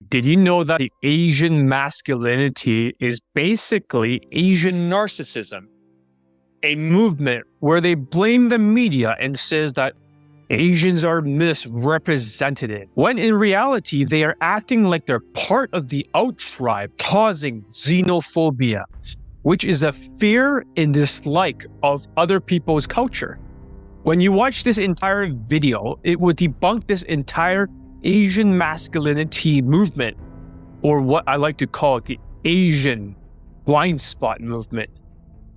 Did you know that the Asian masculinity is basically Asian narcissism? A movement where they blame the media and says that Asians are misrepresented, when in reality, they are acting like they're part of the out tribe, causing xenophobia, which is a fear and dislike of other people's culture. When you watch this entire video, it would debunk this entire Asian masculinity movement, or what I like to call it, the Asian blind spot movement,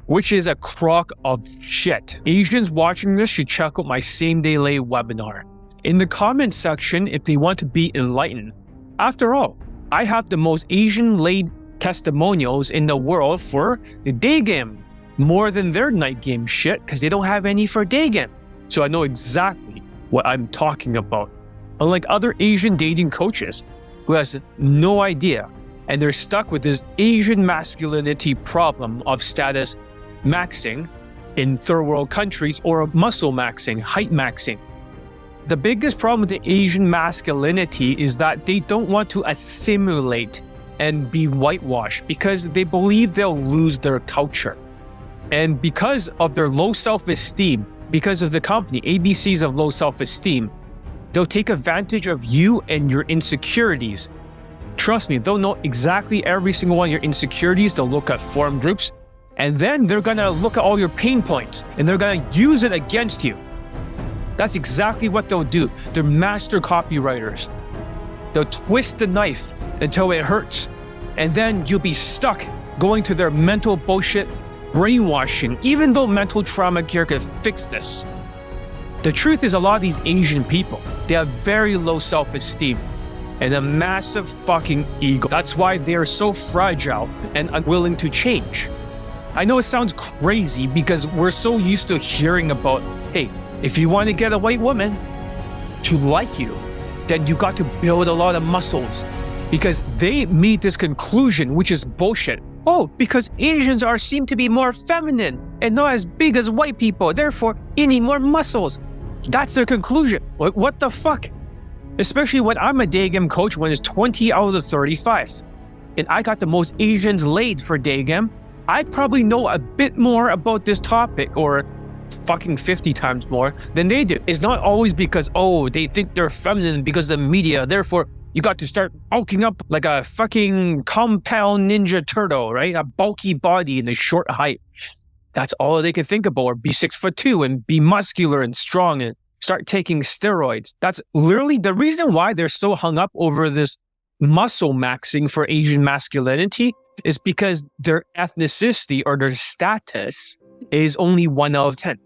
which is a crock of shit. Asians watching this should check out my same-day lay webinar. In the comment section, if they want to be enlightened. After all, I have the most Asian laid testimonials in the world for the day game, more than their night game shit, because they don't have any for day game. So I know exactly what I'm talking about. Unlike other Asian dating coaches who has no idea, and they're stuck with this Asian masculinity problem of status maxing in third world countries or muscle maxing, height maxing. The biggest problem with the Asian masculinity is that they don't want to assimilate and be whitewashed because they believe they'll lose their culture. And because of their low self-esteem, because of the company, ABCs of low self-esteem, they'll take advantage of you and your insecurities. Trust me, they'll know exactly every single one of your insecurities. They'll look at forum groups, and then they're gonna look at all your pain points, and they're gonna use it against you. That's exactly what they'll do. They're master copywriters. They'll twist the knife until it hurts, and then you'll be stuck going to their mental bullshit brainwashing, even though mental trauma care could fix this. The truth is, a lot of these Asian people, they have very low self-esteem and a massive fucking ego. That's why they are so fragile and unwilling to change. I know it sounds crazy because we're so used to hearing about, hey, if you want to get a white woman to like you, then you got to build a lot of muscles, because they made this conclusion, which is bullshit. Oh, because Asians seem to be more feminine and not as big as white people, therefore you need more muscles. That's their conclusion. What the fuck? Especially when I'm a day game coach when it's 20 out of the 35. And I got the most Asians laid for day game. I probably know a bit more about this topic, or fucking 50 times more than they do. It's not always because, oh, they think they're feminine because of the media, therefore you got to start bulking up like a fucking compound ninja turtle, right? A bulky body and a short height. That's all they can think about, or be 6'2" and be muscular and strong and start taking steroids. That's literally the reason why they're so hung up over this muscle maxing for Asian masculinity, is because their ethnicity or their status is only 1 out of 10.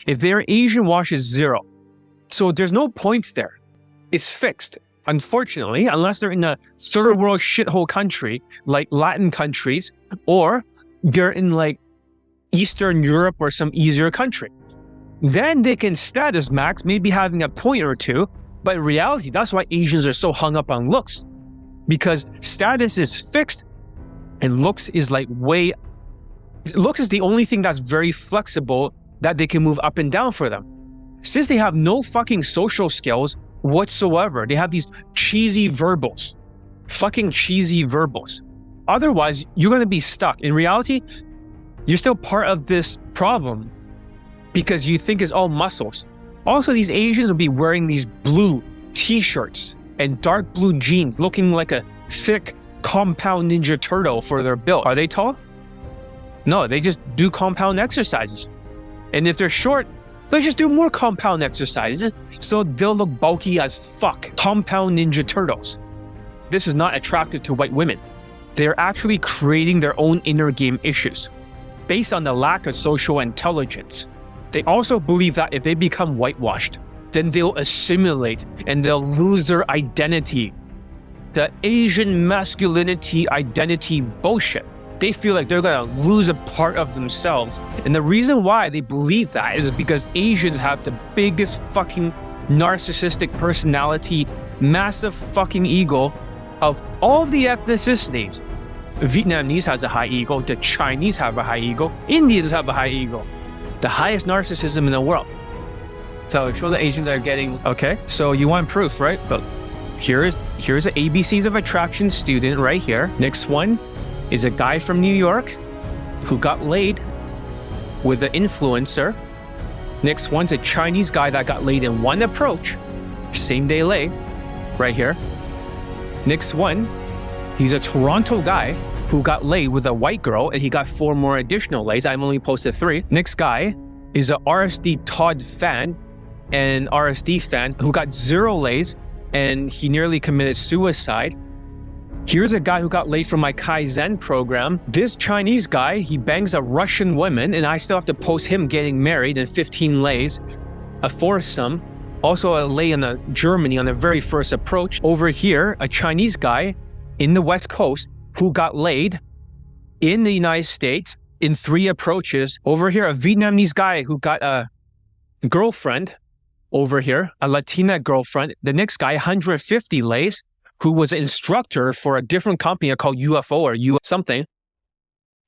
If they're Asian, wash is 0. So there's no points there. It's fixed. Unfortunately, unless they're in a third world shithole country like Latin countries, or you're in like Eastern Europe or some easier country. Then they can status max, maybe having a point or two, but in reality, that's why Asians are so hung up on looks. Because status is fixed and looks is looks is the only thing that's very flexible that they can move up and down for them. Since they have no fucking social skills whatsoever, they have these cheesy verbals, fucking cheesy verbals. Otherwise, you're gonna be stuck. In reality, you're still part of this problem because you think it's all muscles. Also, these Asians will be wearing these blue t-shirts and dark blue jeans, looking like a thick compound ninja turtle for their build. Are they tall? No, they just do compound exercises. And if they're short, they just do more compound exercises, so they'll look bulky as fuck. Compound ninja turtles. This is not attractive to white women. They're actually creating their own inner game issues based on the lack of social intelligence. They also believe that if they become whitewashed, then they'll assimilate and they'll lose their identity. The Asian masculinity identity bullshit. They feel like they're gonna lose a part of themselves. And the reason why they believe that is because Asians have the biggest fucking narcissistic personality, massive fucking ego of all the ethnicities. Vietnamese has a high ego, the Chinese have a high ego, Indians have a high ego. The highest narcissism in the world. So show the Asians are getting, okay, so you want proof, right? But here is Here's an ABCs of Attraction student right here. Next one is a guy from New York who got laid with an influencer. Next one's a Chinese guy that got laid in one approach. Same day lay, right here. Next one, he's a Toronto guy who got laid with a white girl and he got 4 more additional lays. I've only posted 3. Next guy is a RSD Todd fan and RSD fan who got 0 lays and he nearly committed suicide. Here's a guy who got laid from my Kaizen program. This Chinese guy, he bangs a Russian woman and I still have to post him getting married and 15 lays, a foursome. Also a lay in Germany on the very first approach. Over here, a Chinese guy in the West Coast who got laid in the United States in 3 approaches. Over here, a Vietnamese guy who got a girlfriend. Over here, a Latina girlfriend. The next guy, 150 lays, who was an instructor for a different company called UFO or U something,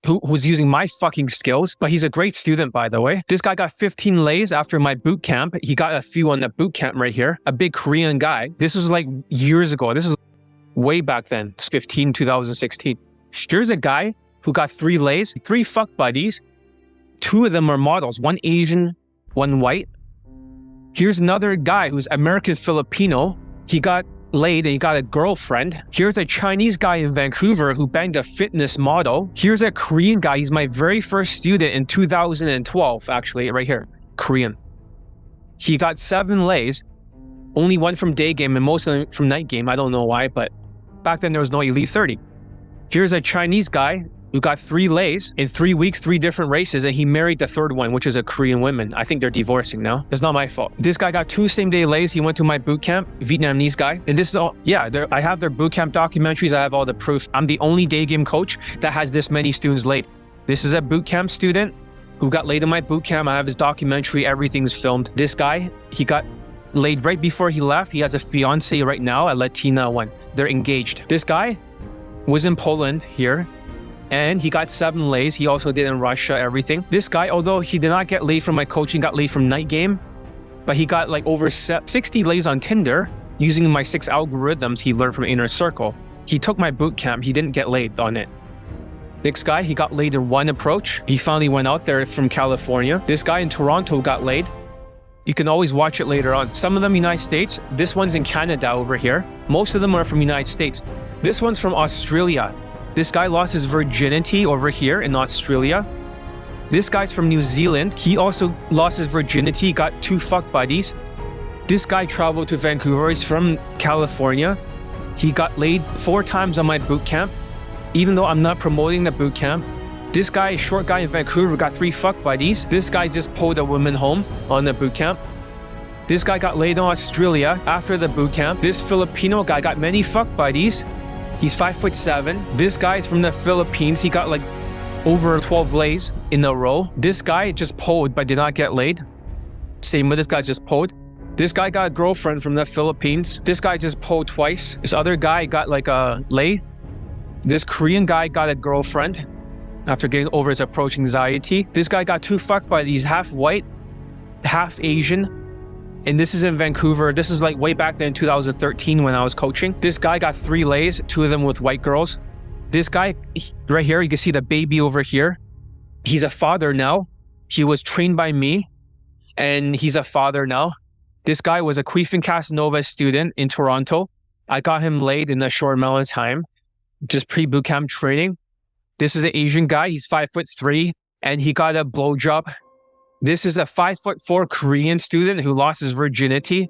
who was using my fucking skills, but he's a great student, by the way. This guy got 15 lays after my boot camp. He got a few on the boot camp right here. A big Korean guy. This was like years ago. This is way back then. It's 2016. Here's a guy who got 3 lays, 3 fuck buddies. 2 of them are models, 1 Asian, 1 white. Here's another guy who's American Filipino. He got laid and he got a girlfriend. Here's a Chinese guy in Vancouver who banged a fitness model. Here's a Korean guy. He's my very first student in 2012, actually, right here, Korean. He got 7 lays, only 1 from day game and most of them from night game. I don't know why, but back then there was no Elite 30. Here's a Chinese guy who got 3 lays in 3 weeks, 3 different races, and he married the 3rd one, which is a Korean woman. I think they're divorcing now. It's not my fault. This guy got 2 same-day lays. He went to my boot camp, Vietnamese guy. And this is all, yeah, I have their boot camp documentaries. I have all the proof. I'm the only day game coach that has this many students laid. This is a boot camp student who got laid in my boot camp. I have his documentary. Everything's filmed. This guy, he got laid right before he left. He has a fiance right now, a Latina one. They're engaged. This guy was in Poland here. And he got 7 lays. He also did in Russia, everything. This guy, although he did not get laid from my coaching, got laid from night game, but he got like over 60 lays on Tinder using my 6 algorithms he learned from Inner Circle. He took my boot camp. He didn't get laid on it. Next guy, he got laid in 1 approach. He finally went out there from California. This guy in Toronto got laid. You can always watch it later on. Some of them United States. This one's in Canada over here. Most of them are from United States. This one's from Australia. This guy lost his virginity over here in Australia. This guy's from New Zealand. He also lost his virginity, got 2 fuck buddies. This guy traveled to Vancouver. He's from California. He got laid 4 times on my boot camp, even though I'm not promoting the boot camp. This guy, short guy in Vancouver, got 3 fuck buddies. This guy just pulled a woman home on the boot camp. This guy got laid in Australia after the boot camp. This Filipino guy got many fuck buddies. He's 5'7". This guy is from the Philippines. He got like over 12 lays in a row. This guy just pulled but did not get laid. Same with this guy, just pulled. This guy got a girlfriend from the Philippines. This guy just pulled twice. This other guy got like a lay. This Korean guy got a girlfriend after getting over his approach anxiety. This guy got 2 fuck buddies, half white, half Asian. And this is in Vancouver. This is like way back then in 2013 when I was coaching. This guy got 3 lays, 2 of them with white girls. This guy right here, you can see the baby over here. He's a father now. He was trained by me and he's a father now. This guy was a Queef and Casanova student in Toronto. I got him laid in a short amount of time, just pre-boot camp training. This is an Asian guy. He's 5'3" and he got a blowjob. This is a 5'4" Korean student who lost his virginity.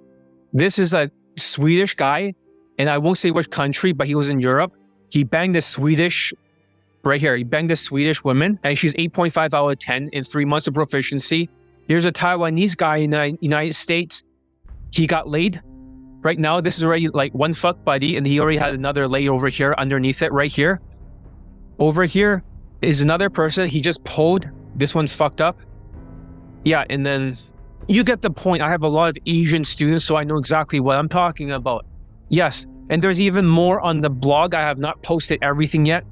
This is a Swedish guy, and I won't say which country, but he was in Europe. He banged a Swedish, right here, he banged a Swedish woman, and she's 8.5 out of 10 in 3 months of proficiency. Here's a Taiwanese guy in the United States. He got laid. Right now, this is already like 1 fuck buddy, and he already had another lay over here underneath it right here. Over here is another person. He just pulled. This one's fucked up. Yeah, and then you get the point. I have a lot of Asian students, so I know exactly what I'm talking about. Yes, and there's even more on the blog. I have not posted everything yet.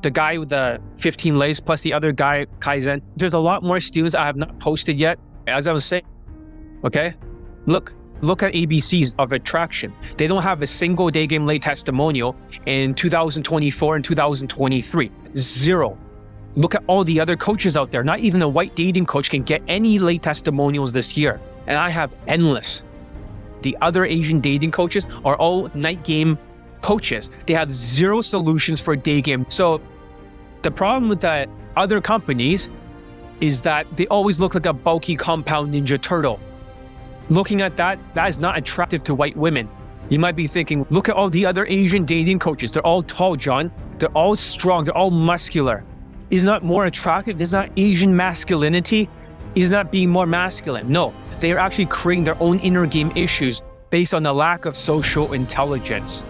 The guy with the 15 lays plus the other guy, Kaizen. There's a lot more students I have not posted yet, as I was saying. Okay? Look, Look at ABCs of attraction. They don't have a single day game late testimonial in 2024 and 2023. Zero. Look at all the other coaches out there. Not even a white dating coach can get any late testimonials this year. And I have endless. The other Asian dating coaches are all night game coaches. They have zero solutions for day game. So the problem with the other companies is that they always look like a bulky compound ninja turtle. Looking at that is not attractive to white women. You might be thinking, look at all the other Asian dating coaches. They're all tall, John. They're all strong. They're all muscular. Isn't that more attractive? Isn't that Asian masculinity? Isn't that being more masculine? No, they are actually creating their own inner game issues based on the lack of social intelligence.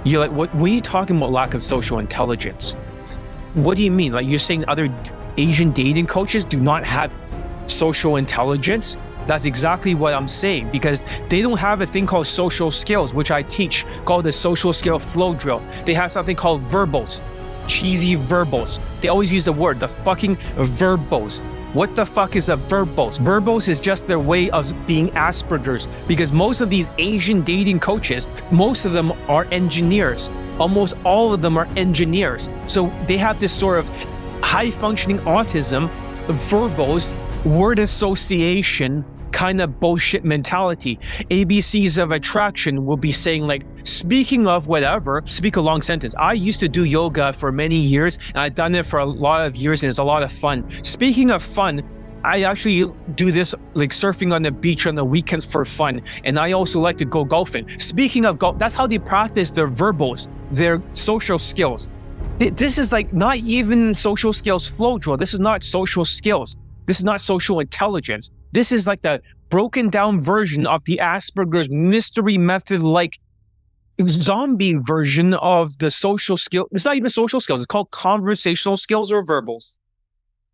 You're like, what are you talking about lack of social intelligence? What do you mean? Like you're saying other Asian dating coaches do not have social intelligence? That's exactly what I'm saying, because they don't have a thing called social skills, which I teach, called the social skill flow drill. They have something called verbals, cheesy verbals. They always use the word, the fucking verbals. What the fuck is a verbose? Verbose is just their way of being Asperger's, because most of these Asian dating coaches, most of them are engineers. Almost all of them are engineers. So they have this sort of high-functioning autism, verbose, word association kind of bullshit mentality. ABCs of attraction will be saying like, speaking of whatever, speak a long sentence. I used to do yoga for many years and I've done it for a lot of years and it's a lot of fun. Speaking of fun, I actually do this like surfing on the beach on the weekends for fun. And I also like to go golfing. Speaking of golf, that's how they practice their verbals, their social skills. This is like not even social skills flow drill. This is not social skills. This is not social intelligence. This is like the broken down version of the Asperger's mystery method, like zombie version of the social skill. It's not even social skills. It's called conversational skills or verbals.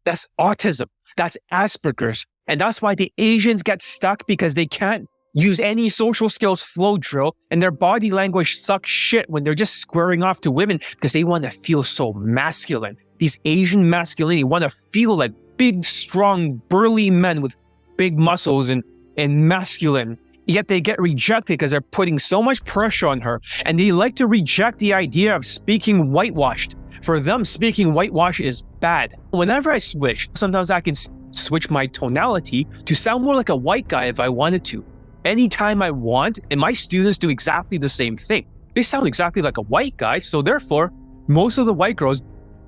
That's autism. That's Asperger's. And that's why the Asians get stuck, because they can't use any social skills flow drill and their body language sucks shit when they're just squaring off to women because they want to feel so masculine. These Asian masculinity want to feel like big, strong, burly men with big muscles and masculine. Yet they get rejected because they're putting so much pressure on her. And they like to reject the idea of speaking whitewashed. For them, speaking whitewash is bad. Whenever I switch, sometimes I can switch my tonality to sound more like a white guy if I wanted to. Anytime I want, and my students do exactly the same thing. They sound exactly like a white guy, so therefore, most of the white girls,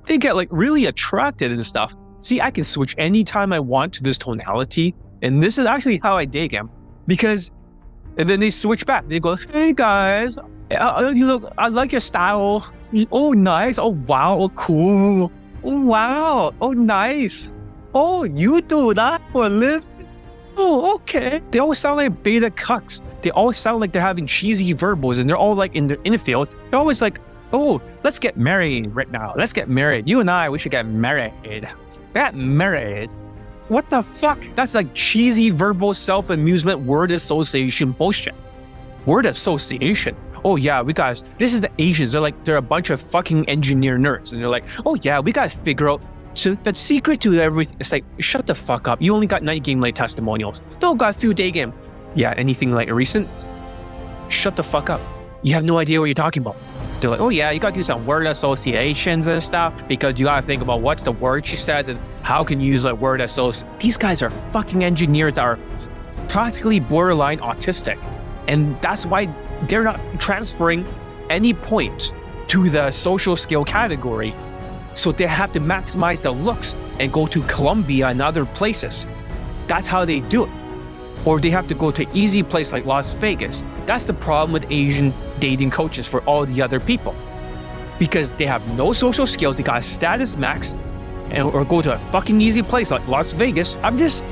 they get like really attracted and stuff. See, I can switch anytime I want to this tonality, and this is actually how I dig them. Because, and then they switch back. They go, hey guys, you look, I like your style. Oh, nice. Oh, wow. Oh, cool. Oh, wow. Oh, nice. Oh, you do that for a living? Oh, okay. They all sound like beta cucks. They all sound like they're having cheesy verbals, and they're all like in their infield. They're always like, oh, let's get married right now. Let's get married. You and I, we should get married. Get married. What the fuck? That's like cheesy verbal self-amusement word association bullshit. Word association. Oh yeah, we guys, this is the Asians. They're a bunch of fucking engineer nerds. And they're like, oh yeah, we gotta figure out so the secret to everything. It's like, shut the fuck up. You only got night game late testimonials. Don't got a few day game. Yeah, anything like recent? Shut the fuck up. You have no idea what you're talking about. They're like, oh yeah, you gotta do some word associations and stuff because you gotta think about what's the word she said and how can you use like word association. These guys are fucking engineers that are practically borderline autistic. And that's why they're not transferring any points to the social skill category. So they have to maximize the looks and go to Colombia and other places. That's how they do it. Or they have to go to an easy place like Las Vegas. That's the problem with Asian dating coaches for all the other people. Because they have no social skills, they got a status max, or go to a fucking easy place like Las Vegas. I'm just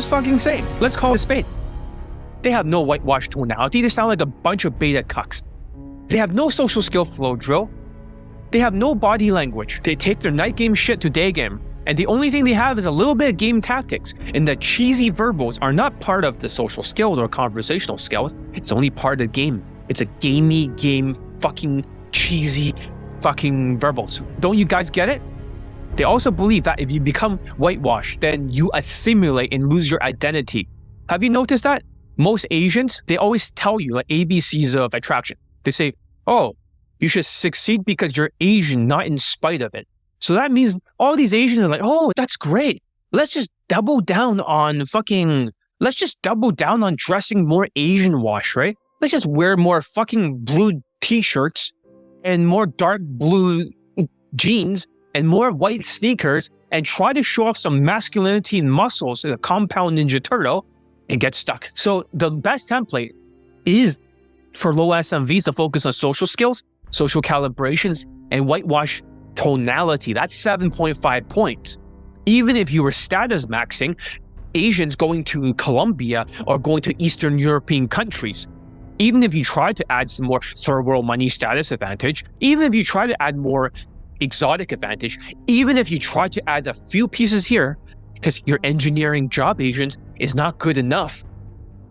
fucking saying, let's call it a spade. They have no whitewash tonality, they sound like a bunch of beta cucks. They have no social skill flow drill. They have no body language. They take their night game shit to day game. And the only thing they have is a little bit of game tactics. And the cheesy verbals are not part of the social skills or conversational skills. It's only part of the game. It's a gamey game, fucking cheesy fucking verbals. Don't you guys get it? They also believe that if you become whitewashed, then you assimilate and lose your identity. Have you noticed that? Most Asians, they always tell you like ABCs of attraction. They say, oh, you should succeed because you're Asian, not in spite of it. So that means all these Asians are like, oh, that's great. Let's just double down on dressing more Asian wash, right? Let's just wear more fucking blue t-shirts and more dark blue jeans and more white sneakers and try to show off some masculinity and muscles in a compound Ninja Turtle and get stuck. So the best template is for low SMVs to focus on social skills, social calibrations, and whitewash tonality. That's 7.5 points. Even if you were status maxing, Asians going to Colombia or going to Eastern European countries, even if you try to add some more third world money status advantage, even if you try to add more exotic advantage, even if you try to add a few pieces here, because your engineering job Asians is not good enough,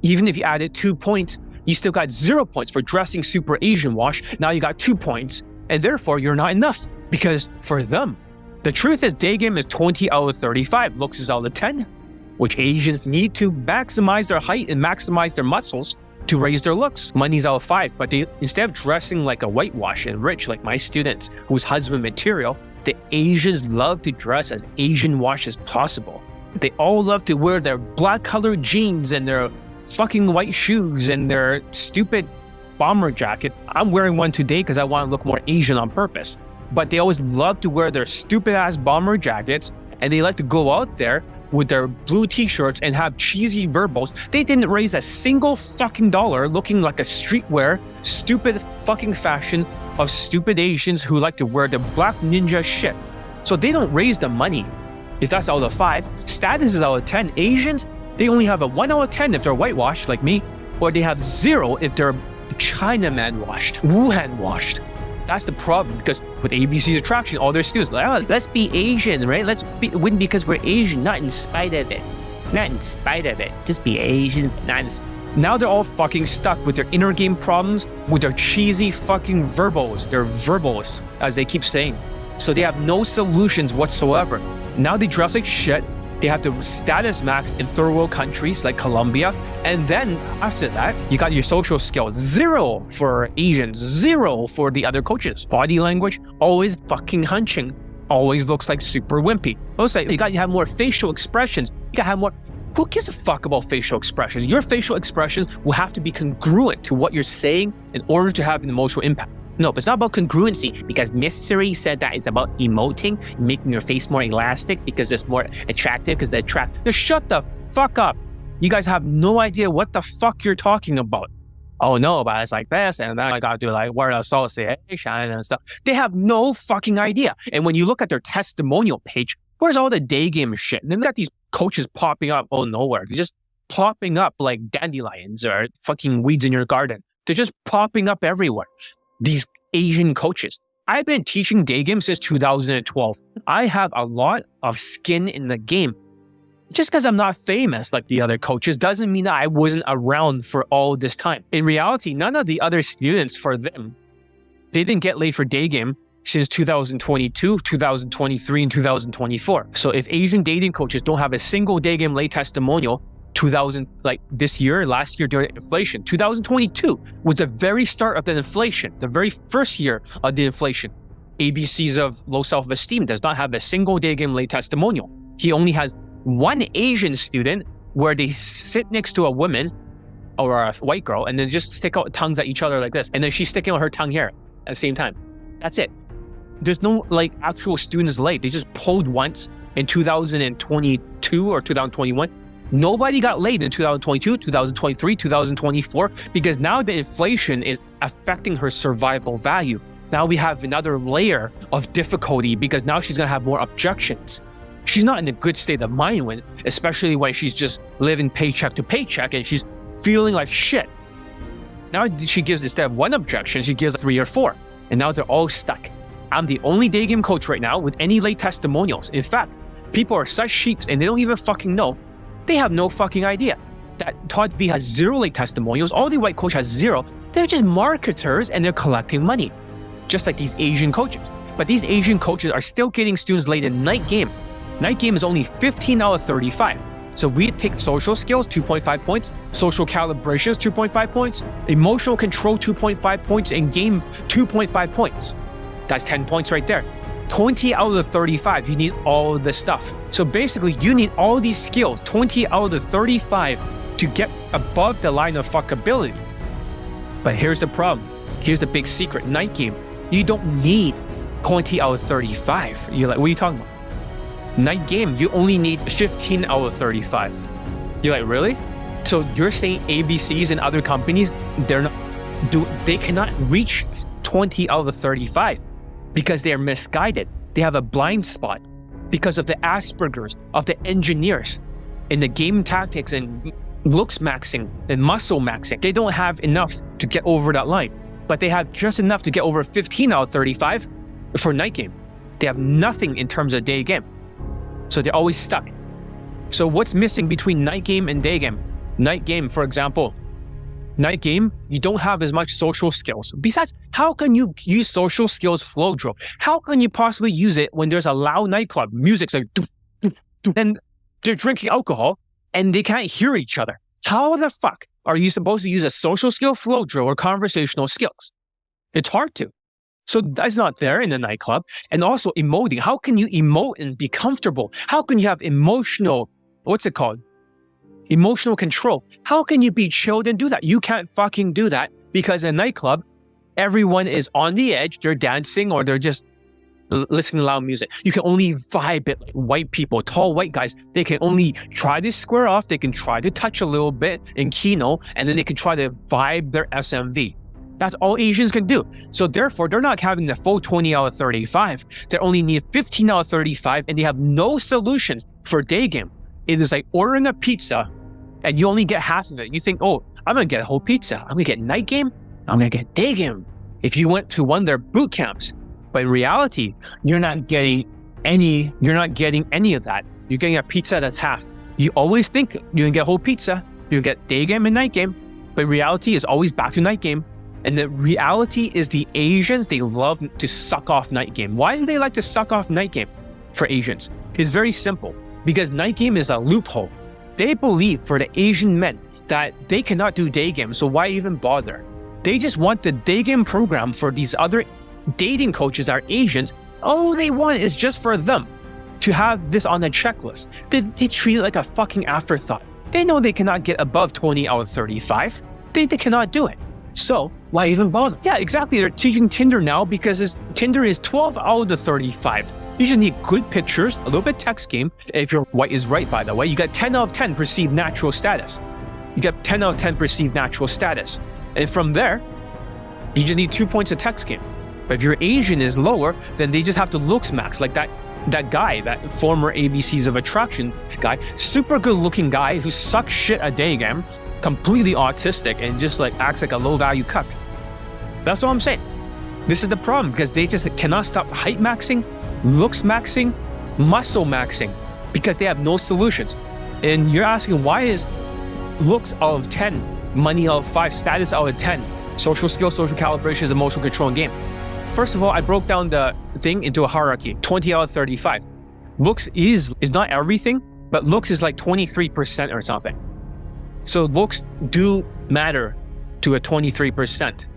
even if you added 2 points, you still got 0 points for dressing super Asian wash. Now you got 2 points, and therefore you're not enough. Because for them, the truth is day game is 20 out of 35, looks is out of 10, which Asians need to maximize their height and maximize their muscles to raise their looks. Money's out of 5, but they, instead of dressing like a whitewash and rich like my students who's husband material, the Asians love to dress as Asian wash as possible. They all love to wear their black colored jeans and their fucking white shoes and their stupid bomber jacket. I'm wearing one today because I want to look more Asian on purpose. But they always love to wear their stupid ass bomber jackets, and they like to go out there with their blue t-shirts and have cheesy verbals. They didn't raise a single fucking dollar looking like a streetwear, stupid fucking fashion of stupid Asians who like to wear the black ninja shit. So they don't raise the money. If that's out of 5, status is out of 10. Asians, they only have a 1 out of 10 if they're whitewashed like me, or they have 0 if they're Chinaman washed, Wuhan washed. That's the problem, because with ABC's attraction, all their students like, oh, let's be Asian, right? Let's win because we're Asian, not in spite of it. Not in spite of it. Just be Asian, not in spite. Now they're all fucking stuck with their inner game problems, with their cheesy fucking verbals. They're verbals, as they keep saying. So they have no solutions whatsoever. Now they dress like shit. They have to status max in third world countries like Colombia. And then after that, you got your social skills. 0 for Asians, 0 for the other coaches. Body language, always fucking hunching. Always looks like super wimpy. Also, you got to have more facial expressions. You got to have more. Who gives a fuck about facial expressions? Your facial expressions will have to be congruent to what you're saying in order to have an emotional impact. No, but it's not about congruency, because Mystery said that it's about emoting, making your face more elastic because it's more attractive because they attract. Just shut the fuck up. You guys have no idea what the fuck you're talking about. Oh no, but it's like this, and then I gotta do like word association and stuff. They have no fucking idea. And when you look at their testimonial page, where's all the day game shit? And then got these coaches popping up out of nowhere. They're just popping up like dandelions or fucking weeds in your garden. They're just popping up everywhere. These Asian coaches. I've been teaching day game since 2012. I have a lot of skin in the game. Just because I'm not famous like the other coaches doesn't mean that I wasn't around for all this time. In reality, none of the other students for them, they didn't get laid for day game since 2022, 2023, and 2024. So if Asian dating coaches don't have a single day game lay testimonial, this year, last year during inflation, 2022 was the very start of the inflation, the very first year of the inflation. ABCs of low self-esteem does not have a single day game lay testimonial. He only has one Asian student where they sit next to a woman or a white girl and then just stick out tongues at each other like this. And then she's sticking out her tongue here at the same time. That's it. There's no actual students late. They just polled once in 2022 or 2021. Nobody got laid in 2022, 2023, 2024, because now the inflation is affecting her survival value. Now we have another layer of difficulty because now she's going to have more objections. She's not in a good state of mind especially when she's just living paycheck to paycheck and she's feeling like shit. Now she gives, instead of 1 objection, she gives 3 or 4. And now they're all stuck. I'm the only day game coach right now with any late testimonials. In fact, people are such sheeps and they don't even fucking know. They have no fucking idea that Todd V has 0 late testimonials. All the white coach has 0. They're just marketers and they're collecting money, just like these Asian coaches. But these Asian coaches are still getting students late in night game. Night game is only 15 out of 35. So we take social skills, 2.5 points, social calibrations, 2.5 points, emotional control, 2.5 points, and game, 2.5 points. That's 10 points right there. 20 out of the 35, you need all of this stuff. So basically, you need all these skills, 20 out of the 35, to get above the line of fuckability. But here's the problem. Here's the big secret. Night game, you don't need 20 out of 35. You're like, what are you talking about? Night game, you only need 15 out of 35. You're like, really? So you're saying ABCs and other companies, they cannot reach 20 out of the 35 because they are misguided. They have a blind spot because of the Asperger's of the engineers in the game tactics and looks maxing and muscle maxing. They don't have enough to get over that line, but they have just enough to get over 15 out of 35 for night game. They have nothing in terms of day game. So they're always stuck. So what's missing between night game and day game? Night game, for example, night game, you don't have as much social skills. Besides, how can you use social skills flow drill? How can you possibly use it when there's a loud nightclub? Music's like, doof, doof, doof, and they're drinking alcohol and they can't hear each other. How the fuck are you supposed to use a social skill flow drill or conversational skills? It's hard to. So that's not there in the nightclub. And also emoting. How can you emote and be comfortable? How can you have emotional, what's it called? Emotional control. How can you be chilled and do that? You can't fucking do that because in a nightclub, everyone is on the edge. They're dancing or they're just listening to loud music. You can only vibe it like white people, tall white guys. They can only try to square off. They can try to touch a little bit in Kino, and then they can try to vibe their SMV. That's all Asians can do. So therefore, they're not having the full 20 out of 35. They only need 15 out of 35, and they have no solutions for day game. It is like ordering a pizza, and you only get half of it. You think, oh, I'm going to get a whole pizza. I'm going to get night game. I'm going to get day game. If you went to one of their boot camps, but in reality, you're not getting any of that. You're getting a pizza that's half. You always think you can get a whole pizza. You can get day game and night game, but reality is always back to night game. And the reality is the Asians, they love to suck off night game. Why do they like to suck off night game for Asians? It's very simple. Because night game is a loophole. They believe for the Asian men that they cannot do day game, so why even bother? They just want the day game program for these other dating coaches that are Asians. All they want is just for them to have this on a checklist. They treat it like a fucking afterthought. They know they cannot get above 20 out of 35. They cannot do it. So why even bother? Yeah, exactly. They're teaching Tinder now because Tinder is 12 out of the 35. You just need good pictures, a little bit text game. If your white is right, by the way, you got 10 out of 10 perceived natural status. You got 10 out of 10 perceived natural status. And from there, you just need 2 points of text game. But if your Asian is lower, then they just have to looks max, like that guy, that former ABCs of Attraction guy, super good looking guy who sucks shit at day game, completely autistic and just like acts like a low value cuck. That's what I'm saying. This is the problem because they just cannot stop height maxing, looks maxing, muscle maxing because they have no solutions. And you're asking, why is looks out of 10, money out of 5, status out of 10, social skills, social calibrations, emotional control and game? First of all, I broke down the thing into a hierarchy, 20 out of 35. Looks is not everything, but looks is like 23% or something. So looks do matter to a 23%.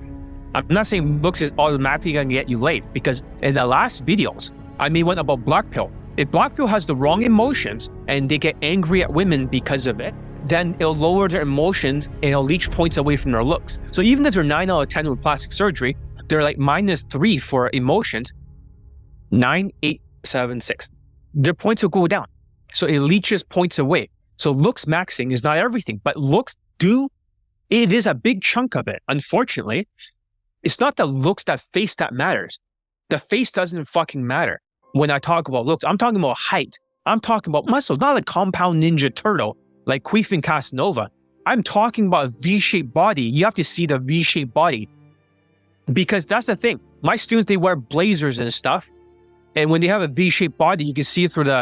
I'm not saying looks is automatically going to get you laid because in the last videos, I made one about black pill. If black pill has the wrong emotions and they get angry at women because of it, then it'll lower their emotions and it'll leech points away from their looks. So even if they're 9 out of 10 with plastic surgery, they're like -3 for emotions, 9, 8, 7, 6. Their points will go down. So it leeches points away. So looks maxing is not everything, but looks it is a big chunk of it. Unfortunately, it's not the looks, that face that matters. The face doesn't fucking matter. When I talk about looks, I'm talking about height. I'm talking about muscles, not a compound ninja turtle like Queef and Casanova. I'm talking about a V-shaped body. You have to see the V-shaped body because that's the thing. My students, they wear blazers and stuff. And when they have a V-shaped body, you can see it through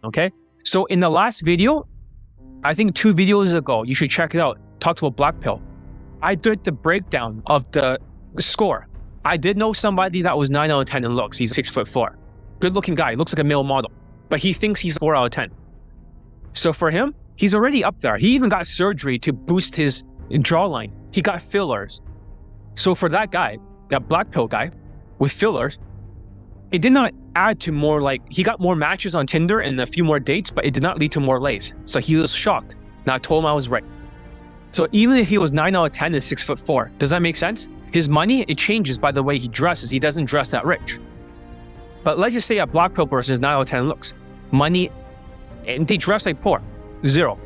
okay? So in the last video, I think 2 videos ago, you should check it out, talked about black pill. I did the breakdown of the score. I did know somebody that was 9 out of 10 in looks. He's 6'4". Good looking guy, looks like a male model, but he thinks he's 4 out of 10. So for him, He's already up there. He even got surgery to boost his jawline. He got fillers. So for that guy, that black pill guy with fillers, it did not add to more, like, he got more matches on Tinder and a few more dates, but it did not lead to more lays. So he was shocked. Now I told him I was right. So even if he was 9 out of 10 and 6'4", does that make sense? His money, it changes by the way he dresses. He doesn't dress that rich. But let's just say a black pill person is 9 out of 10 looks. Money, and they dress like poor. 0.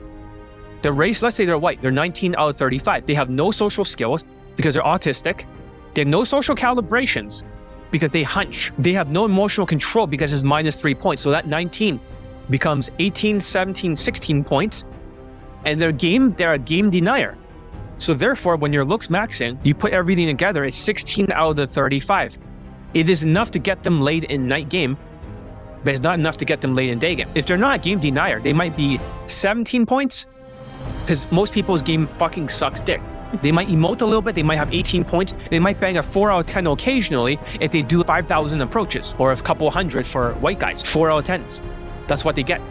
The race, let's say they're white. They're 19 out of 35. They have no social skills because they're autistic. They have no social calibrations because they hunch. They have no emotional control because it's -3 points. So that 19 becomes 18, 17, 16 points. And they're a game denier. So therefore, when your looks max in, you put everything together, it's 16 out of the 35. It is enough to get them laid in night game, but it's not enough to get them laid in day game. If they're not a game denier, they might be 17 points, because most people's game fucking sucks dick. They might emote a little bit, they might have 18 points, they might bang a 4 out of 10 occasionally if they do 5,000 approaches, or a couple hundred for white guys, 4 out of 10s. That's what they get.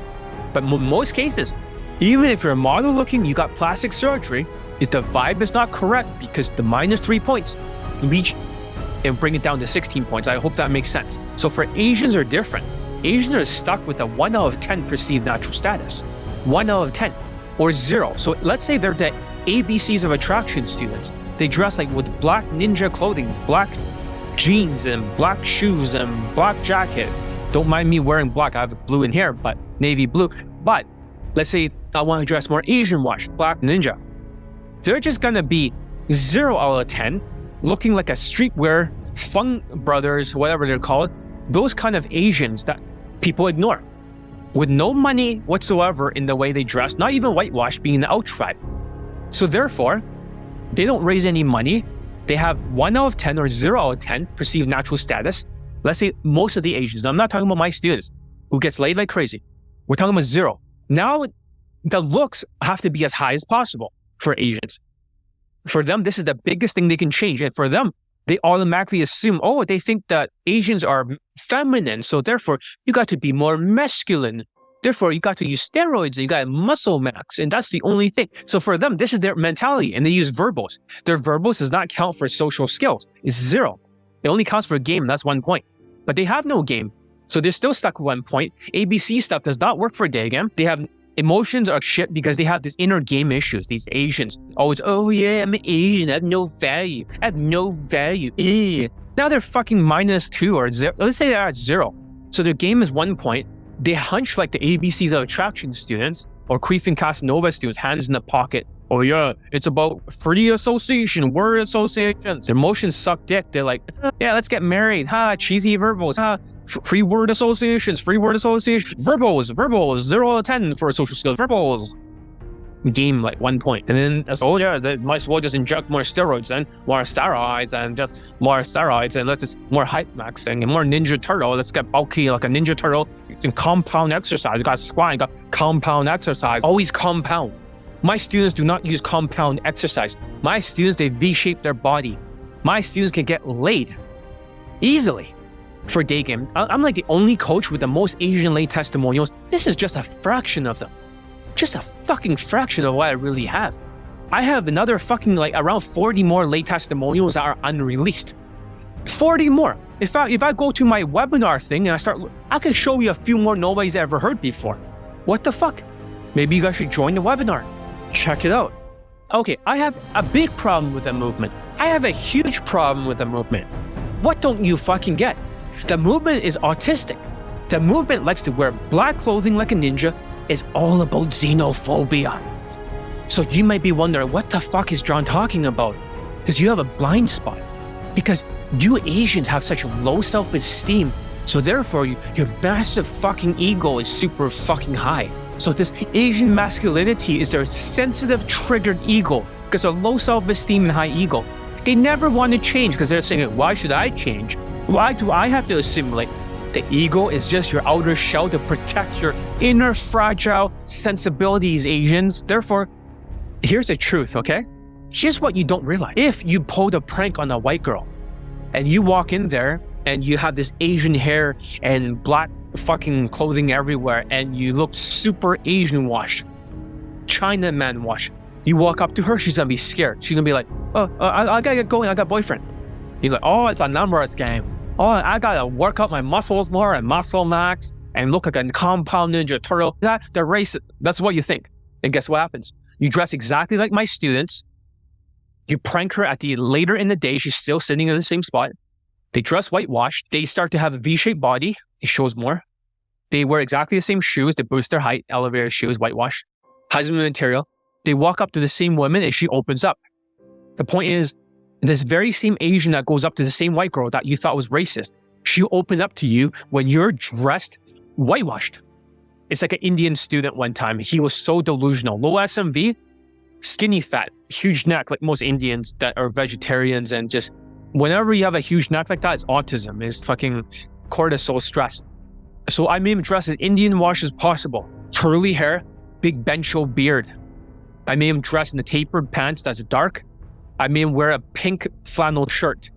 But most cases, even if you're a model looking, you got plastic surgery, if the vibe is not correct because the -3 points reach and bring it down to 16 points. I hope that makes sense. So for Asians are different. Asians are stuck with a 1 out of 10 perceived natural status. 1 out of 10 or 0. So let's say they're the ABCs of attraction students. They dress like with black ninja clothing, black jeans and black shoes and black jacket. Don't mind me wearing black. I have blue in here, but navy blue. But let's say I want to dress more Asian wash, black ninja. They're just gonna be 0 out of 10, looking like a streetwear, Fung Brothers, whatever they're called, those kind of Asians that people ignore. With no money whatsoever in the way they dress, not even whitewash, being the out tribe. So therefore, they don't raise any money. They have 1 out of 10 or 0 out of 10 perceived natural status. Let's say most of the Asians, now I'm not talking about my students who gets laid like crazy. We're talking about 0. Now, the looks have to be as high as possible for Asians. For them, this is the biggest thing they can change. And for them, they automatically assume, oh, they think that Asians are feminine. So therefore, you got to be more masculine. Therefore, you got to use steroids and you got muscle max. And that's the only thing. So for them, this is their mentality. And they use verbals. Their verbals does not count for social skills. It's 0. It only counts for a game. That's 1 point. But they have no game. So they're still stuck with 1 point. ABC stuff does not work for day game. They have emotions are shit because they have these inner game issues. These Asians always, oh yeah, I'm an Asian. I have no value. I have no value. Now they're fucking -2 or 0. Let's say they're at 0. So their game is 1 point. They hunch like the ABCs of attraction students or Queefing Casanova students, hands in the pocket. Oh yeah, it's about free association, word associations. Their emotions suck dick. They're like, yeah, let's get married. Ha, cheesy verbals. Ha, free word associations, free word association. Verbals, 0 out of 10 for social skills. Verbals. Game like 1 point. And then that's, oh yeah, they might as well just inject more steroids then, more steroids and just more steroids and let's just more hype maxing and more Ninja Turtle. Let's get bulky like a Ninja Turtle. And compound exercise. You got squat, you got compound exercise. Always compound. My students do not use compound exercise. My students, they V-shape their body. My students can get laid easily for day game. I'm like the only coach with the most Asian lay testimonials. This is just a fraction of them. Just a fucking fraction of what I really have. I have another fucking like around 40 more lay testimonials that are unreleased. 40 more. In fact, if I go to my webinar thing and I can show you a few more nobody's ever heard before. What the fuck? Maybe you guys should join the webinar. Check it out. Okay, I have a big problem with the movement. I have a huge problem with the movement. What don't you fucking get? The movement is autistic. The movement likes to wear black clothing like a ninja. It's all about xenophobia. So you might be wondering, what the fuck is John talking about? Because you have a blind spot. Because you Asians have such low self-esteem. So therefore, your massive fucking ego is super fucking high. So this Asian masculinity is their sensitive, triggered ego because of low self-esteem and high ego. They never want to change because they're saying, why should I change? Why do I have to assimilate? The ego is just your outer shell to protect your inner fragile sensibilities, Asians. Therefore, here's the truth, okay? Here's what you don't realize. If you pulled a prank on a white girl and you walk in there and you have this Asian hair and black fucking clothing everywhere and you look super Asian washed, China man wash. You walk up to her, she's gonna be scared. She's gonna be like, I gotta get going, I got a boyfriend. You're like, oh, it's a numbers game. Oh, I gotta work out my muscles more and muscle max and look like a compound ninja turtle. They're racist. That's what you think. And guess what happens? You dress exactly like my students. You prank her later in the day. She's still sitting in the same spot. They dress whitewashed. They start to have a V-shaped body. It shows more. They wear exactly the same shoes to boost their height. Elevator shoes, whitewashed. Husband material. They walk up to the same woman and she opens up. The point is, this very same Asian that goes up to the same white girl that you thought was racist, she'll open up to you when you're dressed whitewashed. It's like an Indian student one time. He was so delusional. Low SMV, skinny fat, huge neck like most Indians that are vegetarians, and just whenever you have a huge neck like that, it's autism. It's fucking cortisol stress. So I made him dress as Indian wash as possible. Curly hair, big bencho beard. I made him dress in the tapered pants that's dark. I made him wear a pink flannel shirt.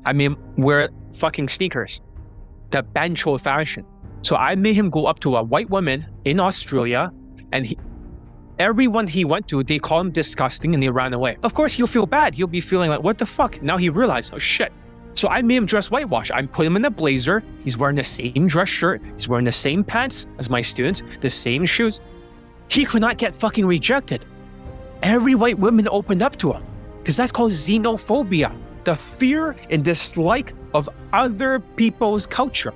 I made him wear fucking sneakers. The bencho fashion. So I made him go up to a white woman in Australia, and everyone he went to, they call him disgusting and they ran away. Of course, he'll feel bad. He'll be feeling like, what the fuck? Now he realized, oh shit. So I made him dress whitewash. I put him in a blazer. He's wearing the same dress shirt. He's wearing the same pants as my students, the same shoes. He could not get fucking rejected. Every white woman opened up to him because that's called xenophobia, the fear and dislike of other people's culture.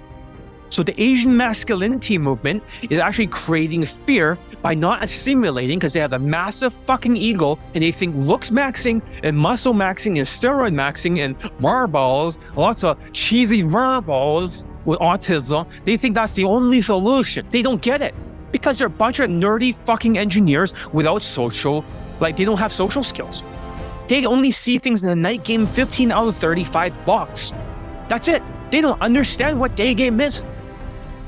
So the Asian masculinity movement is actually creating fear by not assimilating because they have a massive fucking ego and they think looks maxing and muscle maxing and steroid maxing and verbals, lots of cheesy verbals with autism. They think that's the only solution. They don't get it because they're a bunch of nerdy fucking engineers without social, like they don't have social skills. They only see things in the night game 15 out of 35 box. That's it. They don't understand what day game is.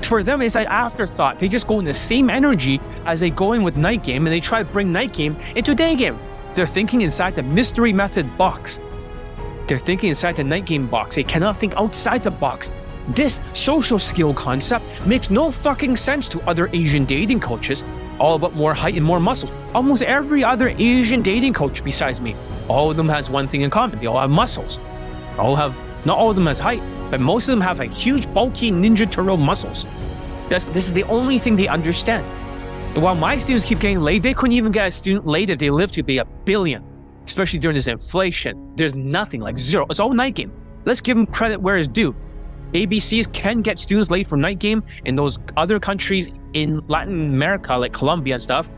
For them, it's an afterthought. They just go in the same energy as they go in with night game and they try to bring night game into day game. They're thinking inside the mystery method box. They're thinking inside the night game box. They cannot think outside the box. This social skill concept makes no fucking sense to other Asian dating coaches, all about more height and more muscles. Almost every other Asian dating coach besides me, all of them has one thing in common. They all have muscles. Not all of them has height, but most of them have a huge, bulky Ninja Turtle muscles. This is the only thing they understand. And while my students keep getting laid, they couldn't even get a student laid if they lived to be $1 billion, especially during this inflation. There's nothing, like zero. It's all night game. Let's give them credit where it's due. ABCs can get students laid from night game in those other countries in Latin America, like Colombia and stuff.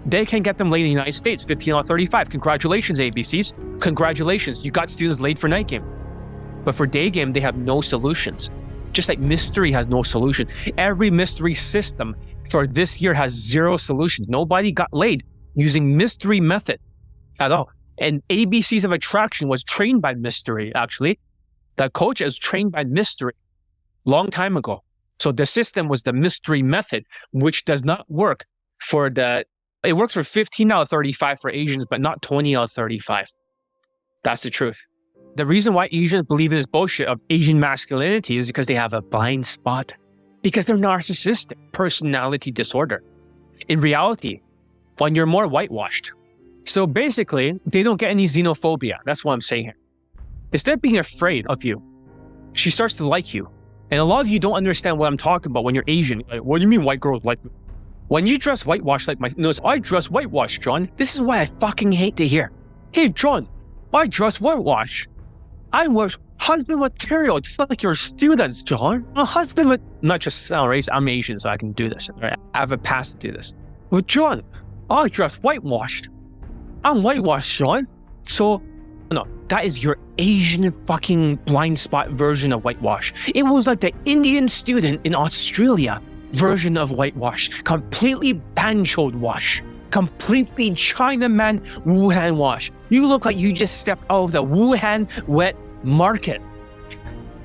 They can get them laid in the United States, 15 out of 35. Congratulations, ABCs. Congratulations, you got students laid for night game. But for day game, they have no solutions. Just like mystery has no solution. Every mystery system for this year has zero solutions. Nobody got laid using mystery method at all. And ABCs of Attraction was trained by mystery, actually. The coach is trained by mystery long time ago. So the system was the mystery method, which does not work it works for 15 out of 35 for Asians, but not 20 out of 35. That's the truth. The reason why Asians believe in this bullshit of Asian masculinity is because they have a blind spot. Because they're narcissistic, personality disorder. In reality, when you're more whitewashed. So basically, they don't get any xenophobia. That's what I'm saying here. Instead of being afraid of you, she starts to like you. And a lot of you don't understand what I'm talking about when you're Asian. Like, what do you mean white girls like me? When you dress whitewashed like I dress whitewashed, John. This is why I fucking hate to hear. Hey, John, I dress whitewashed. I wear husband material, just like your students, John. A husband with, not just sound race, I'm Asian, so I can do this. Right? I have a pass to do this. But John, I dress whitewashed. I'm whitewashed, John. So, no, that is your Asian fucking blind spot version of whitewash. It was like the Indian student in Australia version of whitewash. Completely banchoed wash. Completely Chinaman Wuhan wash. You look like you just stepped out of the Wuhan wet market.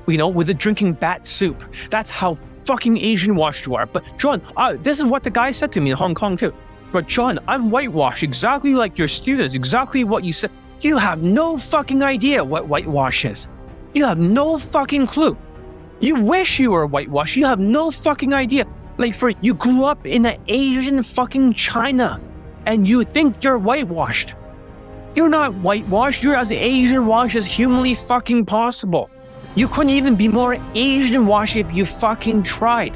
With the drinking bat soup. That's how fucking Asian washed you are. But John, this is what the guy said to me in Hong Kong too. But John, I'm whitewashed exactly like your students, exactly what you said. You have no fucking idea what whitewash is. You have no fucking clue. You wish you were whitewashed. You have no fucking idea. Like you grew up in an Asian fucking China. and you think you're whitewashed. You're not whitewashed. You're as Asian washed as humanly fucking possible. You couldn't even be more Asian washed if you fucking tried.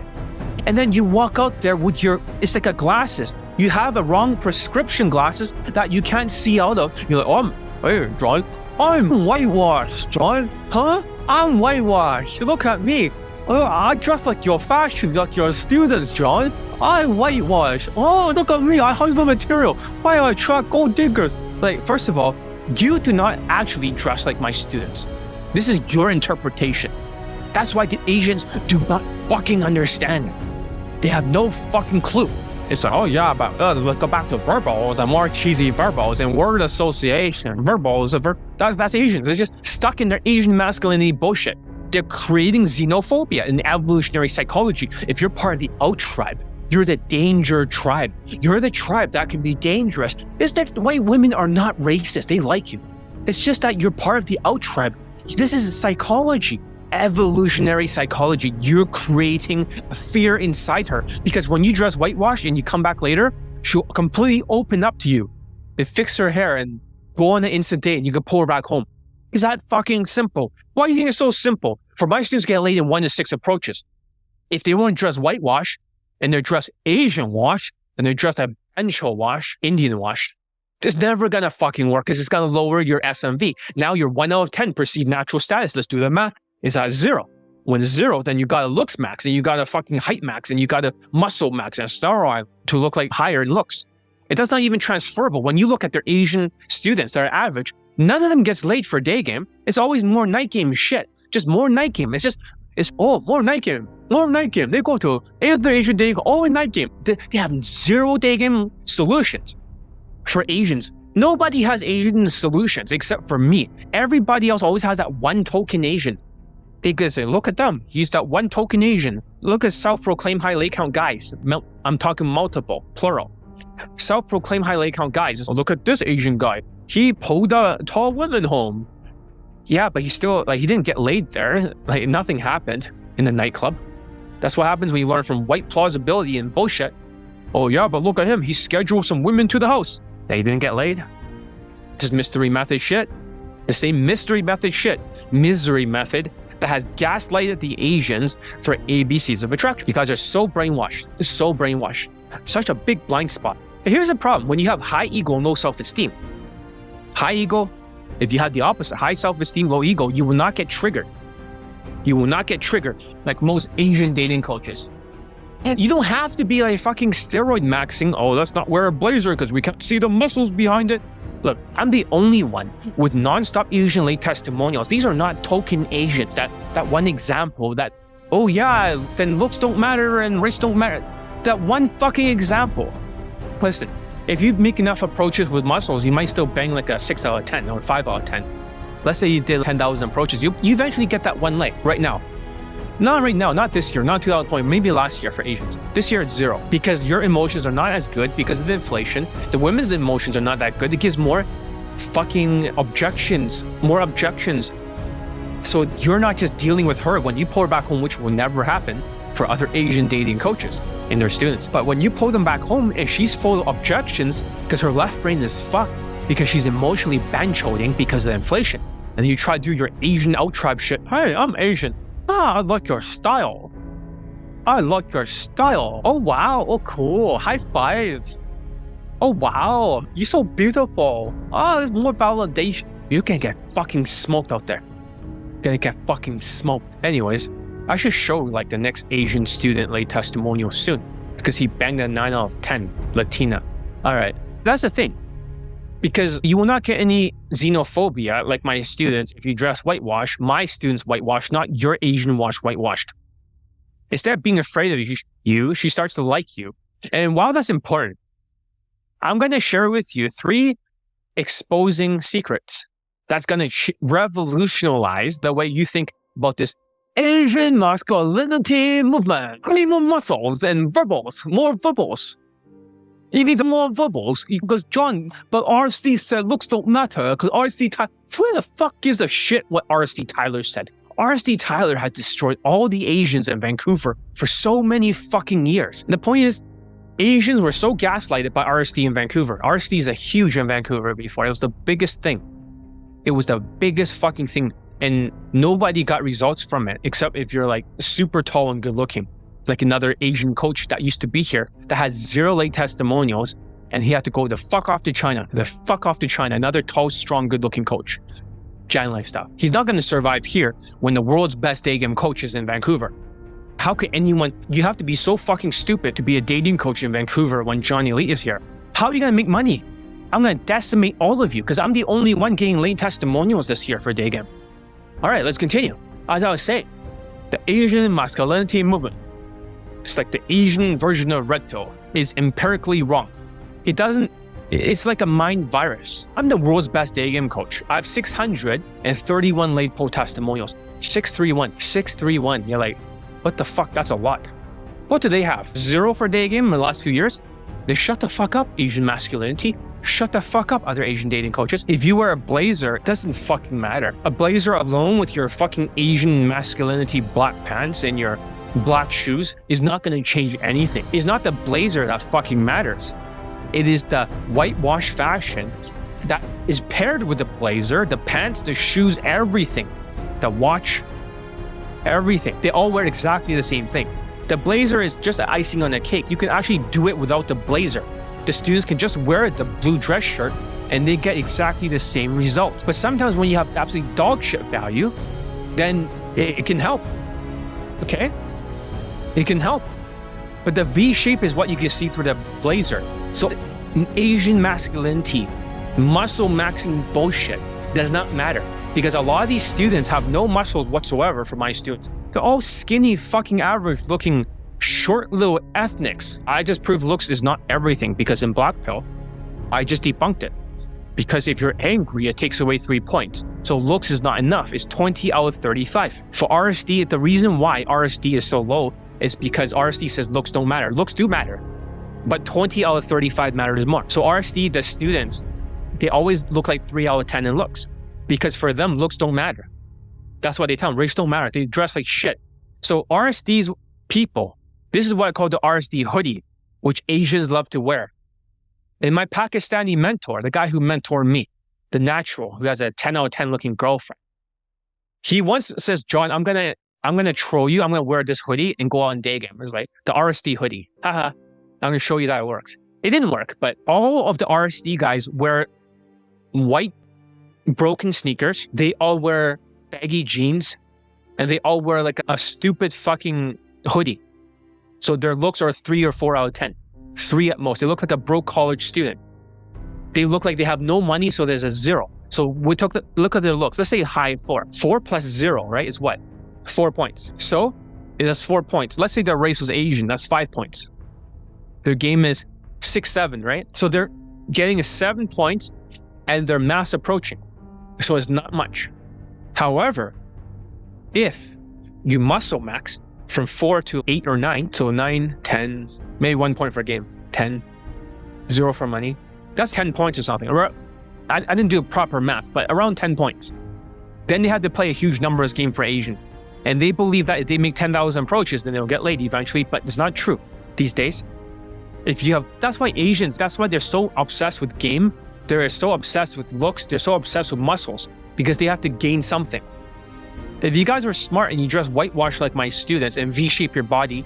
And then you walk out there with it's like a glasses. You have a wrong prescription glasses that you can't see out of. You're like, hey, John, I'm whitewashed, John. Huh? I'm whitewashed. Look at me. Oh, I dress like your fashion, like your students, John. I'm whitewashed. Oh, look at me. I have the material. Why I attract gold diggers? Like, first of all, you do not actually dress like my students. This is your interpretation. That's why the Asians do not fucking understand it. They have no fucking clue. It's like, oh yeah, but let's go back to verbals and more cheesy verbals and word association. Verbals, that's Asians. They're just stuck in their Asian masculinity bullshit. They're creating xenophobia in evolutionary psychology. If you're part of the out tribe, you're the danger tribe. You're the tribe that can be dangerous. It's that white women are not racist. They like you. It's just that you're part of the out tribe. This is psychology. Evolutionary psychology. You're creating a fear inside her because when you dress whitewash and you come back later, she'll completely open up to you and fix her hair and go on an instant date and you can pull her back home. Is that fucking simple? Why do you think it's so simple? For my students get laid in 1 to 6 approaches. If they want to dress whitewash and they're dressed Asian wash and they're dressed bencho wash, Indian wash, it's never gonna fucking work because it's gonna lower your SMV. Now you're 1 out of 10 perceived natural status. Let's do the math. Is at 0. When it's 0, then you got a looks max and you got a fucking height max and you got a muscle max and a steroid to look like higher looks. It does not even transferable. When you look at their Asian students that are average, none of them gets laid for day game. It's always more night game shit. Just more night game. It's more night game. More night game. They go to other Asian day, all in night game. They have 0 day game solutions for Asians. Nobody has Asian solutions except for me. Everybody else always has that one token Asian. They could say, look at them. He's that one token Asian. Look at self-proclaimed high leg count guys. I'm talking multiple, plural. Self-proclaimed high leg count guys. Look at this Asian guy. He pulled a tall woman home. Yeah, but he still, he didn't get laid there. Like, nothing happened in the nightclub. That's what happens when you learn from white plausibility and bullshit. Oh yeah, but look at him. He scheduled some women to the house. They didn't get laid. Just mystery method shit. The same mystery method shit. Misery method. That has gaslighted the Asians for ABCs of attraction because they're so brainwashed. They're so brainwashed. Such a big blind spot. But here's the problem. When you have high ego and low self-esteem. High ego, if you had the opposite, high self-esteem, low ego, you will not get triggered. You will not get triggered like most Asian dating coaches. And you don't have to be like fucking steroid maxing. Oh, let's not wear a blazer because we can't see the muscles behind it. Look, I'm the only one with non-stop Asian late testimonials. These are not token Asians. That one example that, oh yeah, then looks don't matter and race don't matter. That one fucking example. Listen, if you make enough approaches with muscles, you might still bang like a 6 out of 10 or 5 out of 10. Let's say you did 10,000 approaches. You eventually get that one leg right now. Not right now, not this year, not 2020, maybe last year for Asians. This year it's 0 because your emotions are not as good because of the inflation. The women's emotions are not that good. It gives more fucking objections, more objections. So you're not just dealing with her when you pull her back home, which will never happen for other Asian dating coaches and their students. But when you pull them back home and she's full of objections because her left brain is fucked because she's emotionally bench-holding because of the inflation. And then you try to do your Asian out tribe shit. Hey, I'm Asian. I like your style. I like your style. Oh, wow. Oh, cool. High five. Oh, wow. You're so beautiful. Oh, there's more validation. You can get fucking smoked out there. Gonna get fucking smoked. Anyways, I should show the next Asian student late testimonial soon because he banged a 9 out of 10 Latina. All right. That's the thing. Because you will not get any xenophobia like my students if you dress whitewash. My students whitewash, not your Asian wash whitewashed. Instead of being afraid of you, she starts to like you. And while that's important, I'm going to share with you 3 exposing secrets that's going to revolutionize the way you think about this Asian masculinity movement. I need more muscles and verbals, more verbals. You need more verbals because John, but RSD said looks don't matter because RSD Tyler, who the fuck gives a shit what RSD Tyler said? RSD Tyler has destroyed all the Asians in Vancouver for so many fucking years. And the point is, Asians were so gaslighted by RSD in Vancouver. RSD is a huge in Vancouver before. It was the biggest thing. It was the biggest fucking thing. And nobody got results from it, except if you're like super tall and good looking. Like another Asian coach that used to be here that had 0 late testimonials, and he had to go the fuck off to China. Another tall, strong, good looking coach. Jan lifestyle. He's not going to survive here when the world's best day game coach is in Vancouver. How could anyone, you have to be so fucking stupid to be a dating coach in Vancouver when Johnny Elite is here. How are you going to make money? I'm going to decimate all of you because I'm the only one getting late testimonials this year for day game. All right, let's continue. As I was saying, the Asian masculinity movement, it's like the Asian version of red pill, is empirically wrong. It's like a mind virus. I'm the world's best day game coach. I have 631 late poll testimonials. 631. You're like, what the fuck? That's a lot. What do they have? 0 for day game in the last few years? They shut the fuck up, Asian masculinity. Shut the fuck up, other Asian dating coaches. If you wear a blazer, it doesn't fucking matter. A blazer alone with your fucking Asian masculinity black pants and your black shoes is not going to change anything. It's not the blazer that fucking matters. It is the whitewash fashion that is paired with the blazer, the pants, the shoes, everything. The watch, everything. They all wear exactly the same thing. The blazer is just the icing on the cake. You can actually do it without the blazer. The students can just wear the blue dress shirt and they get exactly the same results. But sometimes when you have absolute dog shit value, then it can help. Okay? It can help. But the V shape is what you can see through the blazer. So Asian masculinity, muscle maxing bullshit does not matter because a lot of these students have no muscles whatsoever for my students. They're all skinny, fucking average looking, short little ethnics. I just proved looks is not everything because in Black Pill, I just debunked it. Because if you're angry, it takes away 3 points. So looks is not enough. It's 20 out of 35. For RSD, the reason why RSD is so low is because RSD says looks don't matter. Looks do matter, but 20 out of 35 matters more. So RSD, the students, they always look like 3 out of 10 in looks because for them, looks don't matter. That's why they tell them race don't matter. They dress like shit. So RSD's people, this is what I call the RSD hoodie, which Asians love to wear. And my Pakistani mentor, the guy who mentored me, the natural, who has a 10 out of 10 looking girlfriend, he once says, John, I'm gonna troll you. I'm gonna wear this hoodie and go on day game. It's like the RSD hoodie. Haha. I'm gonna show you that it works. It didn't work, but all of the RSD guys wear white broken sneakers. They all wear baggy jeans and they all wear like a stupid fucking hoodie. So their looks are 3 or 4 out of 10. 3 at most. They look like a broke college student. They look like they have no money, so there's a 0. So we look at their looks. Let's say high 4. 4 plus 0, right, is what? 4 points. So it has 4 points. Let's say their race was Asian. That's 5 points. Their game is 6, 7, right? So they're getting a 7 points and they're mass approaching. So it's not much. However, if you muscle max from 4 to 8 or 9, so 9, 10, maybe 1 point for a game, 10, 0 for money, that's 10 points or something. I didn't do a proper math, but around 10 points. Then they have to play a huge numbers game for Asian. And they believe that if they make 10,000 approaches, then they'll get laid eventually, but it's not true these days. That's why Asians, that's why they're so obsessed with game. They're so obsessed with looks. They're so obsessed with muscles because they have to gain something. If you guys were smart and you dress whitewash like my students and V-shape your body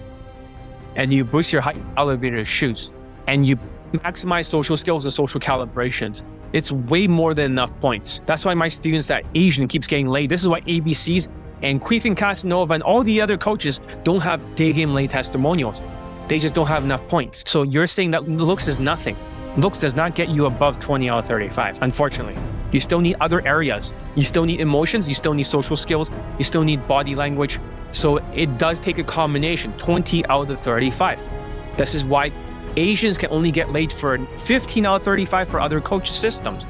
and you boost your height, elevator shoes, and you maximize social skills and social calibrations, it's way more than enough points. That's why my students that Asian keeps getting laid. This is why ABCs and Queef and Casanova and all the other coaches don't have day game lay testimonials. They just don't have enough points. So you're saying that looks is nothing. Looks does not get you above 20 out of 35, unfortunately. You still need other areas. You still need emotions. You still need social skills. You still need body language. So it does take a combination, 20 out of 35. This is why Asians can only get laid for 15 out of 35 for other coach systems,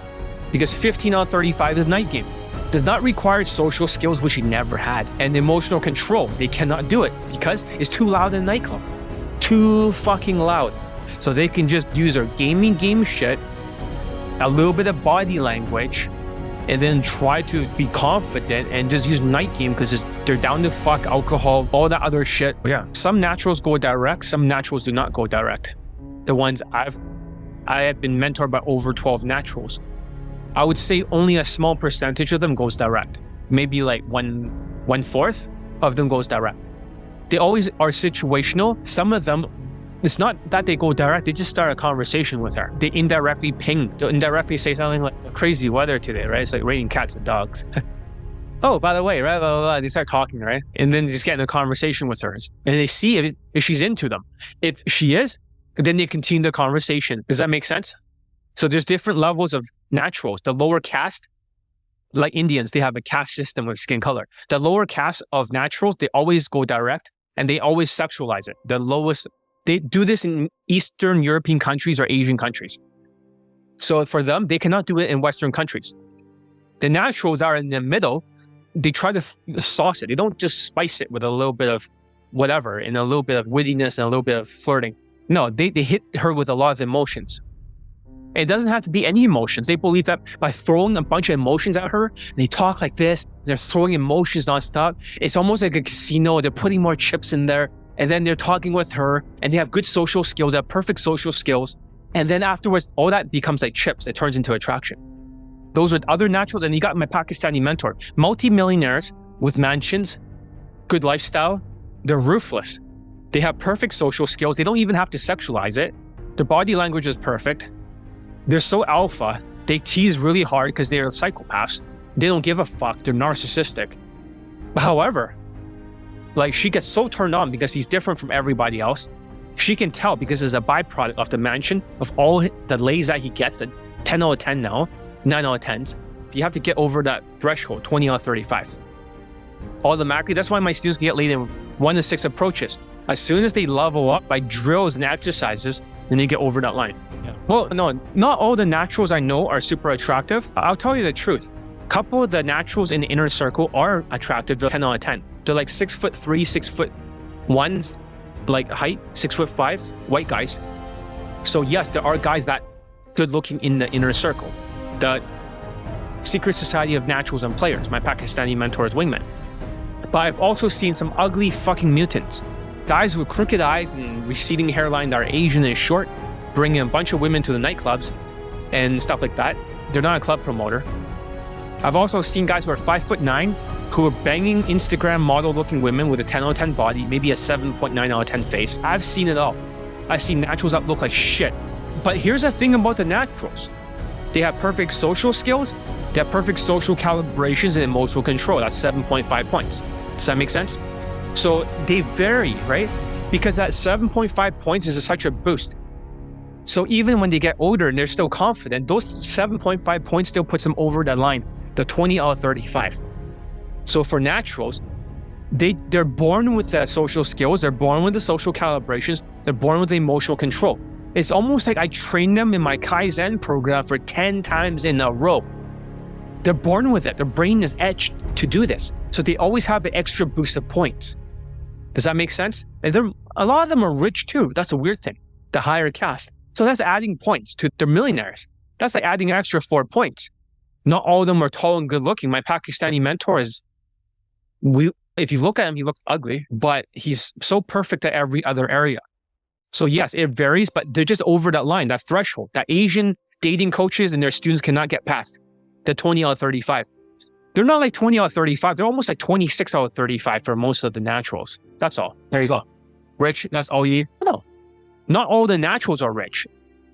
because 15 out of 35 is night game. Does not require social skills, which he never had, and emotional control. They cannot do it because it's too loud in a nightclub. Too fucking loud. So they can just use their game shit, a little bit of body language, and then try to be confident and just use night game because they're down to fuck, alcohol, all that other shit. But yeah, some naturals go direct, some naturals do not go direct. the ones I have been mentored by over 12 naturals. I would say only a small percentage of them goes direct. Maybe like one fourth of them goes direct. They always are situational. Some of them, it's not that they go direct, they just start a conversation with her. They indirectly ping, they'll indirectly say something like crazy weather today, right? It's like raining cats and dogs. Oh, by the way, right? Blah, blah, blah. They start talking, right? And then they just get in a conversation with her. And they see if she's into them. If she is, then they continue the conversation. Does that make sense? So there's different levels of naturals. The lower caste, like Indians, they have a caste system of skin color. The lower caste of naturals, they always go direct and they always sexualize it. The lowest, they do this in Eastern European countries or Asian countries. So for them, they cannot do it in Western countries. The naturals are in the middle. They try to sauce it. They don't just spice it with a little bit of whatever and a little bit of wittiness and a little bit of flirting. No, they hit her with a lot of emotions. It doesn't have to be any emotions. They believe that by throwing a bunch of emotions at her, they talk like this, they're throwing emotions nonstop. It's almost like a casino. They're putting more chips in there. And then they're talking with her and they have good social skills, they have perfect social skills. And then afterwards, all that becomes like chips. It turns into attraction. Those are other naturals. And you got my Pakistani mentor, multi-millionaires with mansions, good lifestyle. They're ruthless. They have perfect social skills. They don't even have to sexualize it. Their body language is perfect. They're so alpha. They tease really hard because they're psychopaths. They don't give a fuck. They're narcissistic. However, like she gets so turned on because he's different from everybody else. She can tell because it's a byproduct of the mansion, of all the lays that he gets, the 10 out of 10 now, 9 out of 10s. You have to get over that threshold, 20 out of 35. Automatically, that's why my students get laid in 1 to 6 approaches. As soon as they level up by drills and exercises, then they get over that line. Yeah. Well, no, not all the naturals I know are super attractive. I'll tell you the truth. A couple of the naturals in the inner circle are attractive, 10 out of 10. They're like 6'3", 6'1", like height, 6'5", white guys. So yes, there are guys that good looking in the inner circle. The Secret Society of Naturals and Players, my Pakistani mentor's wingman. But I've also seen some ugly fucking mutants. Guys with crooked eyes and receding hairline that are Asian and short, bringing a bunch of women to the nightclubs and stuff like that. They're not a club promoter. I've also seen guys who are 5'9", who are banging Instagram model-looking women with a 10 out of 10 body, maybe a 7.9 out of 10 face. I've seen it all. I've seen naturals that look like shit. But here's the thing about the naturals. They have perfect social skills, they have perfect social calibrations and emotional control. That's 7.5 points. Does that make sense? So they vary, right? Because that 7.5 points is such a boost. So even when they get older and they're still confident, those 7.5 points still puts them over that line, the 20 out of 35. So for naturals, they're born with the social skills, they're born with the social calibrations, they're born with the emotional control. It's almost like I trained them in my Kaizen program for 10 times in a row. They're born with it. Their brain is etched to do this. So they always have the extra boost of points. Does that make sense? And a lot of them are rich too. That's a weird thing. The higher caste. So that's adding points to their millionaires. That's like adding an extra 4 points. Not all of them are tall and good looking. My Pakistani mentor is, if you look at him, he looks ugly, but he's so perfect at every other area. So yes, it varies, but they're just over that line, that threshold, that Asian dating coaches and their students cannot get past, the 20 out of 35. They're not like 20 out of 35. They're almost like 26 out of 35 for most of the naturals. That's all. There you go. Rich, that's all you need? No. Not all the naturals are rich.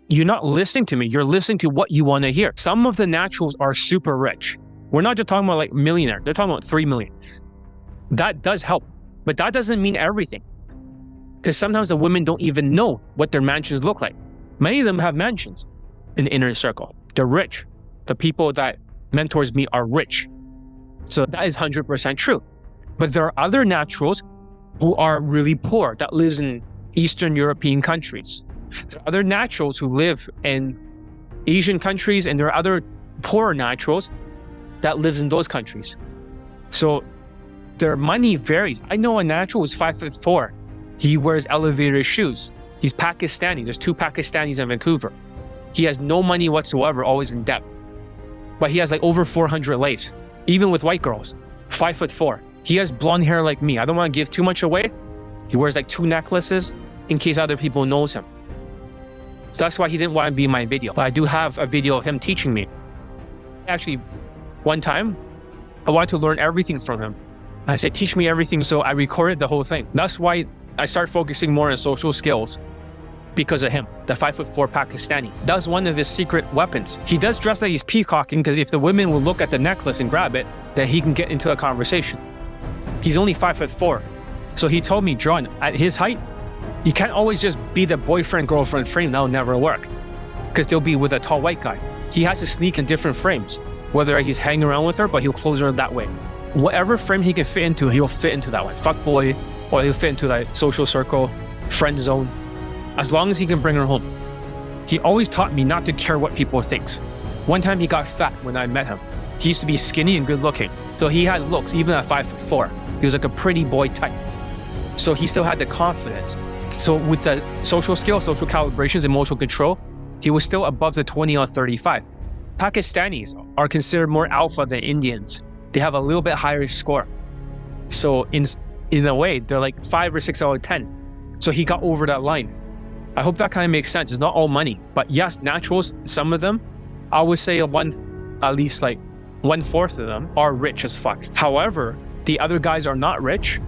You're not listening to me. You're listening to what you want to hear. Some of the naturals are super rich. We're not just talking about like millionaire. They're talking about 3 million. That does help, but that doesn't mean everything. Because sometimes the women don't even know what their mansions look like. Many of them have mansions in the inner circle. They're rich. The people that mentors me are rich. So that is 100% true. But there are other naturals who are really poor that lives in Eastern European countries. There are other naturals who live in Asian countries, and there are other poorer naturals that lives in those countries. So their money varies. I know a natural who's 5'4". He wears elevator shoes. He's Pakistani. There's 2 Pakistanis in Vancouver. He has no money whatsoever, always in debt. But he has like over 400 lays, even with white girls. 5'4". He has blonde hair like me. I don't want to give too much away. He wears like 2 necklaces in case other people knows him. So that's why he didn't want to be in my video. But I do have a video of him teaching me. Actually, one time, I wanted to learn everything from him. I said, teach me everything. So I recorded the whole thing. That's why I started focusing more on social skills, because of him, the 5'4" Pakistani. That was one of his secret weapons. He does dress like he's peacocking, because if the women will look at the necklace and grab it, then he can get into a conversation. He's only 5'4". So he told me, John, at his height, you can't always just be the boyfriend-girlfriend frame. That'll never work, because they'll be with a tall white guy. He has to sneak in different frames, whether he's hanging around with her, but he'll close her that way. Whatever frame he can fit into, he'll fit into that one. Fuck boy, or he'll fit into that social circle, friend zone, as long as he can bring her home. He always taught me not to care what people think. One time he got fat when I met him. He used to be skinny and good looking. So he had looks, even at 5'4". He was like a pretty boy type. So he still had the confidence. So with the social skills, social calibrations, emotional control, he was still above the 20 or 35. Pakistanis are considered more alpha than Indians. They have a little bit higher score. So in a way, they're like 5 or 6 out of 10. So he got over that line. I hope that kind of makes sense. It's not all money, but yes, naturals, some of them, I would say at least like 1/4 of them are rich as fuck. However, the other guys are not rich,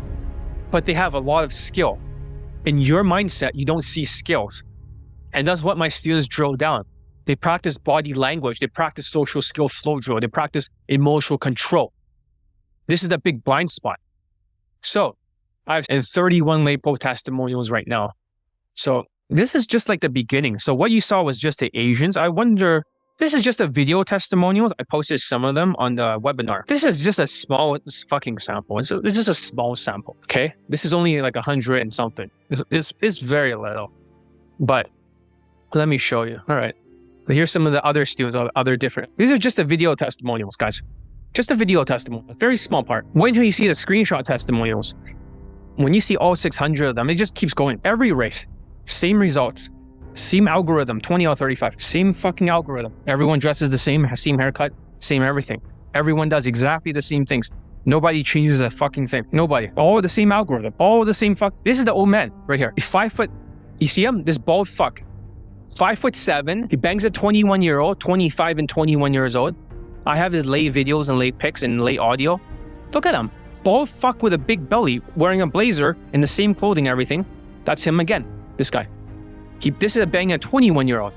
but they have a lot of skill. In your mindset, you don't see skills. And that's what my students drill down. They practice body language. They practice social skill flow drill. They practice emotional control. This is the big blind spot. So I have 31 LAPO testimonials right now. So this is just like the beginning. So what you saw was just the Asians. I wonder, this is just a video testimonials. I posted some of them on the webinar. This is just a small fucking sample. It's just a small sample, okay? This is only like 100 and something. It's very little. But let me show you. All right. So here's some of the other students, other different. These are just the video testimonials, guys. Just a video testimonial, a very small part. Wait until you see the screenshot testimonials. When you see all 600 of them, it just keeps going. Every race, same results, same algorithm, 20 out of 35, same fucking algorithm. Everyone dresses the same haircut, same everything. Everyone does exactly the same things. Nobody changes a fucking thing. Nobody. All the same algorithm. All the same fuck. This is the old man right here. He's 5 foot. You see him? This bald fuck. 5'7". He bangs a 21-year-old, 25 and 21 years old. I have his late videos and late pics and late audio. Look at him. Bald fuck with a big belly, wearing a blazer and the same clothing, everything. That's him again. This guy. This is a banging a 21-year-old.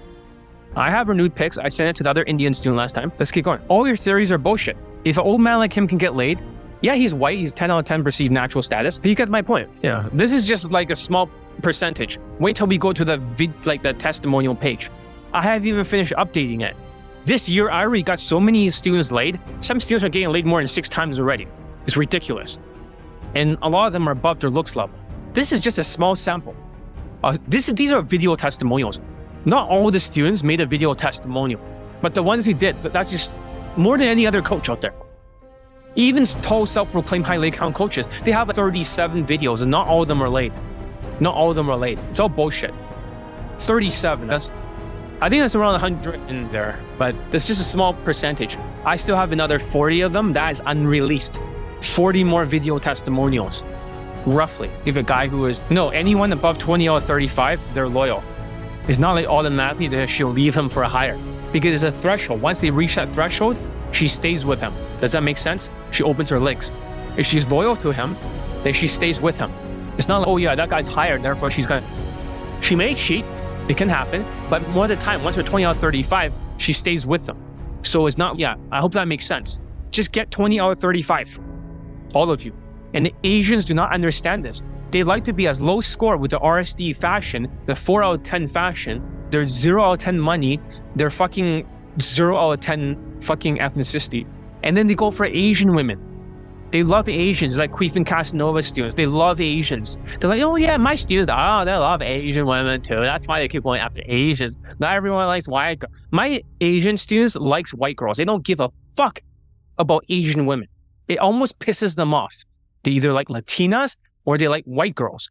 I have renewed pics. I sent it to the other Indian student last time. Let's keep going. All your theories are bullshit. If an old man like him can get laid, yeah, he's white. He's 10 out of 10 perceived natural status. But you get my point. Yeah. This is just like a small percentage. Wait till we go to the the testimonial page. I haven't even finished updating it. This year, I already got so many students laid. Some students are getting laid more than 6 times already. It's ridiculous. And a lot of them are above their looks level. This is just a small sample. These are video testimonials. Not all the students made a video testimonial, but the ones who did, that's just more than any other coach out there. Even tall self-proclaimed high leg count coaches, they have 37 videos and not all of them are laid. Not all of them are laid. It's all bullshit. 37, I think that's around 100 in there, but that's just a small percentage. I still have another 40 of them that is unreleased. 40 more video testimonials, roughly. If a guy who is, anyone above 20 or 35, they're loyal. It's not like automatically that she'll leave him for a higher, because it's a threshold. Once they reach that threshold, she stays with him. Does that make sense? She opens her legs. If she's loyal to him, then she stays with him. It's not like, oh yeah, that guy's higher, therefore she may cheat. It can happen, but more of the time, once they're 20 out of 35, she stays with them. So it's not, I hope that makes sense. Just get 20 out of 35, all of you. And the Asians do not understand this. They like to be as low score with the RSD fashion, the 4 out of 10 fashion, their 0 out of 10 money, their fucking 0 out of 10 fucking ethnicity. And then they go for Asian women. They love Asians, like Queef and Casanova students. They love Asians. They're like, oh yeah, my students, they love Asian women too. That's why they keep going after Asians. Not everyone likes white girls. My Asian students likes white girls. They don't give a fuck about Asian women. It almost pisses them off. They either like Latinas or they like white girls.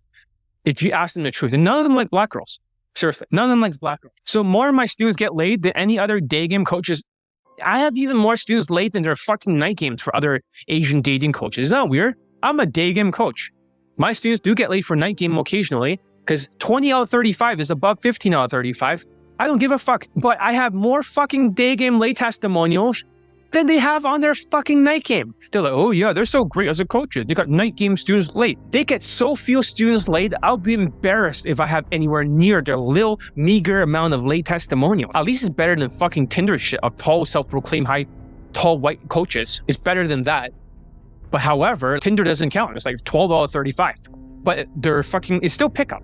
If you ask them the truth. And none of them like black girls. Seriously, none of them likes black girls. So more of my students get laid than any other day game coaches. I have even more students laid than their fucking night games for other Asian dating coaches. Isn't that weird? I'm a day game coach. My students do get laid for night game occasionally because 20 out of 35 is above 15 out of 35. I don't give a fuck. But I have more fucking day game lay testimonials than they have on their fucking night game. They're like, oh yeah, they're so great as a coach. They got night game students late. They get so few students late, I'll be embarrassed if I have anywhere near their little meager amount of late testimonial. At least it's better than fucking Tinder shit of tall, self-proclaimed tall white coaches. It's better than that. But however, Tinder doesn't count. It's like 12 out of 35. But they're fucking, it's still pickup.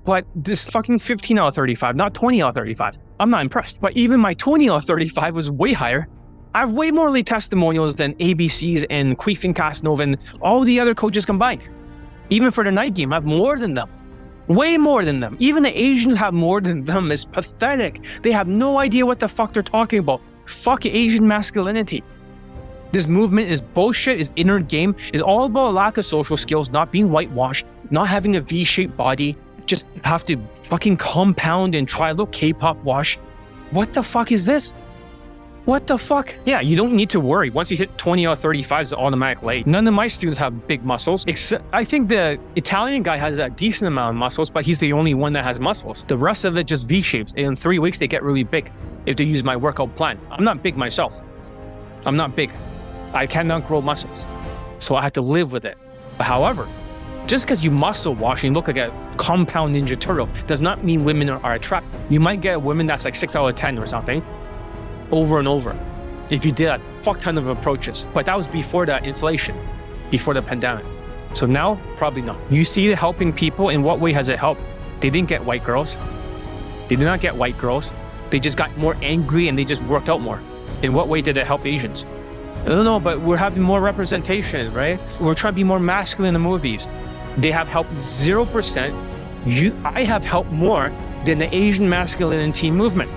But this fucking 15 out of 35, not 20 out of 35. I'm not impressed. But even my 20 out of 35 was way higher. I have way more late testimonials than ABCs and Queefing Casanova and all the other coaches combined. Even for the night game, I have more than them. Way more than them. Even the Asians have more than them. It's pathetic. They have no idea what the fuck they're talking about. Fuck Asian masculinity. This movement is bullshit, is inner game, is all about a lack of social skills, not being whitewashed, not having a V-shaped body, just have to fucking compound and try a little K-pop wash. What the fuck is this? What the fuck? Yeah, you don't need to worry. Once you hit 20 out of 35, it's automatic late. None of my students have big muscles. Except, I think the Italian guy has a decent amount of muscles, but he's the only one that has muscles. The rest of it just V-shapes. In 3 weeks, they get really big if they use my workout plan. I'm not big myself. I'm not big. I cannot grow muscles. So I have to live with it. But however, just because you muscle wash and look like a compound Ninja Turtle does not mean women are attractive. You might get a woman that's like 6 out of 10 or something over and over if you did a fuck ton of approaches. But that was before the inflation, before the pandemic. So now, probably not. You see it helping people. In what way has it helped? They didn't get white girls. They did not get white girls. They just got more angry and they just worked out more. In what way did it help Asians? I don't know, but we're having more representation, right? We're trying to be more masculine in the movies. They have helped 0%. I have helped more than the Asian masculinity movement.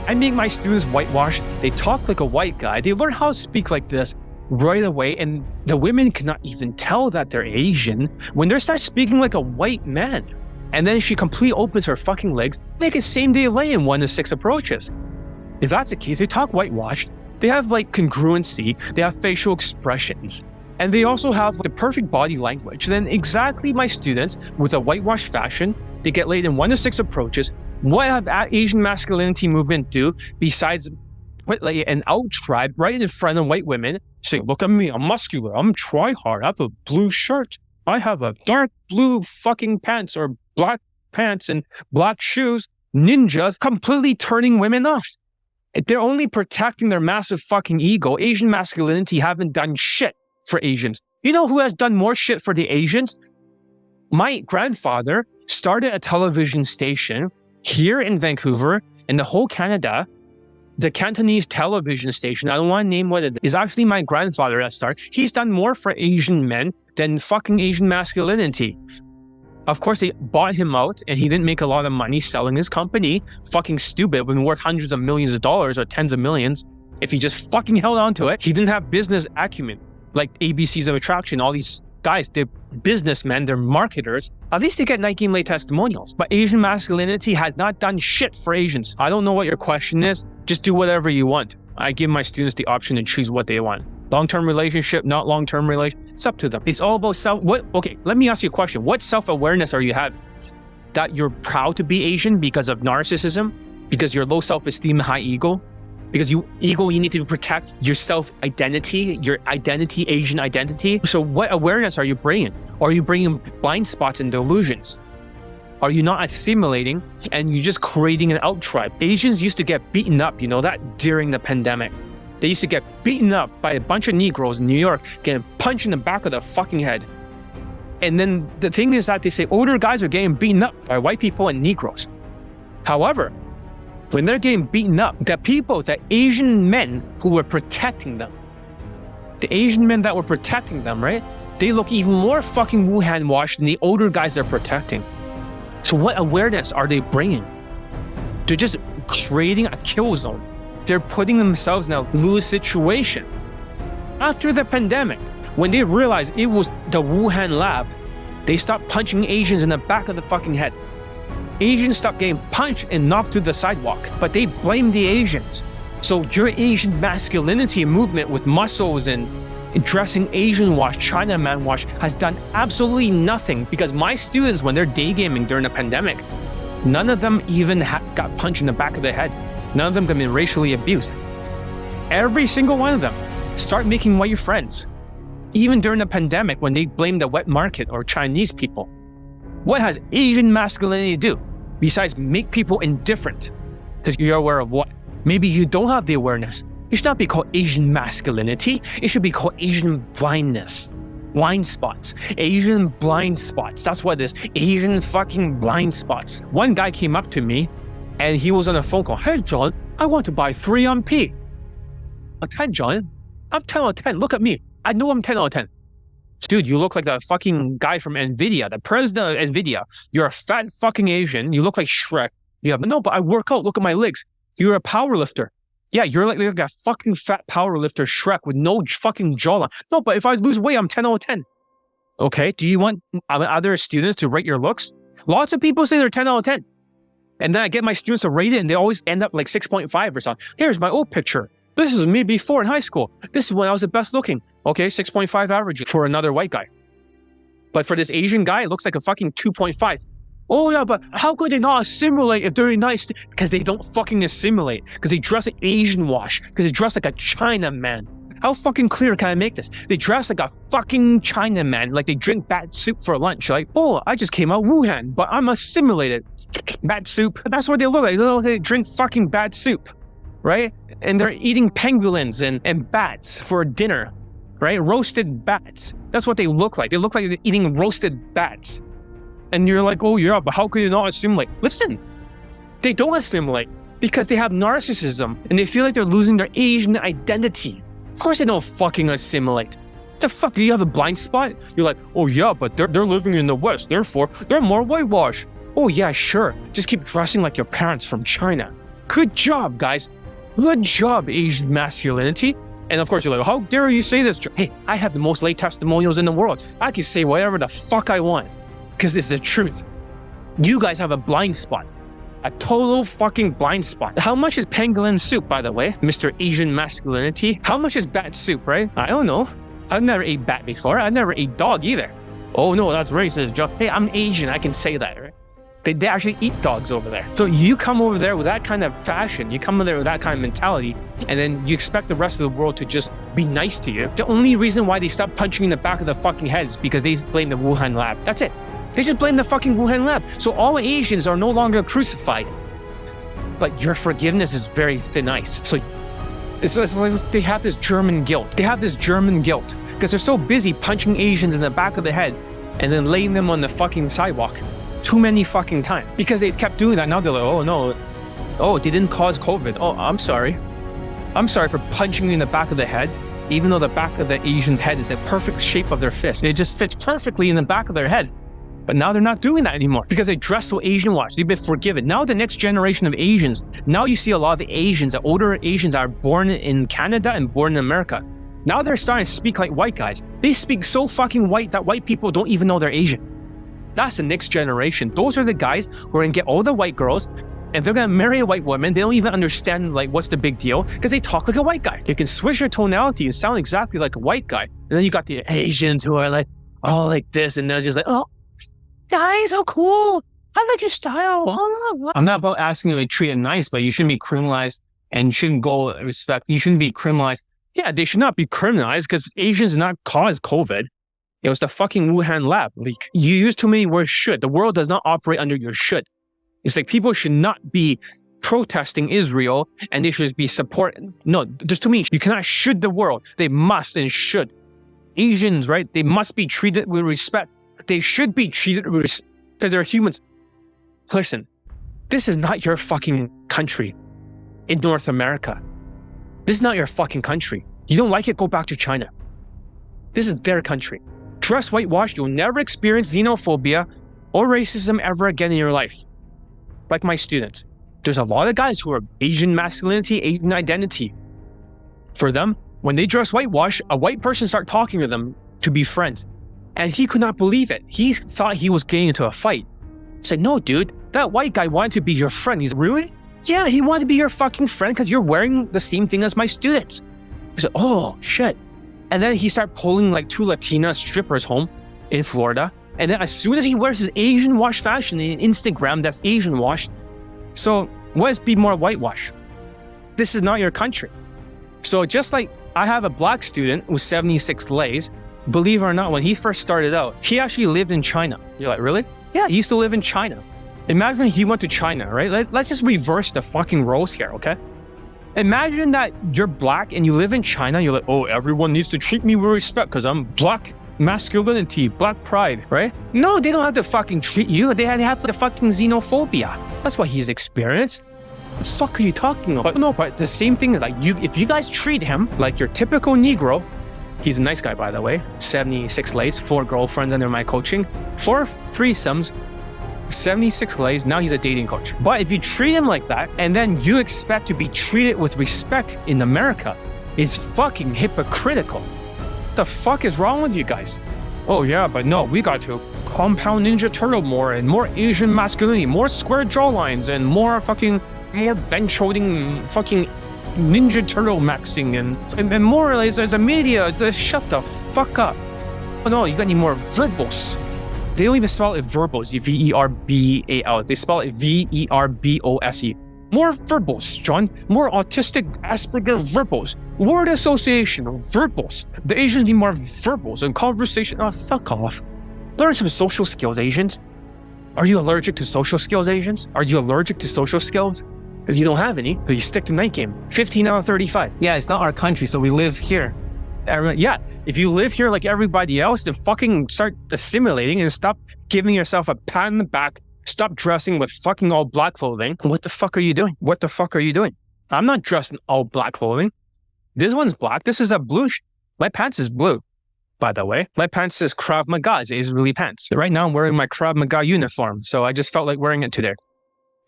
I make my students whitewash. They talk like a white guy. They learn how to speak like this right away. And the women cannot even tell that they're Asian when they start speaking like a white man. And then she completely opens her fucking legs, make a same-day lay in 1 to 6 approaches. If that's the case, they talk whitewashed. They have like congruency. They have facial expressions. And they also have the perfect body language. Then exactly my students with a whitewashed fashion, they get laid in 1 to 6 approaches. What have Asian masculinity movement do besides put like an out tribe right in front of white women, saying, look at me, I'm muscular, I'm try hard, I have a blue shirt, I have a dark blue fucking pants or black pants and black shoes, ninjas, completely turning women off. They're only protecting their massive fucking ego. Asian masculinity haven't done shit for Asians. You know who has done more shit for the Asians? My grandfather started a television station here in Vancouver, in the whole Canada. The Cantonese television station, I don't want to name what it is, actually my grandfather that started. He's done more for Asian men than fucking Asian masculinity. Of course, they bought him out and he didn't make a lot of money selling his company. Fucking stupid, when worth hundreds of millions of dollars or tens of millions. If he just fucking held on to it, he didn't have business acumen. Like ABCs of Attraction, all these guys, they're businessmen, they're marketers. At least they get night game lay testimonials. But Asian masculinity has not done shit for Asians. I don't know what your question is. Just do whatever you want. I give my students the option to choose what they want. Long-term relationship, not long-term relationship. It's up to them. It's all about okay, let me ask you a question. What self-awareness are you having? That you're proud to be Asian because of narcissism? Because you're low self-esteem, high ego? Because you need to protect your self-identity, your identity, Asian identity. So what awareness are you bringing? Are you bringing blind spots and delusions? Are you not assimilating and you're just creating an out-tribe? Asians used to get beaten up, you know that, during the pandemic. They used to get beaten up by a bunch of Negroes in New York, getting punched in the back of the fucking head. And then the thing is that they say older guys are getting beaten up by white people and Negroes. However, when they're getting beaten up, the Asian men who were protecting them, the Asian men that were protecting them, right? They look even more fucking Wuhan washed than the older guys they're protecting. So what awareness are they bringing? They're just creating a kill zone. They're putting themselves in a lose situation. After the pandemic, when they realized it was the Wuhan lab, they stopped punching Asians in the back of the fucking head. Asians stopped getting punched and knocked through the sidewalk, but they blamed the Asians. So your Asian masculinity movement with muscles and dressing Asian wash, Chinaman wash has done absolutely nothing, because my students, when they're day gaming during the pandemic, None of them even got punched in the back of the head. None of them have been racially abused. Every single one of them start making white friends. Even during the pandemic, when they blame the wet market or Chinese people. What has Asian masculinity do besides make people indifferent? Because you're aware of what? Maybe you don't have the awareness. It should not be called Asian masculinity. It should be called Asian blindness. Blind spots. Asian blind spots. That's what it is. Asian fucking blind spots. One guy came up to me and he was on a phone call. Hey, John, I want to buy 3 on P. A 10, John. I'm 10 out of 10. Look at me. I know I'm 10 out of 10. Dude, you look like the fucking guy from NVIDIA, the president of NVIDIA. You're a fat fucking Asian. You look like Shrek. Yeah, but no, but I work out. Look at my legs. You're a power lifter. Yeah, you're like a fucking fat power lifter Shrek with no fucking jawline. No, but if I lose weight, I'm 10 out of 10. Okay, do you want other students to rate your looks? Lots of people say they're 10 out of 10. And then I get my students to rate it and they always end up like 6.5 or something. Here's my old picture. This is me before in high school. This is when I was the best looking. Okay, 6.5 average for another white guy. But for this Asian guy, it looks like a fucking 2.5. Oh yeah, but how could they not assimilate if they're nice? Because they don't fucking assimilate. Because they dress like Asian wash. Because they dress like a Chinaman. How fucking clear can I make this? They dress like a fucking Chinaman. Like they drink bad soup for lunch. Like, oh, I just came out Wuhan, but I'm assimilated. Bad soup. That's what they look like. They look like they drink fucking bad soup. Right? And they're eating pangolins and bats for dinner. Right? Roasted bats. That's what they look like. They look like they're eating roasted bats. And you're like, oh yeah, but how could you not assimilate? Listen, they don't assimilate because they have narcissism and they feel like they're losing their Asian identity. Of course they don't fucking assimilate. The fuck, do you have a blind spot? You're like, oh yeah, but they're living in the West, therefore they're more whitewashed. Oh yeah, sure. Just keep dressing like your parents from China. Good job, guys. Good job, Asian masculinity. And of course you're like, how dare you say this? Hey, I have the most late testimonials in the world. I can say whatever the fuck I want. Because it's the truth. You guys have a blind spot. A total fucking blind spot. How much is pangolin soup, by the way? Mr. Asian masculinity. How much is bat soup, right? I don't know. I've never ate bat before. I've never ate dog either. Oh no, that's racist, Joe. Hey, I'm Asian. I can say that, right? They actually eat dogs over there. So you come over there with that kind of fashion. You come over there with that kind of mentality. And then you expect the rest of the world to just be nice to you. The only reason why they stop punching in the back of the fucking head is because they blame the Wuhan lab. That's it. They just blame the fucking Wuhan lab. So all Asians are no longer crucified. But your forgiveness is very thin ice. So they have this German guilt. They have this German guilt because they're so busy punching Asians in the back of the head and then laying them on the fucking sidewalk too many fucking times. Because they kept doing that. Now they're like, oh no. Oh, they didn't cause COVID. Oh, I'm sorry. I'm sorry for punching you in the back of the head. Even though the back of the Asian's head is the perfect shape of their fist. It just fits perfectly in the back of their head. But now they're not doing that anymore because they dress so Asian wash. They've been forgiven. Now the next generation of Asians, now you see a lot of the Asians, the older Asians are born in Canada and born in America. Now they're starting to speak like white guys. They speak so fucking white that white people don't even know they're Asian. That's the next generation. Those are the guys who are going to get all the white girls and they're going to marry a white woman. They don't even understand like what's the big deal because they talk like a white guy. They can switch their tonality and sound exactly like a white guy. And then you got the Asians who are like, oh, like this. And they're just like, oh, guys, so cool. I like your style. Oh. I'm not about asking you to be treated nice, but you shouldn't be criminalized and you shouldn't go respect. You shouldn't be criminalized. Yeah, they should not be criminalized because Asians did not cause COVID. It was the fucking Wuhan lab leak. You use too many words should. The world does not operate under your should. It's like people should not be protesting Israel and they should be supporting. No, there's too many. You cannot should the world. They must and should. Asians, right? They must be treated with respect. They should be treated with respect because they're humans. Listen, this is not your fucking country in North America. This is not your fucking country. You don't like it, go back to China. This is their country. Dress whitewash, you'll never experience xenophobia or racism ever again in your life. Like my students. There's a lot of guys who are Asian masculinity, Asian identity. For them, when they dress whitewash, a white person start talking to them to be friends. And he could not believe it. He thought he was getting into a fight. He said, no, dude, that white guy wanted to be your friend. He's really? Yeah, he wanted to be your fucking friend because you're wearing the same thing as my students. He said, oh, shit. And then he started pulling like 2 Latina strippers home in Florida. And then as soon as he wears his Asian wash fashion in Instagram, that's Asian wash. So what is be more whitewash? This is not your country. So just like I have a black student with 76 lays, believe it or not, when he first started out, he actually lived in China. You're like, really? Yeah, he used to live in China. Imagine he went to China, right? Let's just reverse the fucking roles here, okay? Imagine that you're black and you live in China. You're like, oh, everyone needs to treat me with respect because I'm black. Masculinity, black pride, right? No, they don't have to fucking treat you. They have the fucking xenophobia. That's what he's experienced. What the fuck are you talking about? No, but the same thing is like, if you guys treat him like your typical Negro, he's a nice guy, by the way, 76 lays, 4 girlfriends under my coaching, 4 threesomes, 76 lays, now he's a dating coach. But if you treat him like that, and then you expect to be treated with respect in America, it's fucking hypocritical. What the fuck is wrong with you guys? Oh yeah, but no, we got to compound Ninja Turtle more and more Asian masculinity, more square jawlines and more bench holding fucking Ninja Turtle maxing and more as a media. Shut the fuck up. Oh no, you got any more verbals? They don't even spell it verbals, V-E-R-B-A-L. They spell it V-E-R-B-O-S-E. More verbals, John. More autistic Asperger verbals. Word association, verbals. The Asians need more verbals and conversation. Oh, fuck off. Learn some social skills, Asians. Are you allergic to social skills, Asians? Are you allergic to social skills? Because you don't have any, so you stick to night game. 15 out of 35. Yeah, it's not our country, so we live here. Yeah, if you live here like everybody else, then fucking start assimilating and stop giving yourself a pat on the back. Stop dressing with fucking all black clothing. What the fuck are you doing? What the fuck are you doing? I'm not dressed in all black clothing. This one's black. This is a blue. My pants is blue, by the way. My pants is Krav Maga. It's Israeli pants. Right now I'm wearing my Krav Maga uniform, so I just felt like wearing it today.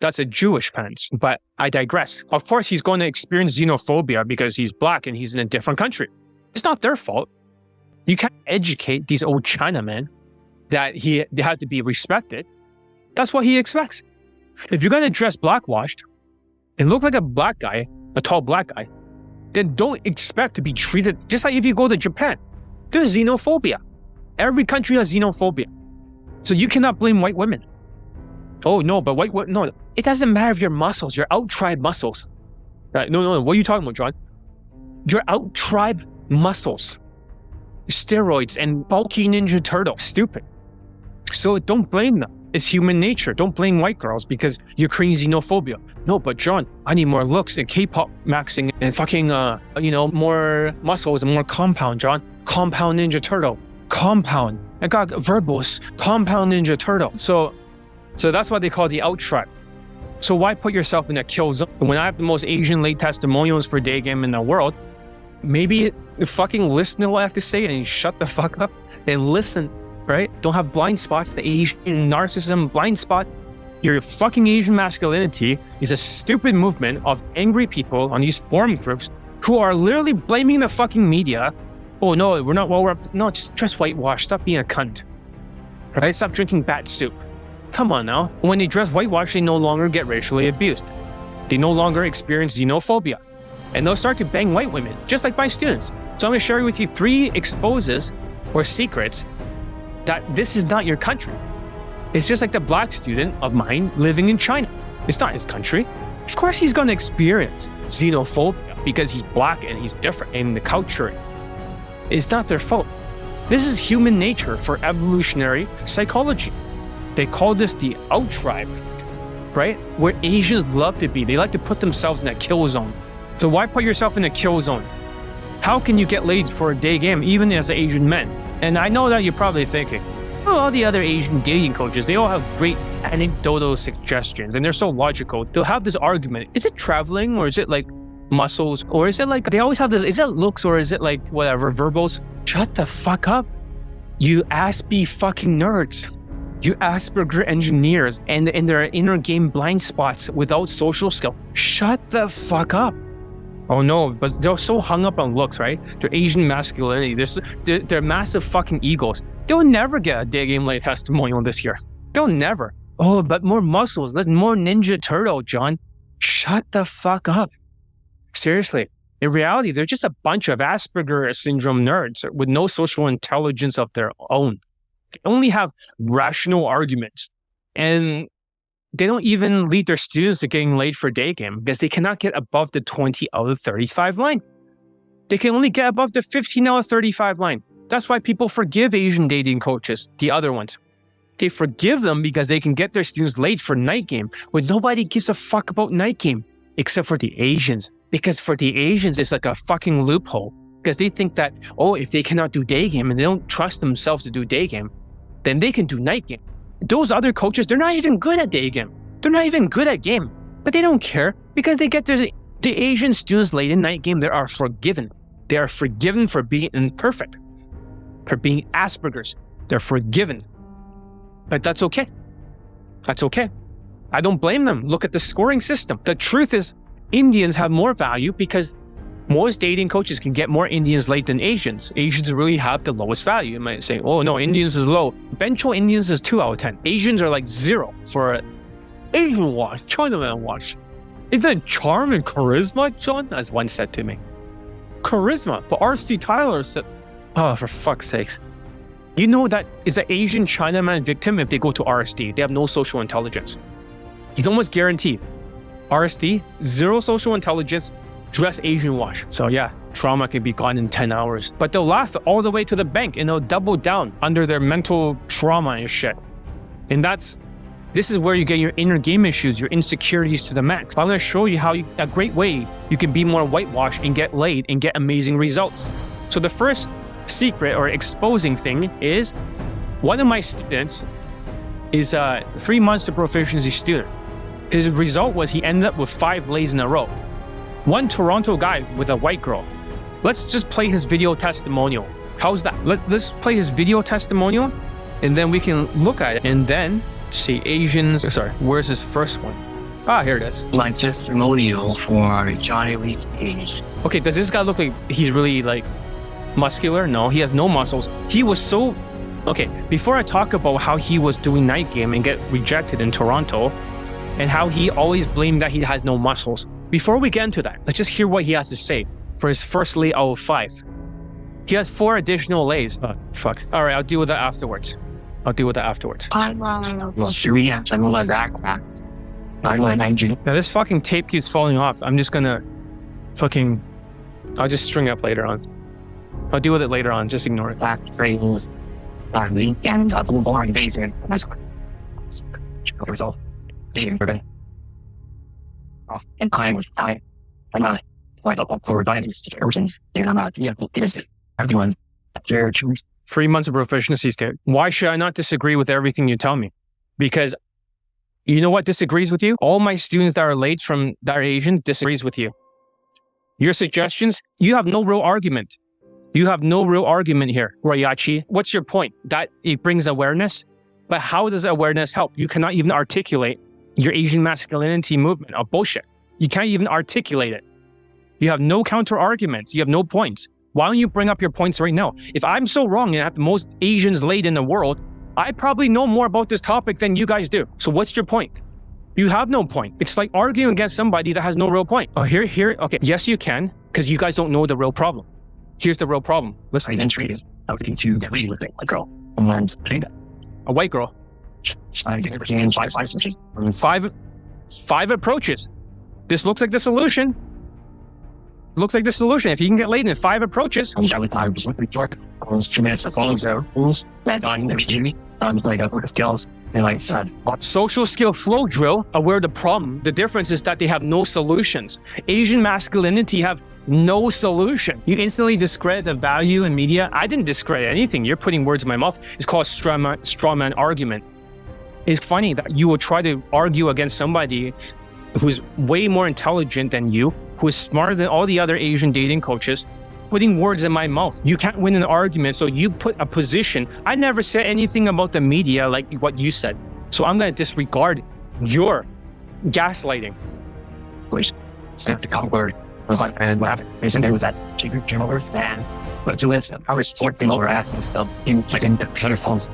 That's a Jewish pants, but I digress. Of course, he's going to experience xenophobia because he's black and he's in a different country. It's not their fault. You can't educate these old Chinamen that they have to be respected. That's what he expects. If you're going to dress blackwashed and look like a black guy, a tall black guy, then don't expect to be treated just like if you go to Japan. There's xenophobia. Every country has xenophobia. So you cannot blame white women. Oh, no, but no, it doesn't matter if your muscles, your out-tribe muscles. No, what are you talking about, John? Your out-tribe muscles, steroids, and bulky Ninja Turtle. Stupid. So don't blame them. It's human nature. Don't blame white girls because you're creating xenophobia. No, but John, I need more looks and K-pop maxing and fucking, more muscles and more compound, John. Compound Ninja Turtle. Compound. I got verbose. Compound Ninja Turtle. So that's what they call the out-tribe. So why put yourself in a kill zone? When I have the most Asian late testimonials for day game in the world, maybe the fucking listener will have to say it and shut the fuck up and listen. Right? Don't have blind spots. The Asian narcissism blind spot. Your fucking Asian masculinity is a stupid movement of angry people on these forum groups who are literally blaming the fucking media. Oh no, we're not. No, just whitewash. Stop being a cunt. Right? Stop drinking bat soup. Come on now. When they dress whitewash, they no longer get racially abused. They no longer experience xenophobia, and they'll start to bang white women, just like my students. So I'm going to share with you 3 exposes or secrets that this is not your country. It's just like the black student of mine living in China. It's not his country. Of course he's going to experience xenophobia because he's black and he's different in the culture. It's not their fault. This is human nature for evolutionary psychology. They call this the out-tribe, right? Where Asians love to be. They like to put themselves in that kill zone. So why put yourself in a kill zone? How can you get laid for a day game even as Asian men? And I know that you're probably thinking, oh, all the other Asian dating coaches, they all have great anecdotal suggestions and they're so logical. They'll have this argument. Is it traveling or is it like muscles? Or is it like, they always have this, is it looks or is it like whatever, verbals? Shut the fuck up. You Aspie fucking nerds. You Asperger engineers and their inner game blind spots without social skill. Shut the fuck up. Oh no, but they're so hung up on looks, right? They're Asian masculinity. They're massive fucking egos. They'll never get a day game late testimonial this year. They'll never. Oh, but more muscles. There's more Ninja Turtle, John. Shut the fuck up. Seriously. In reality, they're just a bunch of Asperger syndrome nerds with no social intelligence of their own. They only have rational arguments. And they don't even lead their students to getting late for day game because they cannot get above the 20 out of 35 line. They can only get above the 15 out of 35 line. That's why people forgive Asian dating coaches, the other ones. They forgive them because they can get their students late for night game when nobody gives a fuck about night game except for the Asians. Because for the Asians, it's like a fucking loophole because they think that, oh, if they cannot do day game and they don't trust themselves to do day game, then they can do night game. Those other coaches, they're not even good at day game. They're not even good at game, but they don't care because they get the Asian students late in night game. They are forgiven. They are forgiven for being imperfect, for being Asperger's. They're forgiven. But that's okay. That's okay. I don't blame them. Look at the scoring system. The truth is, Indians have more value because most dating coaches can get more Indians late than Asians. Asians really have the lowest value. You might say, oh no, Indians is low. Eventual Indians is 2 out of 10. Asians are like 0 for Asian watch, Chinaman watch. Is that charm and charisma, John? As one said to me. Charisma. But R.C. Tyler said, oh, for fuck's sakes. You know that is an Asian Chinaman victim if they go to RSD. They have no social intelligence. He's almost guaranteed. RSD, 0 social intelligence, dress Asian wash. So yeah, trauma can be gone in 10 hours. But they'll laugh all the way to the bank and they'll double down under their mental trauma and shit. And this is where you get your inner game issues, your insecurities to the max. But I'm going to show you how a great way you can be more whitewashed and get laid and get amazing results. So the first secret or exposing thing is one of my students is 3 months to proficiency student. His result was he ended up with 5 lays in a row. One Toronto guy with a white girl. Let's just play his video testimonial. How's that? Let's play his video testimonial and then we can look at it and then see Asians. Sorry, where's his first one? Ah, here it is. My testimonial for Johnny Lee Page. Okay, does this guy look like he's really like muscular? No, he has no muscles. He was so... Okay, before I talk about how he was doing night game and get rejected in Toronto and how he always blamed that he has no muscles, before we get into that, let's just hear what he has to say for his first lay out of 5. He has 4 additional lays. Oh, fuck. All right, I'll deal with that afterwards. Now this fucking tape keeps falling off. I'm just gonna I'll just string it up later on. I'll deal with it later on. Just ignore it. And time was time. I'm not quite up for diabetes. Everyone, 3 months of proficiency state. Why should I not disagree with everything you tell me? Because you know what disagrees with you? All my students that are late that are Asian disagrees with you. Your suggestions, you have no real argument. You have no real argument here, Royachi. What's your point? That it brings awareness? But how does awareness help? You cannot even articulate your Asian masculinity movement of bullshit. You can't even articulate it. You have no counter arguments. You have no points. Why don't you bring up your points right now? If I'm so wrong and I have the most Asians laid in the world, I probably know more about this topic than you guys do. So what's your point? You have no point. It's like arguing against somebody that has no real point. Oh, here. Okay, yes, you can, because you guys don't know the real problem. Here's the real problem. Listen. I then treated. I was going to get ready with a girl. And then a white girl. 5 approaches. This looks like the solution. Looks like the solution. If you can get laid in 5 approaches. Social skill flow drill are where the problem. The difference is that they have no solutions. Asian masculinity have no solution. You instantly discredit the value in media. I didn't discredit anything. You're putting words in my mouth. It's called straw man argument. It's funny that you will try to argue against somebody who's way more intelligent than you, who is smarter than all the other Asian dating coaches, putting words in my mouth. You can't win an argument, so you put a position. I never said anything about the media like what you said. So I'm going to disregard your gaslighting. Please, step the common word. I was like, man, what happened? They said there was that secret gym over and but to listen, I was sporting over ass and stuff. In like in the better phones.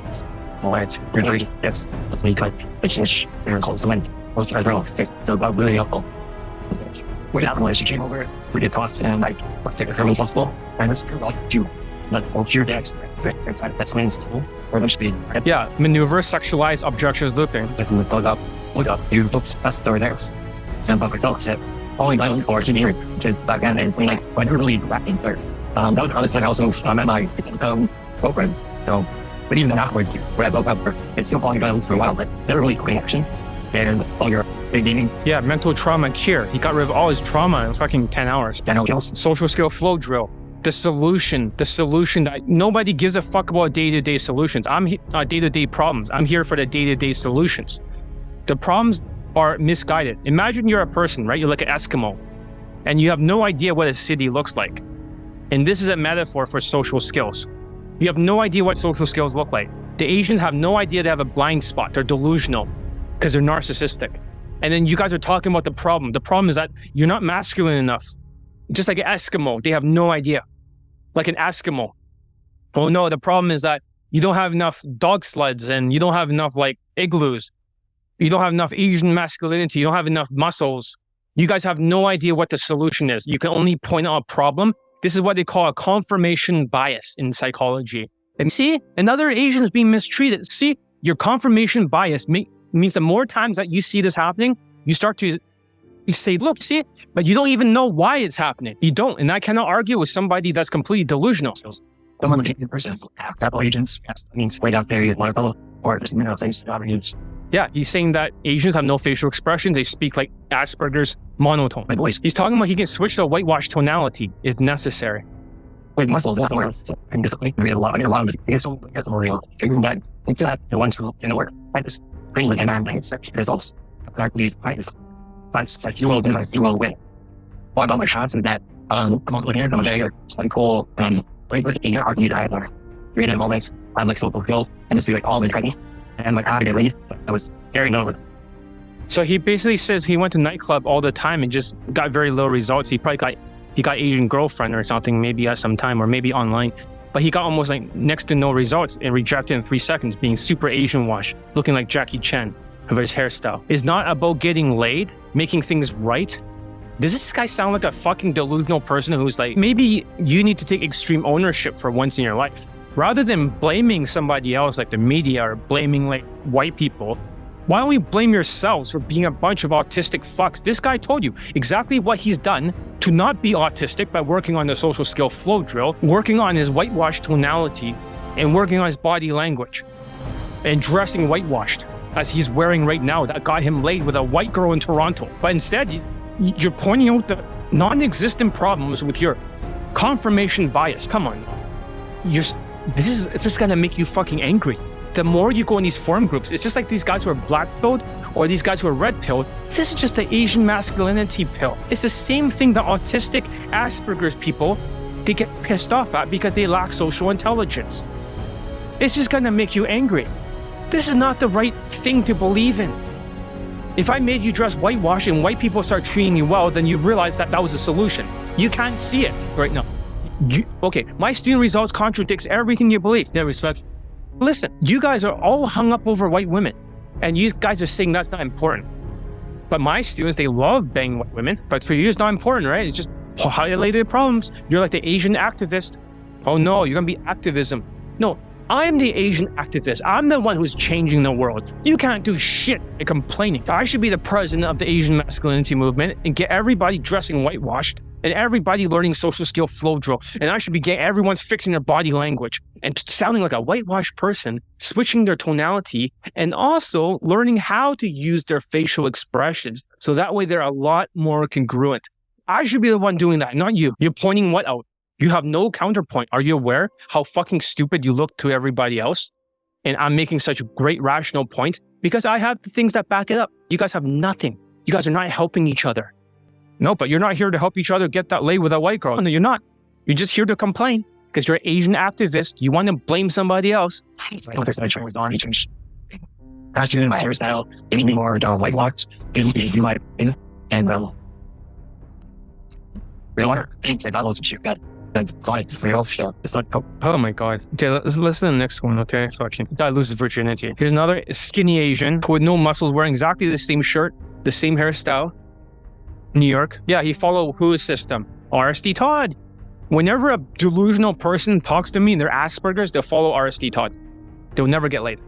Alright, really, yes, let's make like a fish and close the wind. What's I don't know, so about really helpful. Without the she came over, we did talks and like let's take a thermal possible and it's like you Like, oh, your decks, that's when it's too, or much speed. Yeah, maneuver, sexualized, objections looping. Definitely look up, you books, that's the next. Some of results have only my own engineering, which is back then, and like, when you're really rapping, but, that was honestly also, at my, program. So, but even afterwards, where I woke up, it's still falling down for a while, but they're really quick action. And all your big meaning. Yeah, mental trauma cure. He got rid of all his trauma in fucking 10 hours. Social skill flow drill. The solution that nobody gives a fuck about day-to-day solutions. Day-to-day problems. I'm here for the day-to-day solutions. The problems are misguided. Imagine you're a person, right? You're like an Eskimo, and you have no idea what a city looks like. And this is a metaphor for social skills. You have no idea what social skills look like. The Asians have no idea they have a blind spot. They're delusional because they're narcissistic. And then you guys are talking about the problem. The problem is that you're not masculine enough. Just like an Eskimo, they have no idea. Like an Eskimo. Oh no, the problem is that you don't have enough dog sleds and you don't have enough like igloos. You don't have enough Asian masculinity. You don't have enough muscles. You guys have no idea what the solution is. You can only point out a problem. This is what they call a confirmation bias in psychology. And see, another Asian is being mistreated. See, your confirmation bias means the more times that you see this happening, you say, look, see, but you don't even know why it's happening. You don't. And I cannot argue with somebody that's completely delusional. Someone with a person, capital agents, means way out there, you want to or just, things, audience. Yeah, he's saying that Asians have no facial expressions. They speak like Asperger's monotone. My voice. He's talking about he can switch to a whitewash tonality if necessary. Wait, muscles, that's the word. And just a lot of it. It's so real. Figuring that, into that, the ones who can work. I just bring the demand and accept results. Exactly. That's like you will win. What about my shots with that? Come on, look here, come on, there. It's like cool. Like, in your argue dialogue, create a moment. I'm like so fulfilled and just be like all in ready. And like, I get lead. I was carrying over. So he basically says he went to nightclub all the time and just got very low results. He got Asian girlfriend or something, maybe at some time or maybe online. But he got almost like next to no results and rejected in 3 seconds, being super Asian washed, looking like Jackie Chan with his hairstyle. It's not about getting laid, making things right. Does this guy sound like a fucking delusional person who's like, maybe you need to take extreme ownership for once in your life? Rather than blaming somebody else like the media or blaming like white people, why don't we blame yourselves for being a bunch of autistic fucks? This guy told you exactly what he's done to not be autistic by working on the social skill flow drill, working on his whitewash tonality, and working on his body language, and dressing whitewashed, as he's wearing right now. That got him laid with a white girl in Toronto. But instead, you're pointing out the non-existent problems with your confirmation bias. Come on. It's just gonna make you fucking angry. The more you go in these forum groups, it's just like these guys who are black-pilled or these guys who are red-pilled. This is just the Asian masculinity pill. It's the same thing that autistic Asperger's people, they get pissed off at because they lack social intelligence. It's just gonna make you angry. This is not the right thing to believe in. If I made you dress whitewash and white people start treating you well, then you realize that that was a solution. You can't see it right now. Okay, my student results contradicts everything you believe. No respect. Listen, you guys are all hung up over white women, and you guys are saying that's not important. But my students, they love banging white women, but for you, it's not important, right? It's just highlighted problems. You're like the Asian activist. Oh no, you're gonna be activism. No, I'm the Asian activist. I'm the one who's changing the world. You can't do shit by complaining. I should be the president of the Asian masculinity movement and get everybody dressing whitewashed and everybody learning social skill flow drill. And I should be getting everyone's fixing their body language and sounding like a whitewashed person, switching their tonality, and also learning how to use their facial expressions. So that way they're a lot more congruent. I should be the one doing that, not you. You're pointing what out? You have no counterpoint. Are you aware how fucking stupid you look to everybody else? And I'm making such great rational points because I have things that back it up. You guys have nothing. You guys are not helping each other. No, but you're not here to help each other get that laid with a white girl. No, you're not. You're just here to complain because you're an Asian activist. You want to blame somebody else. I don't think that with on change. Passion in my hairstyle, giving me more whitewashed, you might, and we don't want to think that those you got. Oh my god. Okay, let's listen to the next one, okay? Fucking guy loses virginity. Here's another skinny Asian with no muscles wearing exactly the same shirt, the same hairstyle. New York. Yeah, he followed whose system? RSD Todd. Whenever a delusional person talks to me and they're Asperger's, they'll follow RSD Todd. They'll never get laid.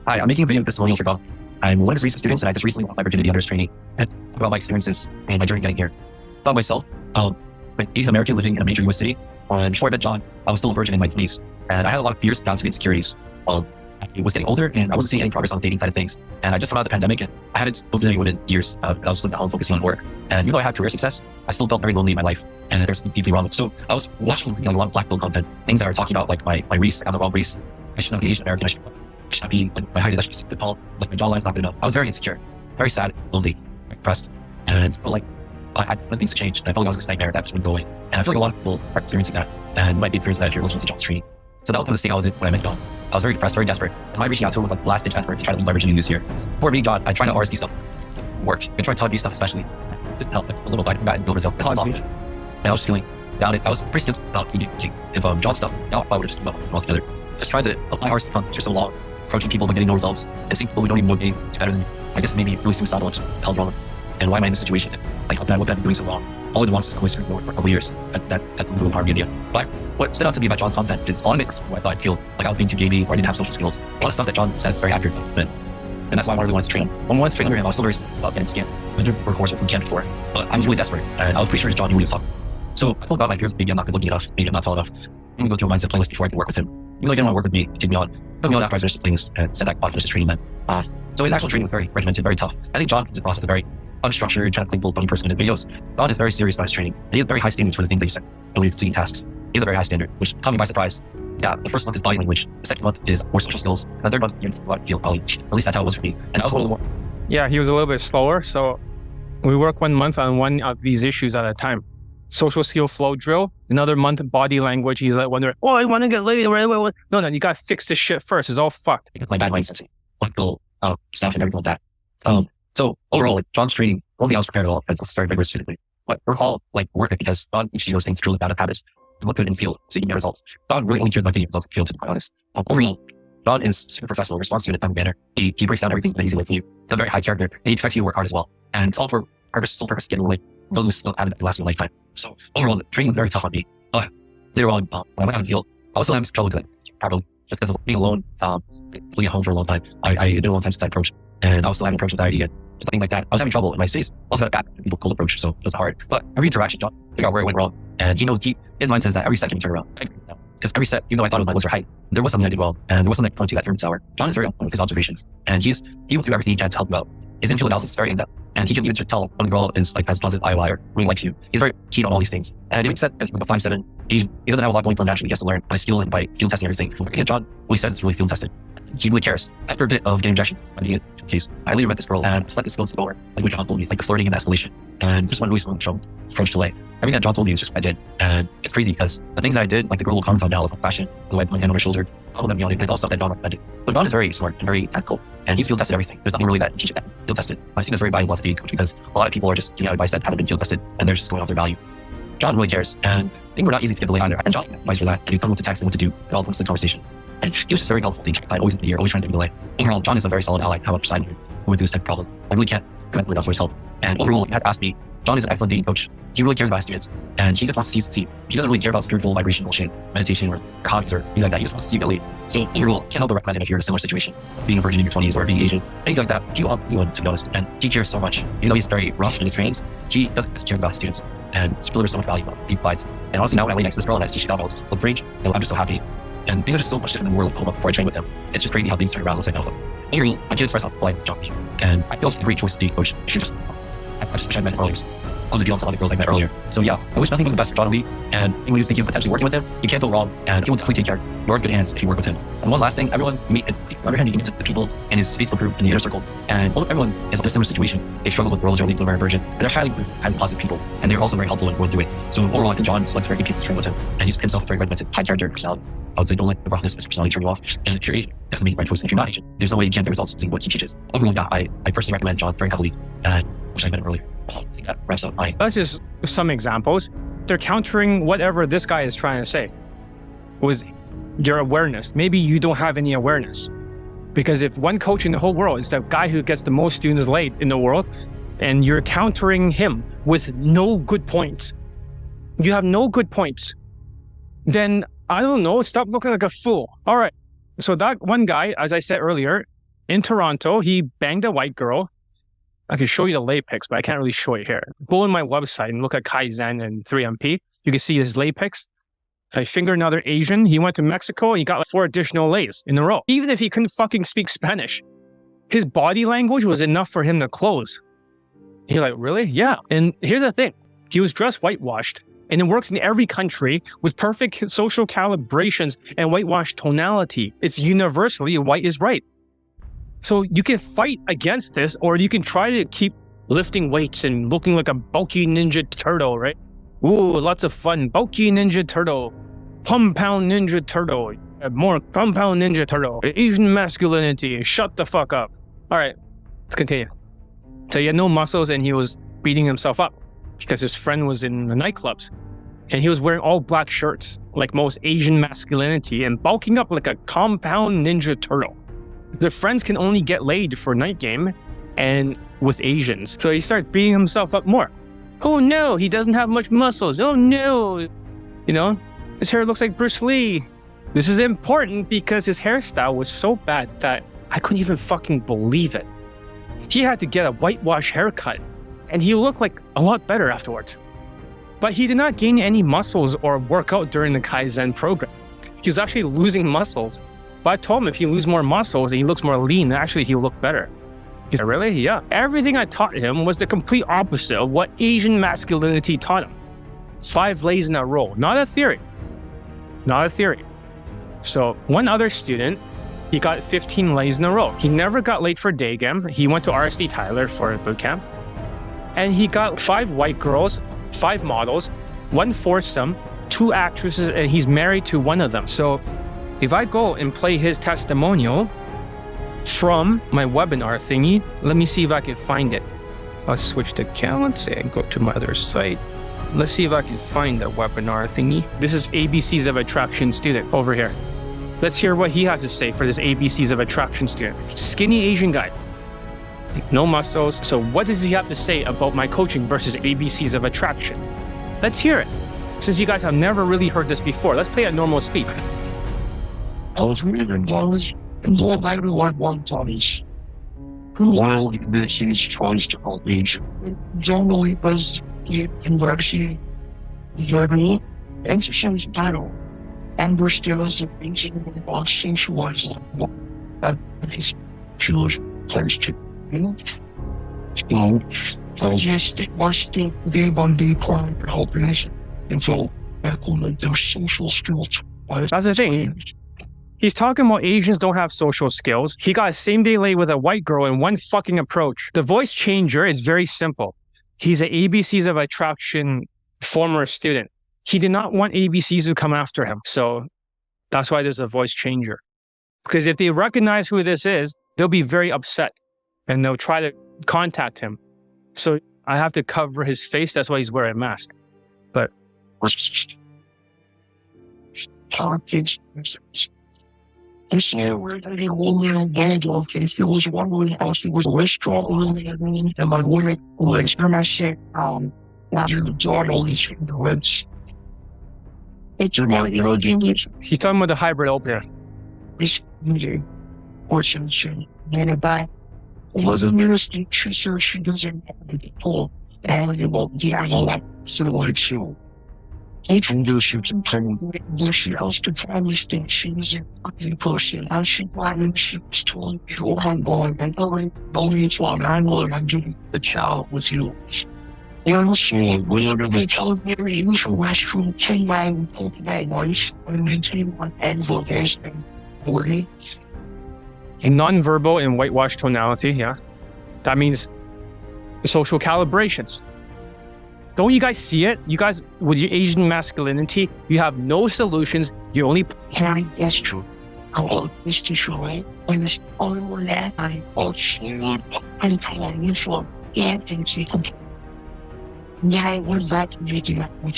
Hi, I'm making a video of testimonials for God. I'm one of his recent students, and I just recently won my virginity under his training, and about my experiences and my journey getting here. About myself, I'm Asian American living in a major US city. Before I met John, I was still a virgin in my 20s, and I had a lot of fears, doubts, and insecurities. I was getting older, and I wasn't seeing any progress on the dating side of things. And I just come out of the pandemic, and I hadn't spoken to anyone in years. I was just living at home, focusing on work. And even though I had career success, I still felt very lonely in my life, and there's something deeply wrong. So I was watching a lot of black pill content, things that are talking about like my race, I'm the wrong race. I should not be Asian American. I should not be, like, my height is actually 6 feet tall. Like, my jawline's not good enough. I was very insecure, very sad, lonely, depressed, and felt like I wanted things to change. And I felt like I was this nightmare that just wouldn't go away. And I feel like a lot of people are experiencing that, and might be experiencing that if you're listening to John's training. So that was kind of the state I was in when I met John. I was very depressed, very desperate. And I reaching out to him with like last ditch effort to try to leave my virginity this year. Before meeting John, I tried out RSD stuff. It worked. I tried Todd B stuff especially. It didn't help. A little bit. I got no result. That's all I thought. And I was just feeling down. I was pretty stupid about if John stuff. Now I would have just about all together. Just tried to apply RSD content for so long, approaching people but getting no results, and seeing people who don't even know me better than me. I guess maybe really suicidal and just held wrong. And why am I in this situation? Like, what have I been doing so wrong? All I did was just always screw for a couple of years. That little harm idea. But what stood out to me about John's content is a lot of it where I thought I'd feel like I was being too gamey or I didn't have social skills. A lot of stuff that John says is very accurate. And that's why I really wanted to train him. When I wanted to train under him, I was still very about getting scanned. I did work course from camp before, but I was really desperate, and I was pretty sure John knew what he was talking. So I told about my fears. Maybe I'm not good looking enough. Maybe I'm not tall enough. I'm gonna go through a mindset playlist before I can work with him. Even though he didn't want to work with me, he took me on. Took me on after I finished the playlist and said I'd finish his training then. So his actual training was very regimented, very tough. I think John is a process of very unstructured, trying to clean full bunny person in his videos. John is very serious about his training. And he has very high standards for the things that you said. I believe completing tasks. He has a very high standard, which caught me by surprise. Yeah, the first month is body language. The second month is more social skills. And the third month, you're going to feel probably. At least that's how it was for me. And I was a little more. Yeah, he was a little bit slower. So we work 1 month on one of these issues at a time. Social skill flow drill. Another month body language. He's like wondering, oh, I want to get laid. No, you got to fix this shit first. It's all fucked. My bad mindset, like stuff and everything like that. So overall, like John's training, I don't think I was prepared at all. I started vigorously. But we're all like worth it because John each of those things truly bad habits. And look good and feel so you can get results. John really only cares about getting results and feel, to be quite honest. Overall, John is super professional, responds to you in a timely manner. He breaks down everything in an easy way for you. He's a very high character, and he expects you to work hard as well. And it's all for sole purpose, getting away. Building a skill habit that lasts a lifetime. So overall, the training was very tough on me. But later on, when I went out in the field, I was still having some trouble doing it. Probably just because of being alone, living at home for a long time. I did a long time since I approached, and I was still having approach anxiety again. Something like that. I was having trouble in my states. Also had a bad people cold approach, so it was hard. But every interaction, John figured out where it went wrong. And his mind says that every set can be turned around. Because every set, even though I thought it was my looks or height, there was something I did well, and there was something I pointed to that turned sour. John is very on with his observations, and he went through everything he can to help you out. His infield analysis is very in-depth, and he can even tell when a girl is like has positive IOI or really likes you. He's very keen on all these things. And he said, like a 5'7", he doesn't have a lot going for him naturally. He has to learn by skill and by field testing everything. John, what he says is really field tested. He really cares. After a bit of getting injections, I mean, case, I later met this girl and just let this go to go over, like what John told me, like the flirting and the escalation, and just went really slow and approach delay. Everything that John told me was just what I did, and it's crazy because the things that I did, like the girl will comment on now, like fashion, the way I put my hand on her shoulder, all of them beyond it, like all stuff that John recommended. But John is very smart and very tactical, and he's field tested everything. There's nothing really that teaches that field tested. I think that's very valuable as a dating coach because a lot of people are just giving out advice that haven't been field tested, and they're just going off their value. John really cares, and I think we're not easy to get delay either. And John advice for that, and you tell him what to text and what to do, it all comes to the conversation. And he was just very helpful. I always in the year, always trying to delay. Overall, John is a very solid ally. How much side who went through this type of problem. I really can't commend enough for his help. And overall, you had to ask me, John is an excellent dating coach. He really cares about his students, and he just wants to see you succeed. He doesn't really care about spiritual vibration bullshit, meditation, or hobbies or anything like that. He just wants to see you get laid. So overall, can't help but recommend him if you're in a similar situation, being a virgin in your 20s or being Asian, anything like that. You want anyone, to be honest. And he cares so much. Even though he's very rough in his trainings, he doesn't care about his students, and he delivers so much value. He provides. And honestly, now when I lay next to this girl and I see she got all this range, I'm just so happy. And things are just so much different in the world before I train with him. It's just crazy how things turn around once I know them. Overall, I can't express how polite with John. And I feel it's a great choice to date coach. I just wish I met him earlier. Close the deal on some other girls I met earlier. So yeah, I wish nothing but the best for John Lee. And anyone who's thinking of potentially working with him, you can't feel wrong. And he will definitely take care. You're in good hands if you work with him. And one last thing, everyone meet and underhand you meet the people in his Facebook group in the inner circle. And everyone is in a similar situation. They struggle with roles or legal or virgin. And they're highly positive people. And they're also very helpful and going through it. So overall, I think John selects very good people to train with him. And he's himself a very regimented, high character personality. I would say don't let the roughness of his personality turn you off. And if you're Asian, definitely make the right choice. If you're not Asian, there's no way you can get results seeing what he teaches. Overall, yeah, I personally recommend John very heavily. And wish I met him earlier. I think that wraps up my... That's just some examples. They're countering whatever this guy is trying to say. Was your awareness. Maybe you don't have any awareness. Because if one coach in the whole world is the guy who gets the most students laid in the world, and you're countering him with no good points, you have no good points, then I don't know, stop looking like a fool. All right. So that one guy, as I said earlier, in Toronto, he banged a white girl. I can show you the lay pics, but I can't really show it here. Go on my website and look at Kaizen and 3MP. You can see his lay pics. I fingered another Asian. He went to Mexico. He got like 4 additional lays in a row. Even if he couldn't fucking speak Spanish, his body language was enough for him to close. You're like, really? Yeah. And here's the thing. He was dressed whitewashed. And it works in every country with perfect social calibrations and whitewash tonality. It's universally white is right. So you can fight against this, or you can try to keep lifting weights and looking like a bulky ninja turtle, right? Ooh, lots of fun. Bulky ninja turtle. Compound ninja turtle. More compound ninja turtle. Asian masculinity. Shut the fuck up. All right, let's continue. So he had no muscles and he was beating himself up because his friend was in the nightclubs. And he was wearing all black shirts, like most Asian masculinity, and bulking up like a compound ninja turtle. Their friends can only get laid for night game and with Asians. So he starts beating himself up more. Oh no, he doesn't have much muscles. Oh no. You know, his hair looks like Bruce Lee. This is important because his hairstyle was so bad that I couldn't even fucking believe it. He had to get a whitewash haircut and he looked like a lot better afterwards. But he did not gain any muscles or work out during the Kaizen program. He was actually losing muscles. But I told him if he loses more muscles and he looks more lean, actually he'll look better. He said, really? Yeah. Everything I taught him was the complete opposite of what Asian masculinity taught him. 5 lays in a row. Not a theory. Not a theory. So one other student, he got 15 lays in a row. He never got late for day game. He went to RSD Tyler for boot camp. And he got 5 white girls, 5 models, 1 foursome, 2 actresses, and he's married to one of them. So if I go and play his testimonial from my webinar thingy, let me see if I can find it. I'll switch to accounts and go to my other site. Let's see if I can find the webinar thingy. This is ABCs of Attraction student over here. Let's hear what he has to say for this ABCs of Attraction student. Skinny Asian guy. No muscles. So what does he have to say about my coaching versus ABCs of Attraction? Let's hear it. Since you guys have never really heard this before, let's play at normal speed. I was reading dollars and all everyone want dollars. While this is choice to college, generally was in actually the exercise battle, and we're still as a thinking about sensualizing that his choose close to you. So just watch the day by day plan for helping us, and so acclimate those social skills. That's the thing. He's talking about Asians don't have social skills. He got a same day lay with a white girl in one fucking approach. The voice changer is very simple. He's an ABCs of Attraction former student. He did not want ABCs to come after him. So that's why there's a voice changer. Because if they recognize who this is, they'll be very upset and they'll try to contact him. So I have to cover his face. That's why he's wearing a mask. But This year, we're going to be holding band on case there was one way house, it was less strong and my woman who experienced now you absorb all these in the webs. It's about your English. he's talking about the hybrid opener. This meeting, portions, and by was a ministry research she doesn't have to be told and about the island, so like so. Introduce you to the she has to family state she was an ugly person and she wanted she was told you I'm born and only it's what I'm going and doing the child was you. And she whenever they told me into restroom came by and pulled my voice and maintain one and voice and wordy. In nonverbal and whitewash tonality, yeah. That means social calibrations. Don't you guys see it? You guys, with your Asian masculinity, you have no solutions. You only... Harry, that's true. Hello, Mr. Shore. I was all that I also and calling you for agency. Yeah, I went back to making up with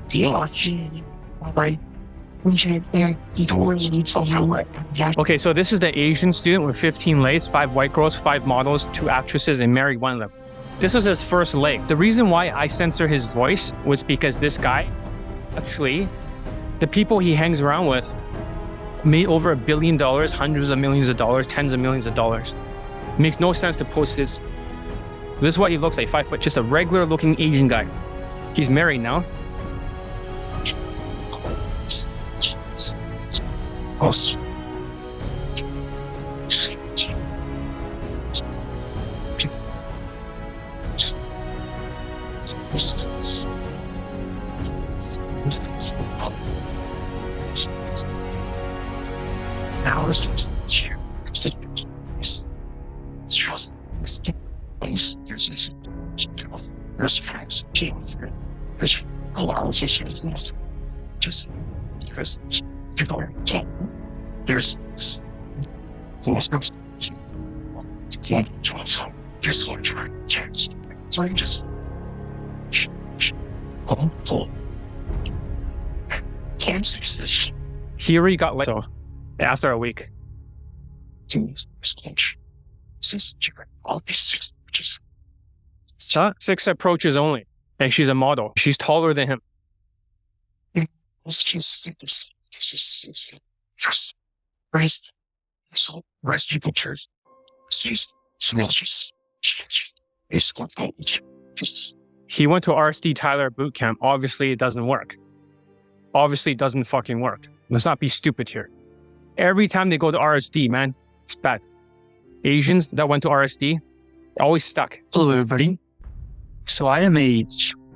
the RC. Right. Okay, so this is the Asian student with 15 lays, 5 white girls, 5 models, 2 actresses, and married one of them. This was his first leg. The reason why I censor his voice was because this guy, actually, the people he hangs around with made over $1 billion, hundreds of millions of dollars, tens of millions of dollars. It makes no sense to post his. This is what he looks like, 5 foot, just a regular looking Asian guy. He's married now. He already got let go after a week. Six approaches only. And she's a model. She's taller than him. He went to RSD Tyler boot camp. Obviously, it doesn't work. Obviously, it doesn't fucking work. Let's not be stupid here. Every time they go to RSD, man, it's bad. Asians that went to RSD, always stuck. Hello, everybody. So I am a...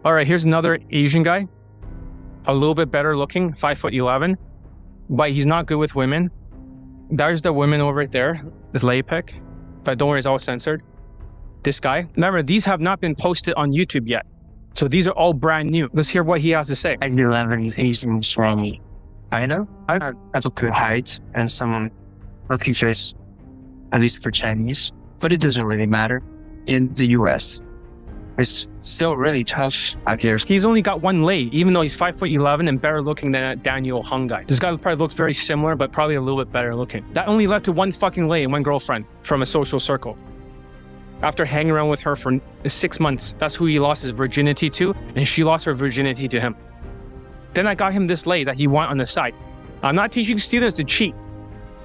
All right, here's another Asian guy. A little bit better looking, 5'11", but he's not good with women. There's the women over there, this lay pic, but don't worry, it's all censored. This guy. Remember, these have not been posted on YouTube yet. So these are all brand new. Let's hear what he has to say. I do is Asian strongly. I know. I have a good height and some features, at least for Chinese, but it doesn't really matter. In the US, it's still really tough out here. He's only got one lay, even though he's 5'11" and better looking than that Daniel Hung guy. This guy probably looks very similar, but probably a little bit better looking. That only led to one fucking lay and one girlfriend from a social circle. After hanging around with her for 6 months, that's who he lost his virginity to, and she lost her virginity to him. Then I got him this lay that he wanted on the side. I'm not teaching students to cheat,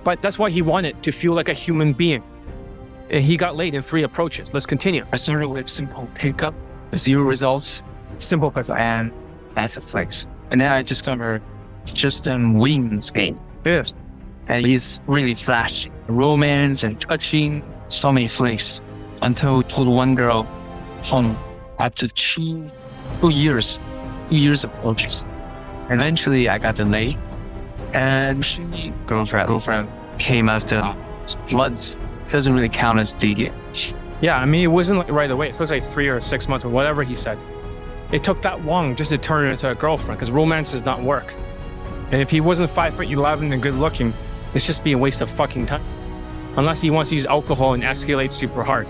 but that's what he wanted, to feel like a human being. And he got laid in 3 approaches. Let's continue. I started with simple pickup, 0 results, simple pickup, and that's a flex. And then I discovered Justin Wing's game. Yes. And he's really flashy. Romance and touching, so many flicks. Until I told one girl home after 2 years of approaches. Eventually I got the lay, and she girlfriend came after months. Doesn't really count as the... Yeah, I mean, it wasn't like right away. It took like 3 or 6 months or whatever he said. It took that long just to turn it into a girlfriend, because romance does not work. And if he wasn't 5'11" and good looking, it's just be a waste of fucking time. Unless he wants to use alcohol and escalate super hard.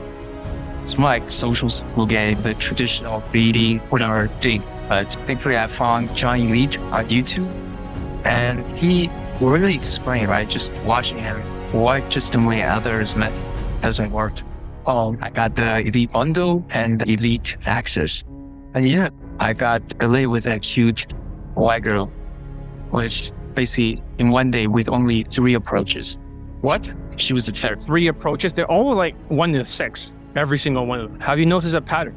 It's like social school game, the traditional reading, whatever thing. But thankfully I found John Elite on YouTube, and he really explained, right? Just watching him, what just the way others met doesn't work. I got the Elite bundle and the Elite access. And yeah, I got the lay with a cute white girl, which basically in one day with only 3 approaches. What? She was the third. 3 approaches, they're all like 1 to 6. Every single one of them. Have you noticed a pattern?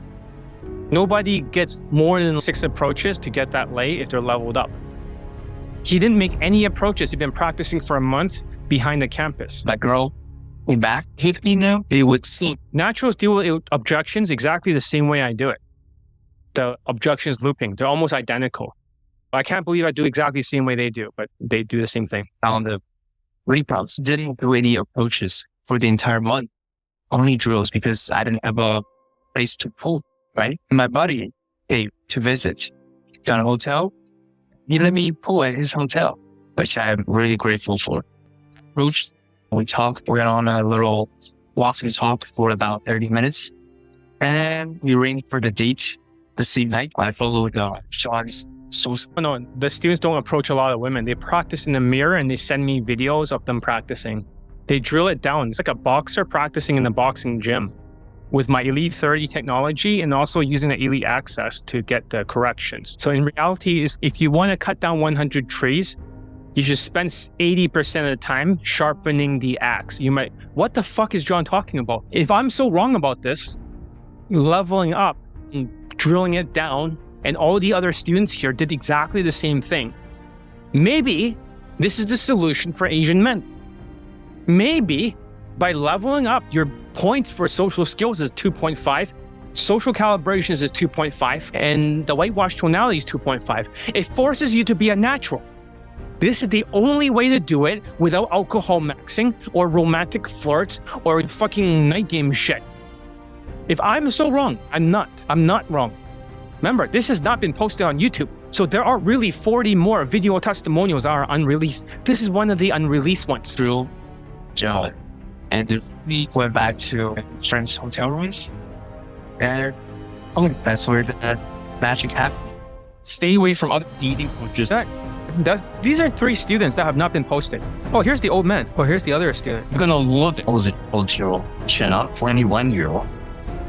Nobody gets more than 6 approaches to get that lay if they're leveled up. He didn't make any approaches. He'd been practicing for a month behind the campus. That girl in back hit me now. It would seem. Naturals deal with objections exactly the same way I do it. The objections looping, they're almost identical. I can't believe I do exactly the same way they do, but they do the same thing. On the rebounds, didn't do any approaches for the entire month. Only drills because I didn't have a place to pull, right? And my buddy came to visit. Found a hotel. He let me pull at his hotel, which I'm really grateful for. Approached, we talked, we went on a little walk and talk for about 30 minutes. And we arranged for the date the same night. I followed Sean's social. No, the students don't approach a lot of women. They practice in the mirror and they send me videos of them practicing. They drill it down. It's like a boxer practicing in the boxing gym. with my Elite 30 technology and also using the Elite Access to get the corrections. So in reality, is if you want to cut down 100 trees, you should spend 80% of the time sharpening the axe. You might, what the fuck is John talking about? If I'm so wrong about this, leveling up and drilling it down, and all the other students here did exactly the same thing, maybe this is the solution for Asian men. Maybe by leveling up, your points for social skills is 2.5, social calibrations is 2.5, and the whitewash tonality is 2.5. It forces you to be a natural. This is the only way to do it without alcohol maxing or romantic flirts or fucking night game shit. If I'm so wrong, I'm not wrong. Remember, this has not been posted on YouTube. So there are really 40 more video testimonials that are unreleased. This is one of the unreleased ones. Drill, gel. And if we went back to friends' hotel rooms, and that's where the magic happened. Stay away from other dating coaches. These are 3 students that have not been posted. Oh, here's the old man. Oh, here's the other student. You're gonna love it. Was it cultural? Chin up, 21-year-old.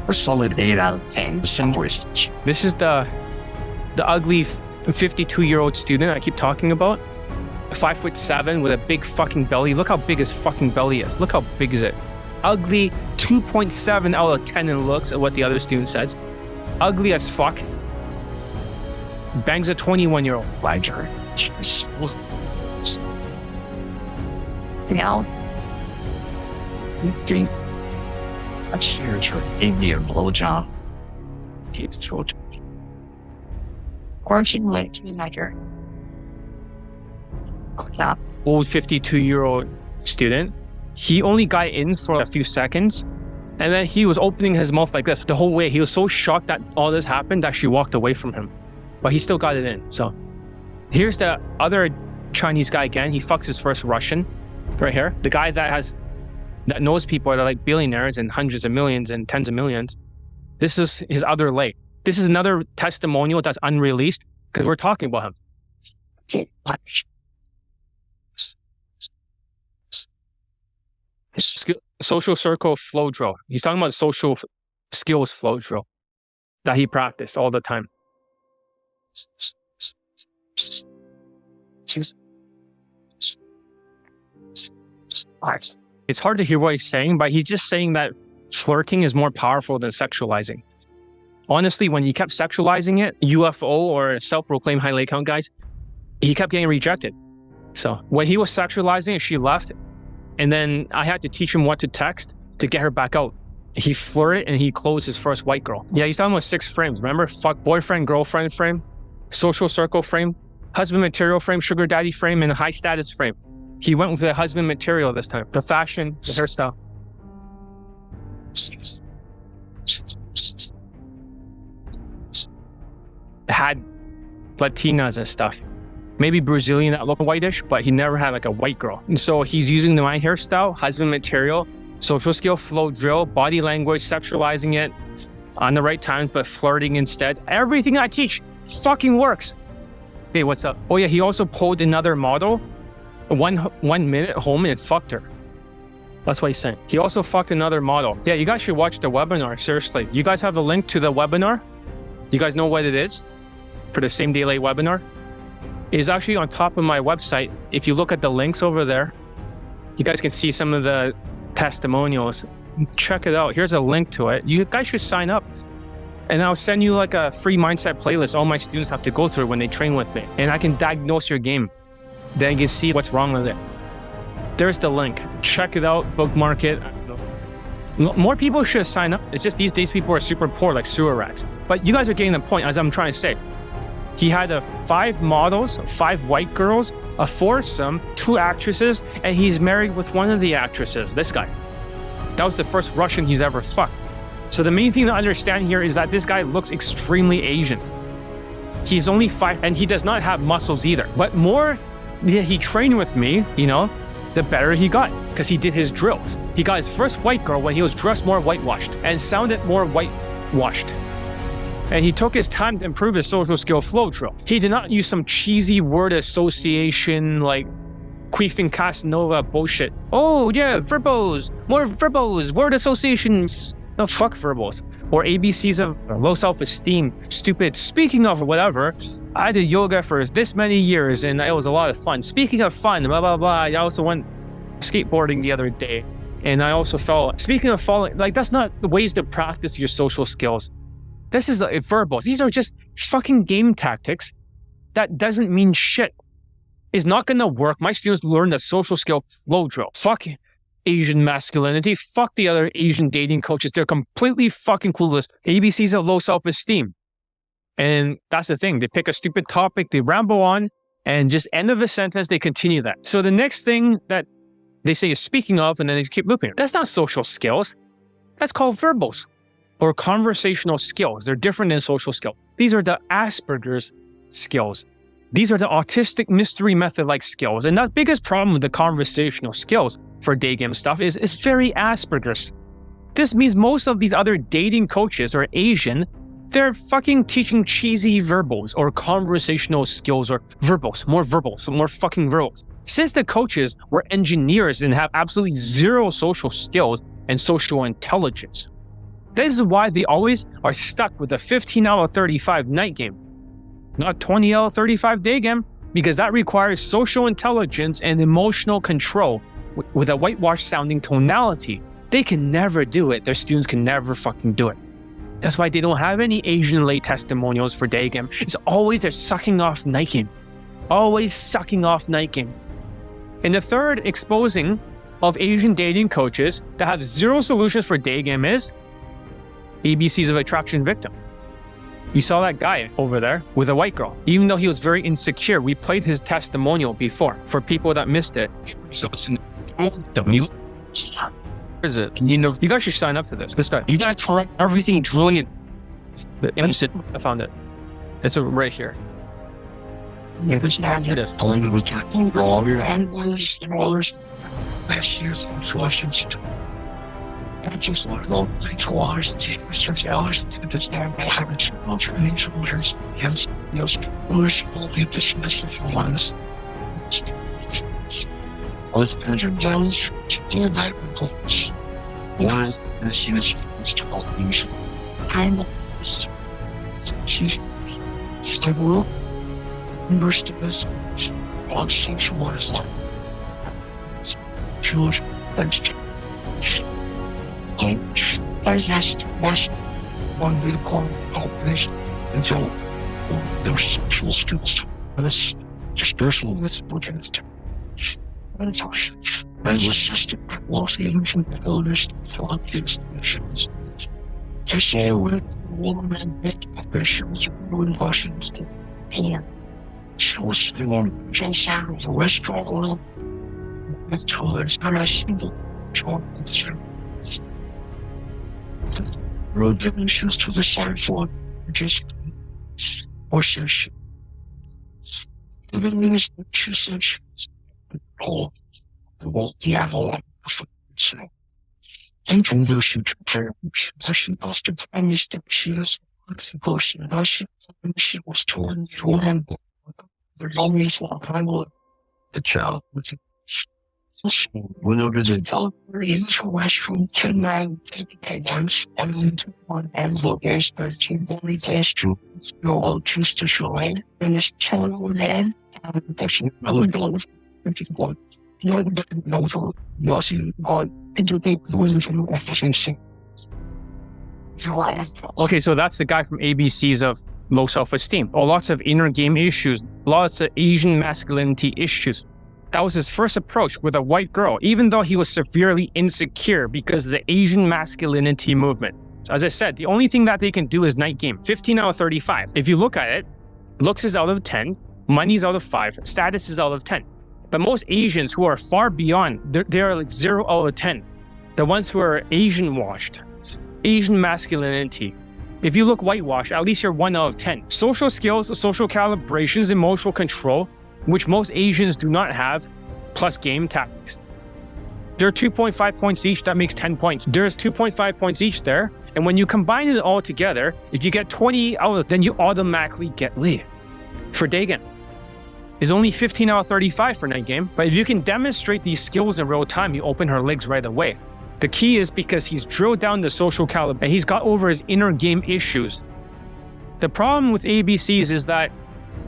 A solid 8 out of 10. Distinguished. This is the ugly 52-year-old student I keep talking about. 5'7" with a big fucking belly. Look how big his fucking belly is. Look how big is it. Ugly 2.7 out of 10 in looks at what the other student says. Ugly as fuck. Bangs a 21-year-old. Liger. Now, you think a church or Indian blowjob keeps children? Or she like teenager? Yeah. Old 52-year-old student. He only got in for a few seconds, and then he was opening his mouth like this the whole way. He was so shocked that all this happened that she walked away from him, but he still got it in. So here's the other Chinese guy again. He fucks his first Russian right here. The guy that knows people that are like billionaires and hundreds of millions and tens of millions. This is his other leg. This is another testimonial that's unreleased because we're talking about him. Social circle flow drill. He's talking about social skills flow drill that he practiced all the time. It's hard to hear what he's saying, but he's just saying that flirting is more powerful than sexualizing. Honestly, when he kept sexualizing it, UFO or self-proclaimed high leg count guys, he kept getting rejected. So when he was sexualizing it, she left. And then I had to teach him what to text to get her back out. He flirted and he closed his first white girl. Yeah, he's talking about 6 frames. Remember? Fuck boyfriend, girlfriend frame, social circle frame, husband material frame, sugar daddy frame, and a high status frame. He went with the husband material this time. The fashion, the hairstyle. Had Latinas and stuff. Maybe Brazilian that look whitish, but he never had like a white girl. And so he's using my hairstyle, husband material, social skill, flow drill, body language, sexualizing it on the right times, but flirting instead. Everything I teach fucking works. Hey, what's up? Oh yeah, he also pulled another model, one minute home and fucked her. That's what he's saying. He also fucked another model. Yeah, you guys should watch the webinar, seriously. You guys have the link to the webinar? You guys know what it is for the same day late webinar? It is actually on top of my website. If you look at the links over there, you guys can see some of the testimonials. Check it out. Here's a link to it. You guys should sign up. And I'll send you like a free mindset playlist all my students have to go through when they train with me. And I can diagnose your game. Then you can see what's wrong with it. There's the link. Check it out, bookmark it. More people should sign up. It's just these days people are super poor, like sewer rats. But you guys are getting the point, as I'm trying to say. He had 5 models, 5 white girls, a foursome, 2 actresses, and he's married with one of the actresses, this guy. That was the first Russian he's ever fucked. So the main thing to understand here is that this guy looks extremely Asian. He's only 5, and he does not have muscles either. But more he trained with me, you know, the better he got, because he did his drills. He got his first white girl when he was dressed more whitewashed and sounded more whitewashed. And he took his time to improve his social skill flow drill. He did not use some cheesy word association like queefing Casanova bullshit. Oh yeah, verbos, more verbos, word associations. No, fuck verbals. Or ABCs of low self-esteem, stupid. Speaking of whatever, I did yoga for this many years and it was a lot of fun. Speaking of fun, blah, blah, blah. I also went skateboarding the other day. And I also felt, speaking of falling, like that's not the ways to practice your social skills. This is verbals. These are just fucking game tactics. That doesn't mean shit. It's not going to work. My students learn the social skill flow drill. Fuck Asian masculinity. Fuck the other Asian dating coaches. They're completely fucking clueless. ABCs of low self-esteem. And that's the thing. They pick a stupid topic, they ramble on, and just end of a sentence, they continue that. So the next thing that they say is speaking of, and then they keep looping. That's not social skills. That's called verbals or conversational skills. They're different than social skills. These are the Asperger's skills. These are the autistic mystery method-like skills. And the biggest problem with the conversational skills for day game stuff is it's very Asperger's. This means most of these other dating coaches are Asian. They're fucking teaching cheesy verbals or conversational skills or verbals, more fucking verbals. Since the coaches were engineers and have absolutely zero social skills and social intelligence, this is why they always are stuck with a 15 out of 35 night game, not 20 out of 35 day game, because that requires social intelligence and emotional control with a whitewash sounding tonality. They can never do it. Their students can never fucking do it. That's why they don't have any Asian late testimonials for day game. It's always they're sucking off night game. Always sucking off night game. And the third exposing of Asian dating coaches that have zero solutions for day game is ABCs of attraction victim. You saw that guy over there with a white girl. Even though he was very insecure, we played his testimonial before for people that missed it. So it's an W. Where is it? You know, you guys should sign up to this. This guy. You gotta try everything, drilling it. I found it. It's right here. It is. Only we can roll your handlers and rollers. Last year's questions. I just want to know, like, 2 hours, 6 hours to understand the habits of alternating soldiers. Yes, rulers will be dismissed as ones. Let's enter Jones to do that reports. One is the serious to all things. I'm she's stable. First of us, all sexual is like. George, that's there's last one we call operation. And so, their sexual skills. This special with against. And so, as a system, most ancient elders thought these nations. To say with woman make officials ruin Washington. And so, just out of the Western world, and towards a single choice. Road dimensions to the side for just or session. Even means the 2 sections. All the whole dialogue of so. Introduction to person lost the premise that she was the person she was told to handle. The longest long time the child was whenever the developer is a restroom, 10 man once and one envelope is 13 only test to no choose to show it and it's channel land and person really goes 51. No, Yossi on integrate the efficiency. Okay, so that's the guy from ABCs of low self-esteem. Lots of inner game issues, lots of Asian masculinity issues. That was his first approach with a white girl, even though he was severely insecure because of the Asian masculinity movement. So as I said, the only thing that they can do is night game, 15 out of 35. If you look at it, looks is out of 10, money is out of 5, status is out of 10. But most Asians who are far beyond, they're like 0 out of 10. The ones who are Asian washed, Asian masculinity. If you look whitewashed, at least you're 1 out of 10. Social skills, social calibrations, emotional control, which most Asians do not have, plus game tactics. They're 2.5 points each, that makes 10 points. There's 2.5 points each there, and when you combine it all together, if you get 20 out of it, then you automatically get lead. For day game, it's only 15 out of 35 for night game, but if you can demonstrate these skills in real time, you open her legs right away. The key is because he's drilled down the social caliber and he's got over his inner game issues. The problem with ABCs is that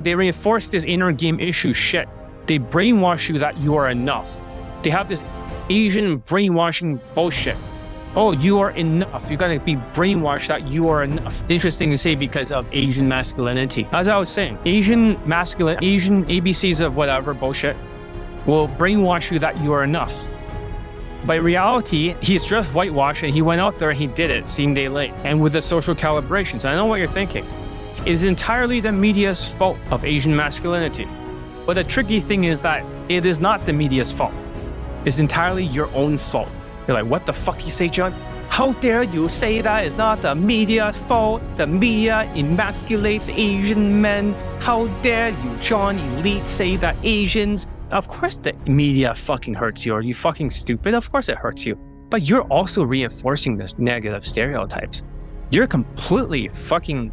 they reinforce this inner game issue shit. They brainwash you that you are enough. They have this Asian brainwashing bullshit. Oh, you are enough. You're going to be brainwashed that you are enough. Interesting to say because of Asian masculinity. As I was saying, Asian ABCs of whatever bullshit will brainwash you that you are enough. But in reality, he's just whitewashed and he went out there and he did it same day late. And with the social calibrations, I know what you're thinking. It is entirely the media's fault of Asian masculinity. But the tricky thing is that it is not the media's fault. It's entirely your own fault. You're like, what the fuck you say, John? How dare you say that it's not the media's fault? The media emasculates Asian men. How dare you, John Elite, say that Asians... Of course the media fucking hurts you. Are you fucking stupid? Of course it hurts you. But you're also reinforcing this negative stereotypes. You're completely fucking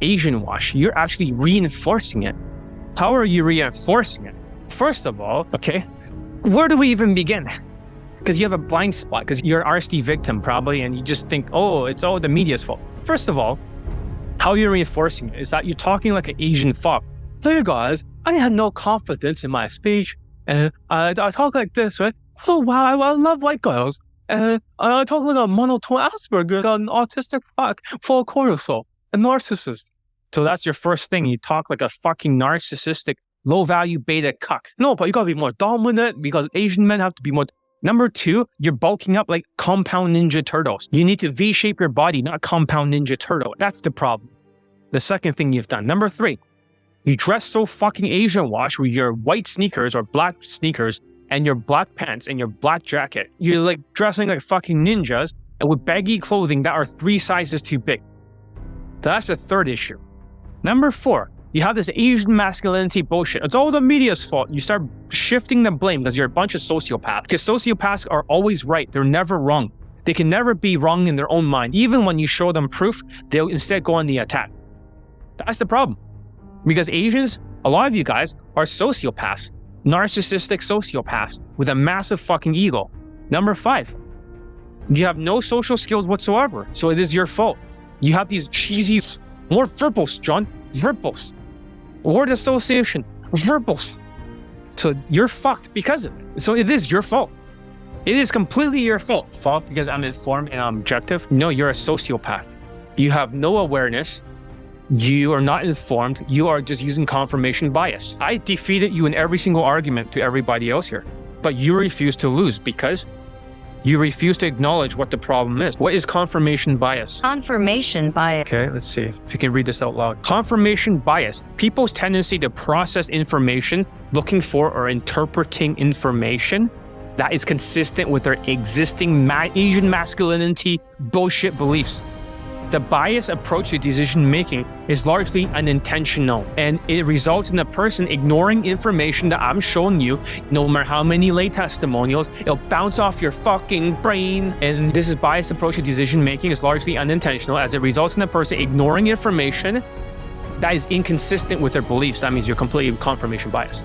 Asian wash. You're actually reinforcing it. How are you reinforcing it? First of all, okay, where do we even begin? Because you have a blind spot, because you're an RSD victim probably, and you just think, oh, it's all the media's fault. First of all, how you're reinforcing it is that you're talking like an Asian fuck. Hey guys, I had no confidence in my speech, and I talk like this, right? Oh wow, I love white girls. I talk like a monotone Asperger, an autistic fuck, full cortisol, a narcissist. So that's your first thing. You talk like a fucking narcissistic, low-value beta cuck. No, but you gotta be more dominant because Asian men have to be more... Number two, you're bulking up like compound Ninja Turtles. You need to V-shape your body, not compound Ninja Turtle. That's the problem. The second thing you've done. Number three, you dress so fucking Asian wash with your white sneakers or black sneakers and your black pants and your black jacket. You're like dressing like fucking ninjas and with baggy clothing that are 3 sizes too big. So that's the third issue. Number four, you have this Asian masculinity bullshit. It's all the media's fault. You start shifting the blame because you're a bunch of sociopaths. Because sociopaths are always right. They're never wrong. They can never be wrong in their own mind. Even when you show them proof, they'll instead go on the attack. That's the problem. Because Asians, a lot of you guys, are sociopaths. Narcissistic sociopaths with a massive fucking ego. Number five, you have no social skills whatsoever. So it is your fault. You have these cheesy, more verbals, John. Verbals. Word association. Verbals. So you're fucked because of it. So it is your fault. It is completely your fault. Fault because I'm informed and I'm objective? No, you're a sociopath. You have no awareness. You are not informed. You are just using confirmation bias. I defeated you in every single argument to everybody else here. But you refuse to lose because you refuse to acknowledge what the problem is. What is confirmation bias? Confirmation bias. Okay, let's see if you can read this out loud. Confirmation bias. People's tendency to process information, looking for or interpreting information that is consistent with their existing Asian masculinity bullshit beliefs. The biased approach to decision-making is largely unintentional, and it results in the person ignoring information that I'm showing you. No matter how many lay testimonials, it'll bounce off your fucking brain. And this is biased approach to decision-making is largely unintentional, as it results in the person ignoring information that is inconsistent with their beliefs. That means you're completely confirmation biased.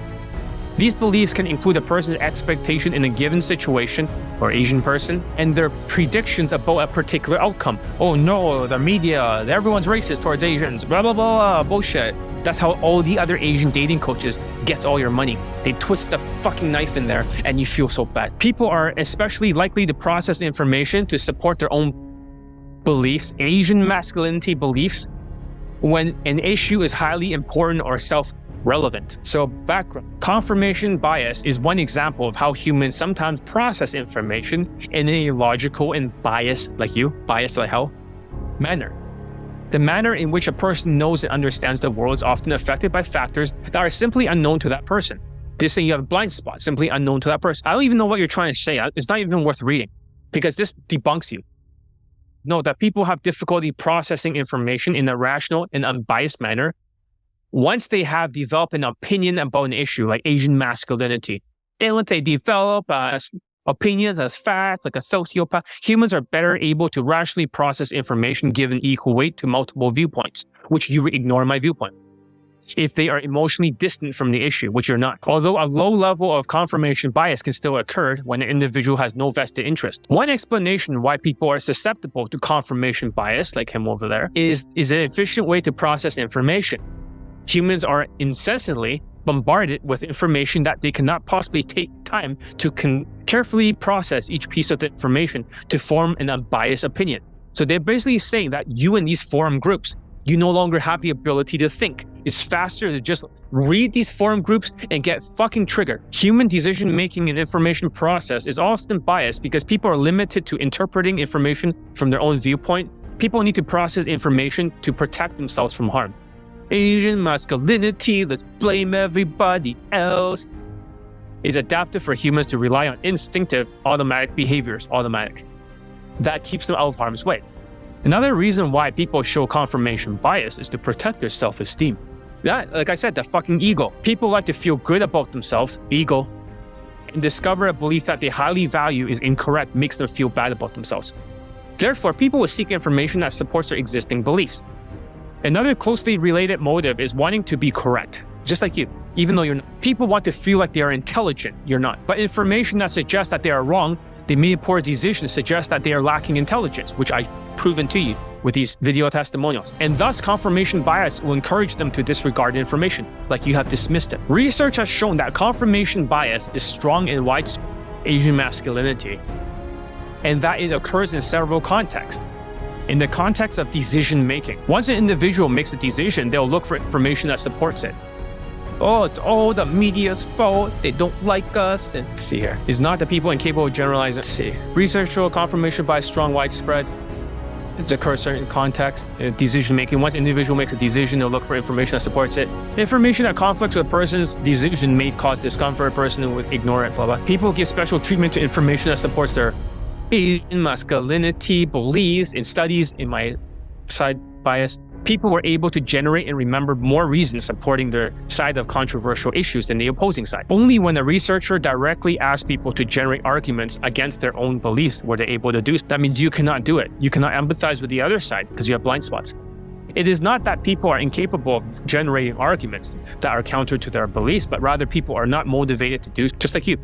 These beliefs can include a person's expectation in a given situation, or Asian person, and their predictions about a particular outcome. Oh no, the media, everyone's racist towards Asians, blah, blah, blah, bullshit. That's how all the other Asian dating coaches gets all your money. They twist the fucking knife in there and you feel so bad. People are especially likely to process information to support their own beliefs, Asian masculinity beliefs, when an issue is highly important or self-relevant. So background. Confirmation bias is one example of how humans sometimes process information in a logical and biased like hell, manner. The manner in which a person knows and understands the world is often affected by factors that are simply unknown to that person. This thing, you have a blind spot, simply unknown to that person. I don't even know what you're trying to say. It's not even worth reading because this debunks you. No, that people have difficulty processing information in a rational and unbiased manner once they have developed an opinion about an issue like Asian masculinity. Then once they develop opinions as facts, like a sociopath, humans are better able to rationally process information given equal weight to multiple viewpoints, which you ignore my viewpoint. if they are emotionally distant from the issue, which you're not. Although a low level of confirmation bias can still occur when an individual has no vested interest. One explanation why people are susceptible to confirmation bias, like him over there, is an efficient way to process information. Humans are incessantly bombarded with information that they cannot possibly take time to carefully process each piece of the information to form an unbiased opinion. So they're basically saying that you in these forum groups, you no longer have the ability to think. It's faster to just read these forum groups and get fucking triggered. Human decision-making and information process is often biased because people are limited to interpreting information from their own viewpoint. People need to process information to protect themselves from harm. Asian masculinity, let's blame everybody else, is adaptive for humans to rely on instinctive, automatic behaviors, that keeps them out of harm's way. Another reason why people show confirmation bias is to protect their self-esteem. That, like I said, the fucking ego. People like to feel good about themselves, ego, and discover a belief that they highly value is incorrect makes them feel bad about themselves. Therefore, people will seek information that supports their existing beliefs. Another closely related motive is wanting to be correct, just like you, even though you're not. People want to feel like they are intelligent, you're not. But information that suggests that they are wrong, they made poor decisions suggest that they are lacking intelligence, which I've proven to you with these video testimonials. And thus, confirmation bias will encourage them to disregard information, like you have dismissed it. Research has shown that confirmation bias is strong in widespread Asian masculinity, and that it occurs in several contexts. In the context of decision-making, once an individual makes a decision, they'll look for information that supports it. Oh, it's all the media's fault. They don't like us. And see here. It's not the people incapable of generalizing. See. Research show confirmation bias strong, widespread. It occurs in context, decision-making. Once an individual makes a decision, they'll look for information that supports it. Information that conflicts with a person's decision may cause discomfort. A person would ignore it, blah, blah. People give special treatment to information that supports their Asian masculinity beliefs. In studies, in my side bias, people were able to generate and remember more reasons supporting their side of controversial issues than the opposing side. Only when the researcher directly asked people to generate arguments against their own beliefs were they able to do so. That means you cannot do it. You cannot empathize with the other side because you have blind spots. It is not that people are incapable of generating arguments that are counter to their beliefs, but rather people are not motivated to do just like you.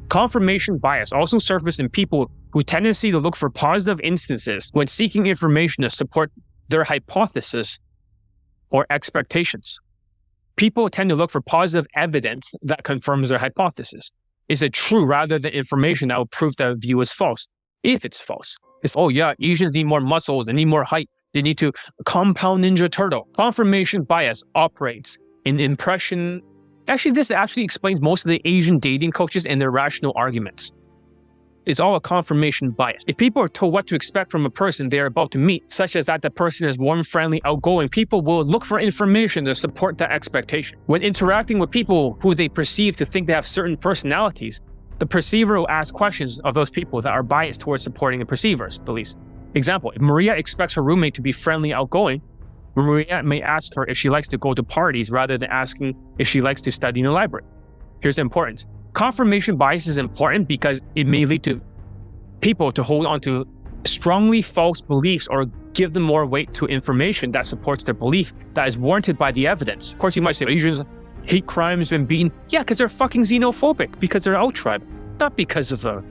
Confirmation bias also surfaces in people who tendency to look for positive instances when seeking information to support their hypothesis or expectations. People tend to look for positive evidence that confirms their hypothesis. Is it true rather than information that will prove that a view is false? If it's false, it's, oh yeah, Asians need more muscles, they need more height, they need to compound Ninja Turtle. Confirmation bias operates in impression. Actually, this actually explains most of the Asian dating coaches and their rational arguments. It's all a confirmation bias. If people are told what to expect from a person they are about to meet, such as that the person is warm, friendly, outgoing, people will look for information to support that expectation. When interacting with people who they perceive to think they have certain personalities, the perceiver will ask questions of those people that are biased towards supporting the perceiver's beliefs. Example, if Maria expects her roommate to be friendly, outgoing, Maria may ask her if she likes to go to parties rather than asking if she likes to study in the library. Here's the importance. Confirmation bias is important because it may lead to people to hold on to strongly false beliefs or give them more weight to information that supports their belief that is warranted by the evidence. Of course, you might say Asians hate crimes, been beaten. Yeah, because they're fucking xenophobic, because they're out tribe. Not because of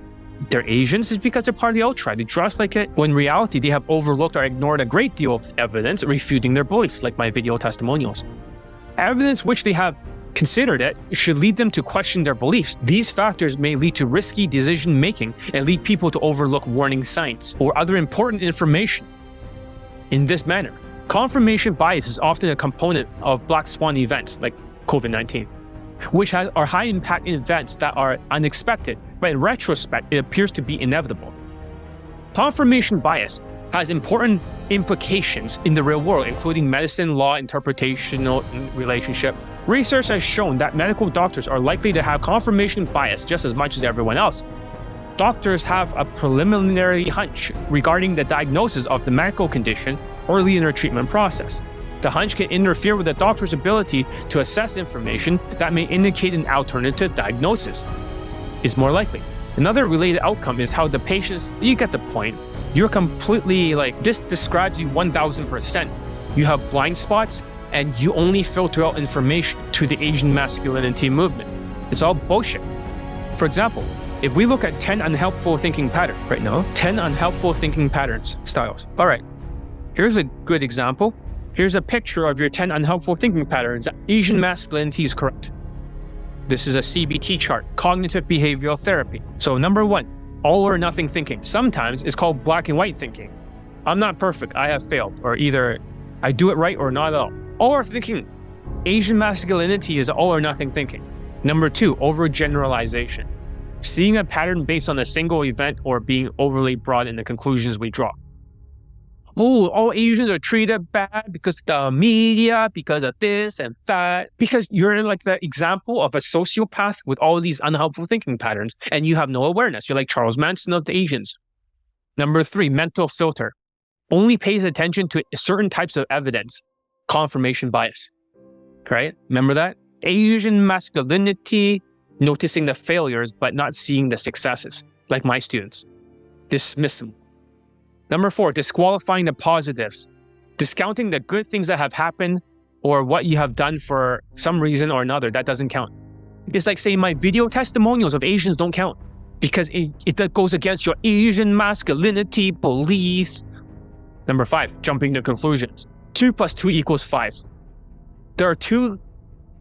they're Asians, it's because they're part of the out tribe. They dress like it, when in reality, they have overlooked or ignored a great deal of evidence refuting their beliefs, like my video testimonials. Evidence which they have considered it should lead them to question their beliefs. These factors may lead to risky decision-making and lead people to overlook warning signs or other important information. In this manner, confirmation bias is often a component of black swan events like COVID-19, which are high-impact events that are unexpected, but in retrospect, it appears to be inevitable. Confirmation bias has important implications in the real world, including medicine, law, interpretational relationship. Research has shown that medical doctors are likely to have confirmation bias just as much as everyone else. Doctors have a preliminary hunch regarding the diagnosis of the medical condition early in their treatment process. The hunch can interfere with the doctor's ability to assess information that may indicate an alternative diagnosis. It's more likely. Another related outcome is how the patients, you get the point. You're completely this describes you 1000%. You have blind spots and you only filter out information to the Asian masculinity movement. It's all bullshit. For example, if we look at 10 unhelpful thinking patterns right now, 10 unhelpful thinking patterns, styles. All right, here's a good example. Here's a picture of your 10 unhelpful thinking patterns. Asian masculinity is correct. This is a CBT chart, cognitive behavioral therapy. So number 1, all or nothing thinking. Sometimes it's called black and white thinking. I'm not perfect, I have failed, or either I do it right or not at all. All or thinking. Asian masculinity is all or nothing thinking. Number 2, overgeneralization. Seeing a pattern based on a single event or being overly broad in the conclusions we draw. Oh, all Asians are treated bad because the media, because of this and that. Because you're like the example of a sociopath with all these unhelpful thinking patterns and you have no awareness. You're like Charles Manson of the Asians. Number 3, mental filter. Only pays attention to certain types of evidence. Confirmation bias. Right? Remember that? Asian masculinity, noticing the failures but not seeing the successes, like my students. Dismiss them. Number 4, disqualifying the positives. Discounting the good things that have happened or what you have done for some reason or another. That doesn't count. It's like saying my video testimonials of Asians don't count because it goes against your Asian masculinity beliefs. Number 5, jumping to conclusions. 2 + 2 = 5. There are 2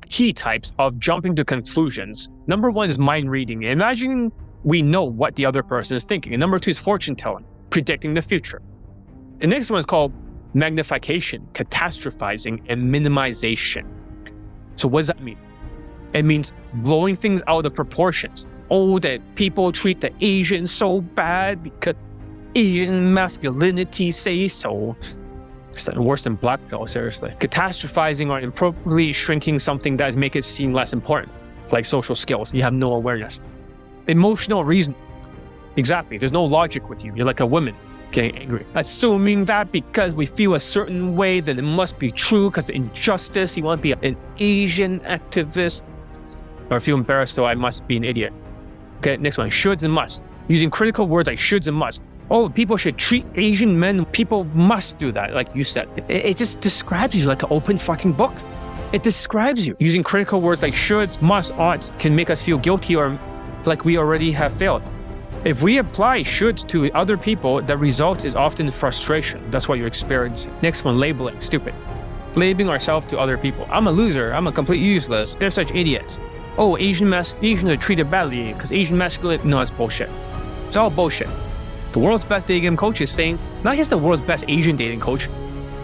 key types of jumping to conclusions. Number 1 is mind reading, imagining we know what the other person is thinking. And number 2 is fortune telling, predicting the future. The next one is called magnification, catastrophizing, and minimization. So what does that mean? It means blowing things out of proportions. Oh, that people treat the Asians so bad because Asian masculinity says so. It's worse than black pill, seriously. Catastrophizing or improperly shrinking something that make it seem less important, like social skills. You have no awareness. Emotional reason. Exactly. There's no logic with you. You're like a woman getting angry. Assuming that because we feel a certain way, then it must be true because of injustice. You want to be an Asian activist. Or feel embarrassed, so I must be an idiot. Okay, next one. Shoulds and musts. Using critical words like shoulds and musts. Oh, people should treat Asian men. People must do that, like you said. It just describes you like an open fucking book. It describes you. Using critical words like shoulds, musts, oughts can make us feel guilty or like we already have failed. If we apply shoulds to other people, the result is often frustration. That's what you're experiencing. Next one, labeling. Stupid. Labeling ourselves to other people. I'm a loser. I'm a complete useless. They're such idiots. Oh, Asians are treated badly because Asian masculinity. No, it's bullshit. It's all bullshit. The world's best dating game coach is saying, not just the world's best Asian dating coach,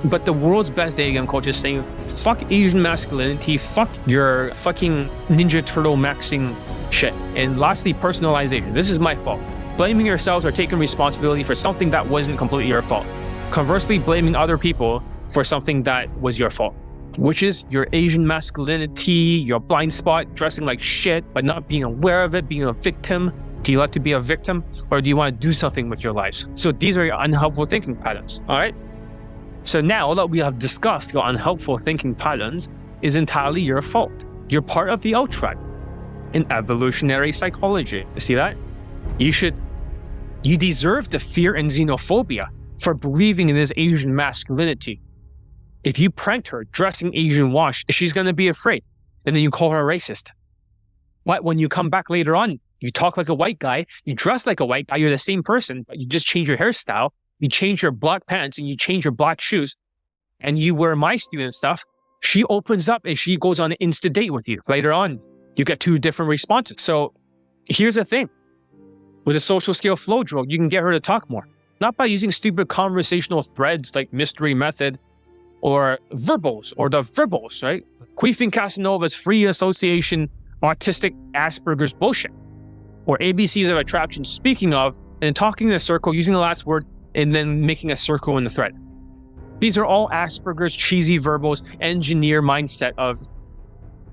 but the world's best dating game coach is saying, fuck Asian masculinity, fuck your fucking Ninja Turtle maxing shit. And lastly, personalization. This is my fault. Blaming yourselves or taking responsibility for something that wasn't completely your fault. Conversely, blaming other people for something that was your fault, which is your Asian masculinity, your blind spot, dressing like shit, but not being aware of it, being a victim. Do you like to be a victim or do you want to do something with your lives? So these are your unhelpful thinking patterns, all right? So now that we have discussed your unhelpful thinking patterns is entirely your fault. You're part of the out tribe in evolutionary psychology. You see that? You deserve the fear and xenophobia for believing in this Asian masculinity. If you pranked her dressing Asian wash, she's going to be afraid. And then you call her a racist. What? When you come back later on, you talk like a white guy, you dress like a white guy, you're the same person, but you just change your hairstyle, you change your black pants and you change your black shoes, and you wear my student stuff, she opens up and she goes on an Insta date with you. Later on, you get 2 different responses. So here's the thing. With a social skill flow drill, you can get her to talk more. Not by using stupid conversational threads like mystery method or verbals or the verbals, right? Queefing Casanova's free association, autistic Asperger's bullshit. Or ABCs of attraction, speaking of, and talking in a circle, using the last word, and then making a circle in the thread. These are all Asperger's cheesy verbals, engineer mindset of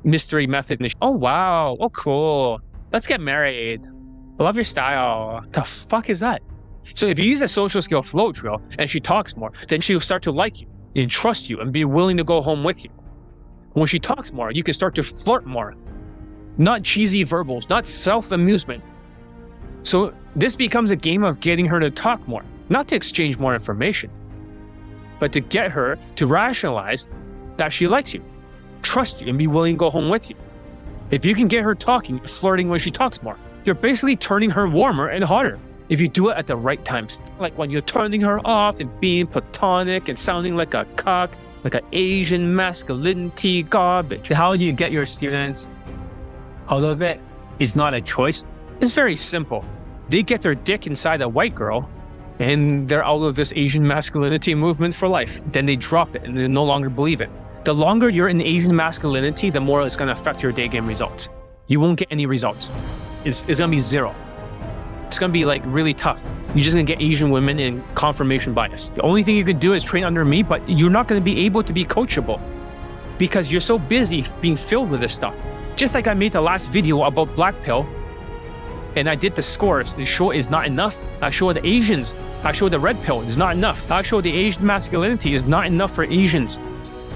mystery method. Oh, wow. Oh, cool. Let's get married. I love your style. The fuck is that? So if you use a social skill flow drill and she talks more, then she'll start to like you and trust you and be willing to go home with you. When she talks more, you can start to flirt more. Not cheesy verbals, not self-amusement. So this becomes a game of getting her to talk more, not to exchange more information, but to get her to rationalize that she likes you, trust you, and be willing to go home with you. If you can get her talking, flirting when she talks more, you're basically turning her warmer and hotter. If you do it at the right times, like when you're turning her off and being platonic and sounding like a cuck, like an Asian masculinity garbage. How do you get your students out of it? It's not a choice. It's very simple. They get their dick inside a white girl and they're out of this Asian masculinity movement for life. Then they drop it and they no longer believe it. The longer you're in Asian masculinity, the more it's going to affect your day game results. You won't get any results. It's going to be zero. It's going to be like really tough. You're just going to get Asian women in confirmation bias. The only thing you can do is train under me, but you're not going to be able to be coachable because you're so busy being filled with this stuff. Just like I made the last video about black pill and I did the scores. The show is not enough. I show the Asians. I show the red pill is not enough. I show the Asian masculinity is not enough for Asians.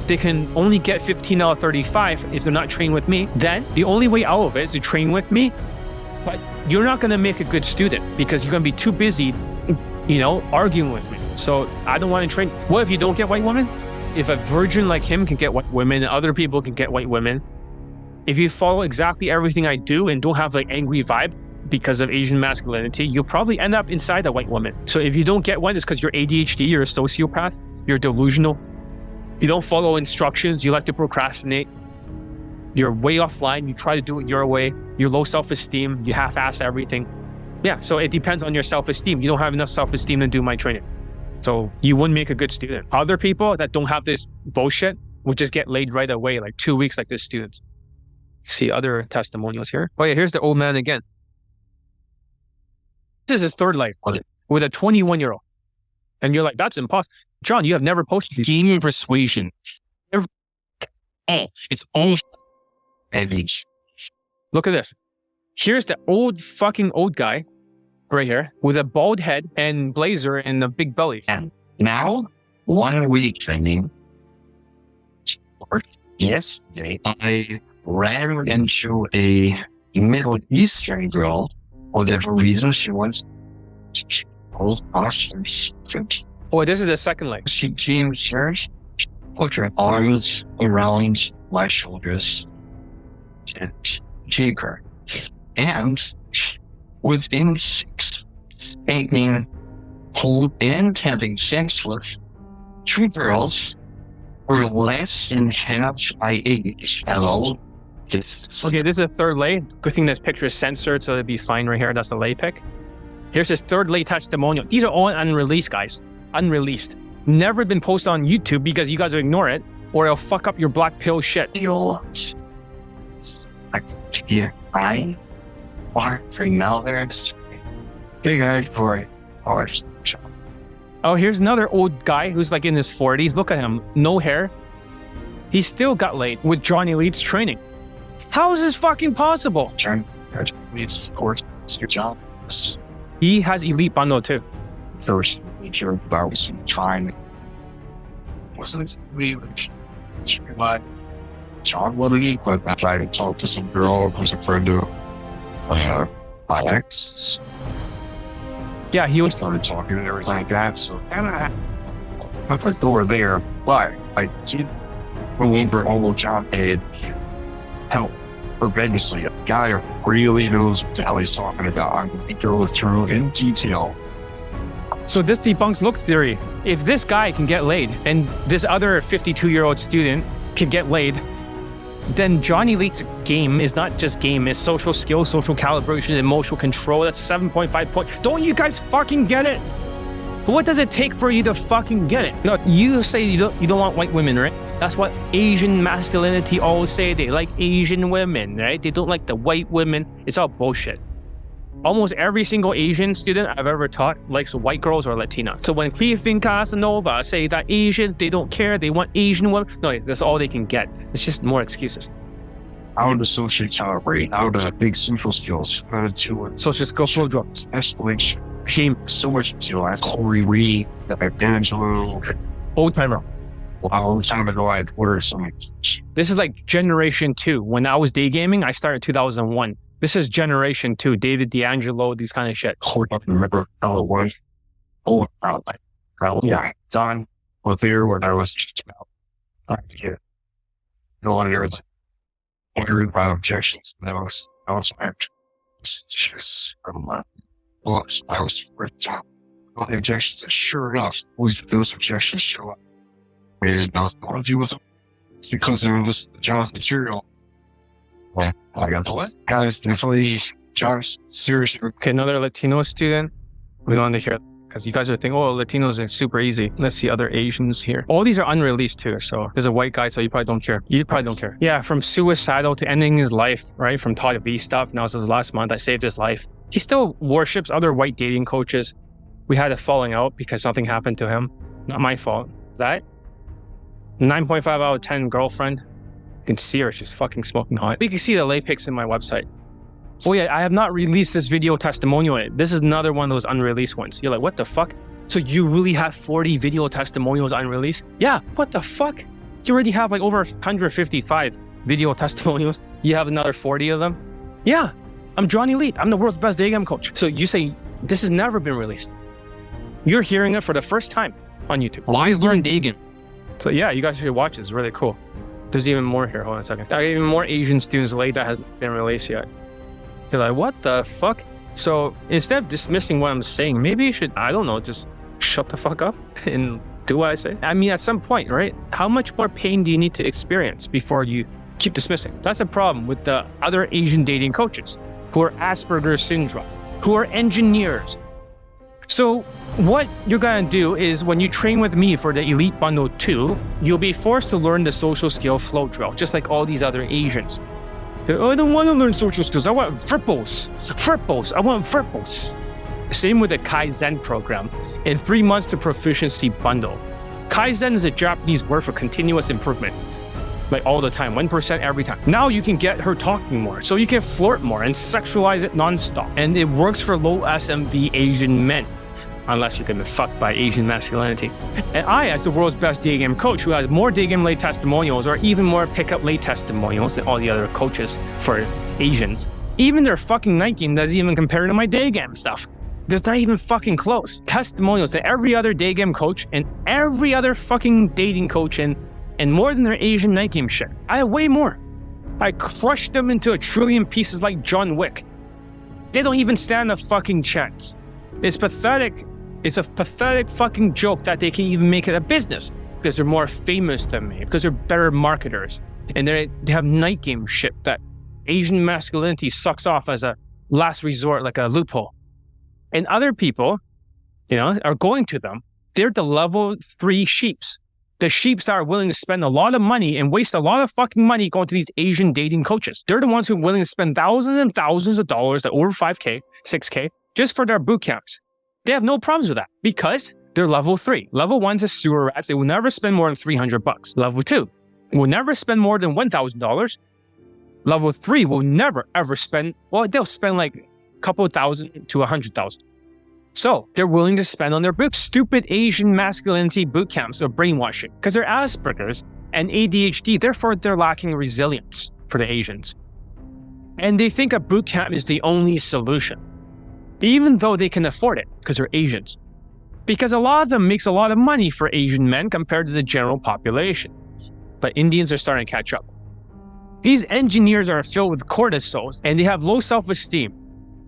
They can only get 15 out of 35 if they're not trained with me. Then the only way out of it is to train with me. But you're not going to make a good student because you're going to be too busy, arguing with me. So I don't want to train. What if you don't get white women? If a virgin like him can get white women, other people can get white women. If you follow exactly everything I do and don't have like angry vibe because of Asian masculinity, you'll probably end up inside a white woman. So if you don't get one, it's because you're ADHD, you're a sociopath, you're delusional. You don't follow instructions, you like to procrastinate. You're way offline, you try to do it your way, you're low self-esteem, you half-ass everything. Yeah, so it depends on your self-esteem. You don't have enough self-esteem to do my training. So you wouldn't make a good student. Other people that don't have this bullshit would just get laid right away, like 2 weeks like this student. See other testimonials here. Oh yeah, here's the old man again. This is his third life with a 21-year-old. And you're like, that's impossible. John, you have never posted these. Game of persuasion. It's almost average. Look at this. Here's the old guy right here with a bald head and blazer and a big belly. And now, 1 week training. Yesterday, I ran into a Middle Eastern girl. For whatever reason, she wants to Oh, this is the second leg. She came here, put her arms around my shoulders, and take her. And within 6, taking hold and having sex with 2 girls were less than half my age. Hello? Okay, this is a third lay. Good thing this picture is censored, so it'd be fine right here. That's the lay pic. Here's his third lay testimonial. These are all unreleased, guys. Unreleased. Never been posted on YouTube because you guys will ignore it, or it'll fuck up your black pill shit. I want to know there's big eyed for a horse. Oh, here's another old guy who's like in his 40s. Look at him. No hair. He still got laid with Johnny Leeds training. How is this fucking possible? Your job. He has elite bundle too. First, your boss is trying. Wasn't me? But John Woody, but I tried to talk to some girl who's a friend of my ex. Yeah, he was started talking and everything like that. So, I put the door there, but I did remember all John had help horrendously. A guy who really knows what the hell he's talking about. I'm going to go through in detail. So this debunks look theory. If this guy can get laid and this other 52-year-old student can get laid, then Johnny Leeds' game is not just game, it's social skills, social calibration, emotional control. That's 7.5 point. Don't you guys fucking get it? What does it take for you to fucking get it? No, you say you don't want white women, right? That's what Asian masculinity always say. They like Asian women, right? They don't like the white women. It's all bullshit. Almost every single Asian student I've ever taught likes white girls or Latina. So when Cliff Casanova say that Asians, they don't care, they want Asian women, no, that's all they can get. It's just more excuses. How to socially calibrate, how to big social skills, how to do it. So just go flow drugs. Escalation. Shame so much to I Corey Reed, Angelo. Old timer. A long time ago, I ordered some. This is like generation 2. When I was day gaming, I started 2001. This is generation 2, David D'Angelo, these kind of shit. I remember how it was. Oh, yeah, it's on. Well, there when I was just about 5 years. No longer it's without objections. That was act. Just from my books. I was ripped out. All the objections, sure enough, those objections show up. And I was going to do with them. It's because it was the John's material. Well, I got the list. Guys, definitely John's seriously. Okay, another Latino student. We don't want to hear it because you guys are thinking, oh, Latinos are super easy. Let's see other Asians here. All these are unreleased too. So there's a white guy, so you probably don't care. You probably don't care. Yeah, from suicidal to ending his life, right? From Taught to Be stuff. Now, this is last month. I saved his life. He still worships other white dating coaches. We had a falling out because something happened to him. Not my fault. That 9.5 out of 10 girlfriend. You can see her. She's fucking smoking hot. You can see the lay pics in my website. Oh yeah, I have not released this video testimonial yet. This is another one of those unreleased ones. You're like, what the fuck? So you really have 40 video testimonials unreleased? Yeah, what the fuck? You already have like over 155 video testimonials. You have another 40 of them? Yeah, I'm Johnny Elite. I'm the world's best day game coach. So you say this has never been released. You're hearing it for the first time on YouTube. Why learn day game? So yeah, you guys should watch it. It's really cool. There's even more here. Hold on a second. I got even more Asian students late that hasn't been released yet. You're like, what the fuck? So instead of dismissing what I'm saying, maybe you should, I don't know, just shut the fuck up and do what I say. I mean, at some point, right? How much more pain do you need to experience before you keep dismissing? That's a problem with the other Asian dating coaches who are Asperger's syndrome, who are engineers. So what you're gonna do is when you train with me for the Elite Bundle 2, you'll be forced to learn the social skill flow drill, just like all these other Asians. I don't want to learn social skills. I want fripples. I want fripples. Same with the Kaizen program. In 3 months to proficiency bundle. Kaizen is a Japanese word for continuous improvement. Like all the time, 1% every time. Now you can get her talking more. So you can flirt more and sexualize it nonstop. And it works for low SMV Asian men. Unless you're getting fucked by Asian masculinity. And I, as the world's best day game coach who has more day game late testimonials or even more pickup late testimonials than all the other coaches for Asians, even their fucking night game doesn't even compare to my day game stuff. There's not even fucking close. Testimonials to every other day game coach and every other fucking dating coach and more than their Asian night game shit. I have way more. I crushed them into a trillion pieces like John Wick. They don't even stand a fucking chance. It's pathetic. It's a pathetic fucking joke that they can even make it a business because they're more famous than me, because they're better marketers. And they have night game shit that Asian masculinity sucks off as a last resort, like a loophole. And other people, are going to them. They're the level 3 sheeps. The sheeps that are willing to spend a lot of money and waste a lot of fucking money going to these Asian dating coaches. They're the ones who are willing to spend thousands and thousands of dollars, like over 5K, 6K, just for their boot camps. They have no problems with that because they're level 3. Level 1's a sewer rats. They will never spend more than $300. Level 2 will never spend more than $1,000. Level 3 will never ever spend, well, they'll spend like a couple thousand to 100,000. So they're willing to spend on their stupid Asian masculinity boot camps or brainwashing because they're Asperger's and ADHD. Therefore, they're lacking resilience for the Asians. And they think a boot camp is the only solution. Even though they can afford it because they're Asians. Because a lot of them makes a lot of money for Asian men compared to the general population. But Indians are starting to catch up. These engineers are filled with cortisols and they have low self-esteem.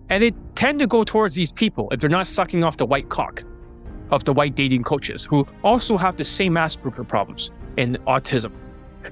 And they tend to go towards these people if they're not sucking off the white cock of the white dating coaches who also have the same Asperger problems and autism.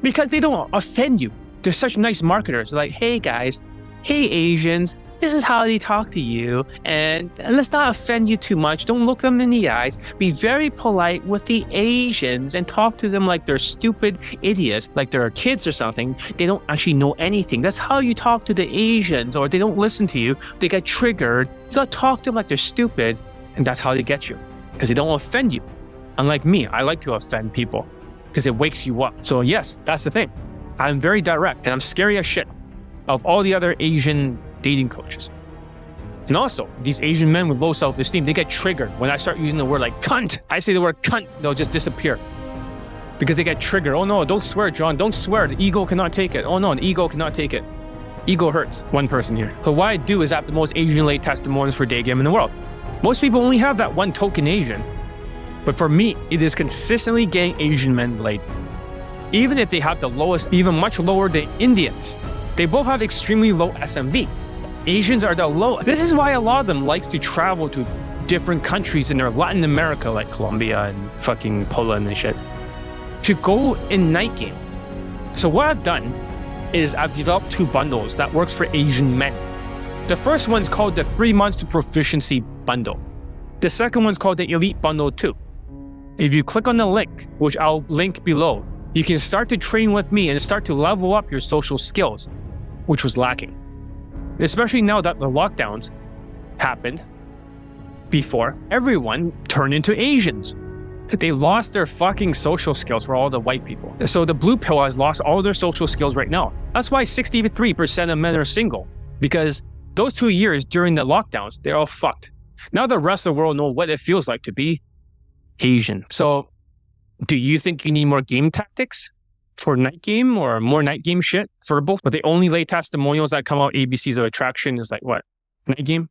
Because they don't offend you. They're such nice marketers. They're like, hey guys, hey Asians, this is how they talk to you, and let's not offend you too much. Don't look them in the eyes. Be very polite with the Asians and talk to them like they're stupid idiots, like they're kids or something. They don't actually know anything. That's how you talk to the Asians, or they don't listen to you. They get triggered. You gotta talk to them like they're stupid, and that's how they get you, because they don't offend you. Unlike me, I like to offend people because it wakes you up. So yes, that's the thing. I'm very direct, and I'm scary as shit of all the other Asian dating coaches. And also, these Asian men with low self-esteem, they get triggered when I start using the word like cunt. I say the word cunt, they'll just disappear because they get triggered. Oh no, don't swear, John, don't swear. The ego cannot take it. Oh no, the ego cannot take it. Ego hurts. One person here. So what I do is have the most Asian late testimonials for day game in the world. Most people only have that one token Asian, but for me, it is consistently getting Asian men laid. even if they have the lowest, even much lower than Indians. They both have extremely low SMV. Asians are the low. This is why a lot of them likes to travel to different countries in Latin America, like Colombia and fucking Poland and shit, to go in night game. So what I've done is I've developed 2 bundles that works for Asian men. The first one's called the 3 months to proficiency bundle. The second one's called the Elite Bundle 2. If you click on the link, which I'll link below, you can start to train with me and start to level up your social skills, which was lacking. Especially now that the lockdowns happened before, everyone turned into Asians. They lost their fucking social skills for all the white people. So the blue pill has lost all their social skills right now. That's why 63% of men are single, because those 2 years during the lockdowns, they're all fucked. Now the rest of the world know what it feels like to be Asian. So do you think you need more game tactics for night game or more night game shit for both? But the only late testimonials that come out ABCs of attraction is like what? Night game?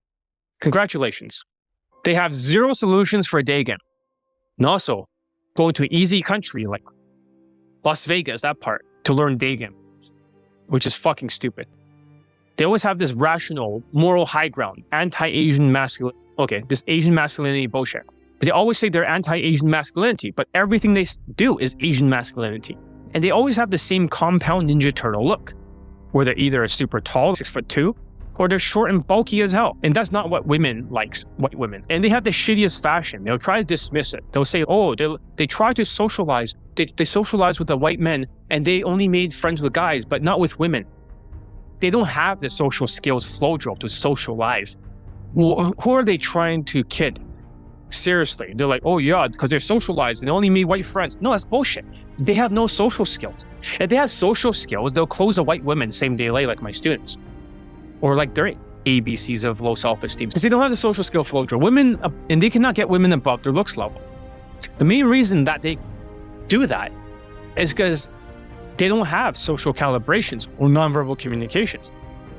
Congratulations. They have 0 solutions for a day game. And also, go to an easy country like Las Vegas, that part, to learn day game, which is fucking stupid. They always have this rational, moral high ground, anti-Asian masculinity. Okay, this Asian masculinity bullshit. But they always say they're anti-Asian masculinity, but everything they do is Asian masculinity. And they always have the same compound Ninja Turtle look, where they're either super tall, 6'2", or they're short and bulky as hell. And that's not what women likes, white women. And they have the shittiest fashion. They'll try to dismiss it. They'll say, oh, they try to socialize. They socialize with the white men, and they only made friends with guys, but not with women. They don't have the social skills flow drill to socialize. Well, who are they trying to kid? Seriously, they're like, oh yeah, because they're socialized and they only made white friends. No, that's bullshit. They have no social skills. If they have social skills, they'll close the white women same day late like my students. Or like their ABCs of low self-esteem. Because they don't have the social skill flow drill. Women, and they cannot get women above their looks level. The main reason that they do that is because they don't have social calibrations or nonverbal communications.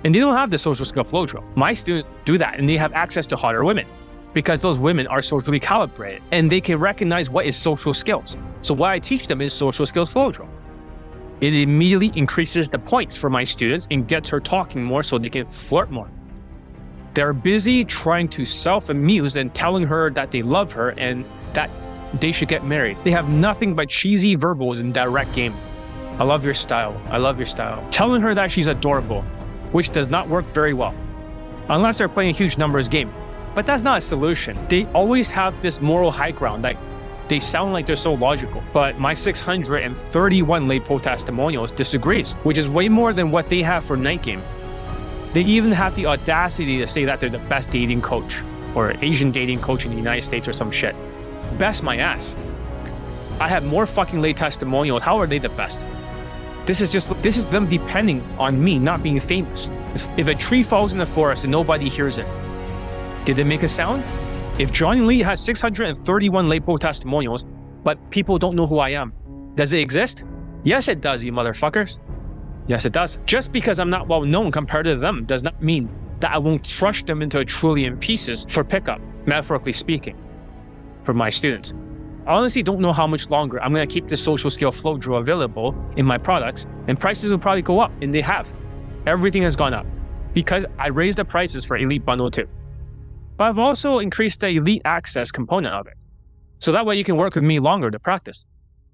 And they don't have the social skill flow drill. My students do that and they have access to hotter women, because those women are socially calibrated and they can recognize what is social skills. So what I teach them is social skills flow drill. It immediately increases the points for my students and gets her talking more so they can flirt more. They're busy trying to self-amuse and telling her that they love her and that they should get married. They have nothing but cheesy verbals in direct game. I love your style. I love your style. Telling her that she's adorable, which does not work very well, unless they're playing a huge numbers game. But that's not a solution. They always have this moral high ground that they sound like they're so logical. But my 631 late poll testimonials disagrees, which is way more than what they have for night game. They even have the audacity to say that they're the best dating coach or Asian dating coach in the United States or some shit. Best my ass. I have more fucking late testimonials. How are they the best? This is them depending on me not being famous. If a tree falls in the forest and nobody hears it, did it make a sound? If Johnny Lee has 631 late poll testimonials, but people don't know who I am, does it exist? Yes, it does, you motherfuckers. Yes, it does. Just because I'm not well known compared to them does not mean that I won't crush them into a trillion pieces for pickup, metaphorically speaking, for my students. I honestly don't know how much longer I'm going to keep this social skill flow drill available in my products, and prices will probably go up, and they have. Everything has gone up because I raised the prices for Elite Bundle 2. But I've also increased the Elite Access component of it. So that way you can work with me longer to practice.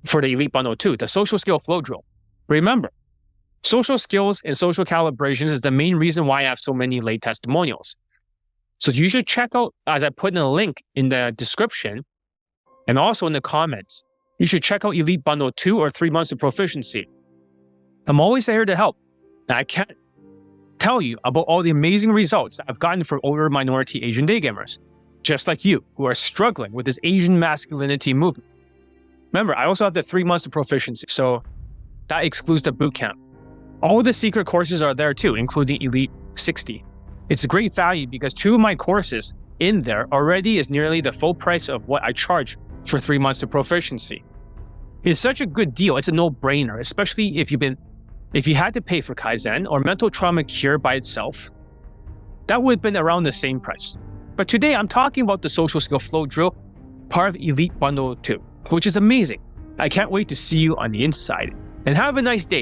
For the Elite Bundle 2, the social skill flow drill. Remember, social skills and social calibrations is the main reason why I have so many late testimonials. So you should check out, as I put in a link in the description and also in the comments, you should check out Elite Bundle 2 or 3 months of proficiency. I'm always here to help. And I can't tell you about all the amazing results that I've gotten for older minority Asian day gamers, just like you, who are struggling with this Asian masculinity movement. Remember, I also have the 3 months of proficiency, so that excludes the bootcamp. All the secret courses are there too, including Elite 60. It's a great value because 2 of my courses in there already is nearly the full price of what I charge for 3 months of proficiency. It's such a good deal. It's a no-brainer, especially if you had to pay for Kaizen or mental trauma cure by itself. That would have been around the same price. But today I'm talking about the social skill flow drill, part of Elite Bundle 2, which is amazing. I can't wait to see you on the inside and have a nice day.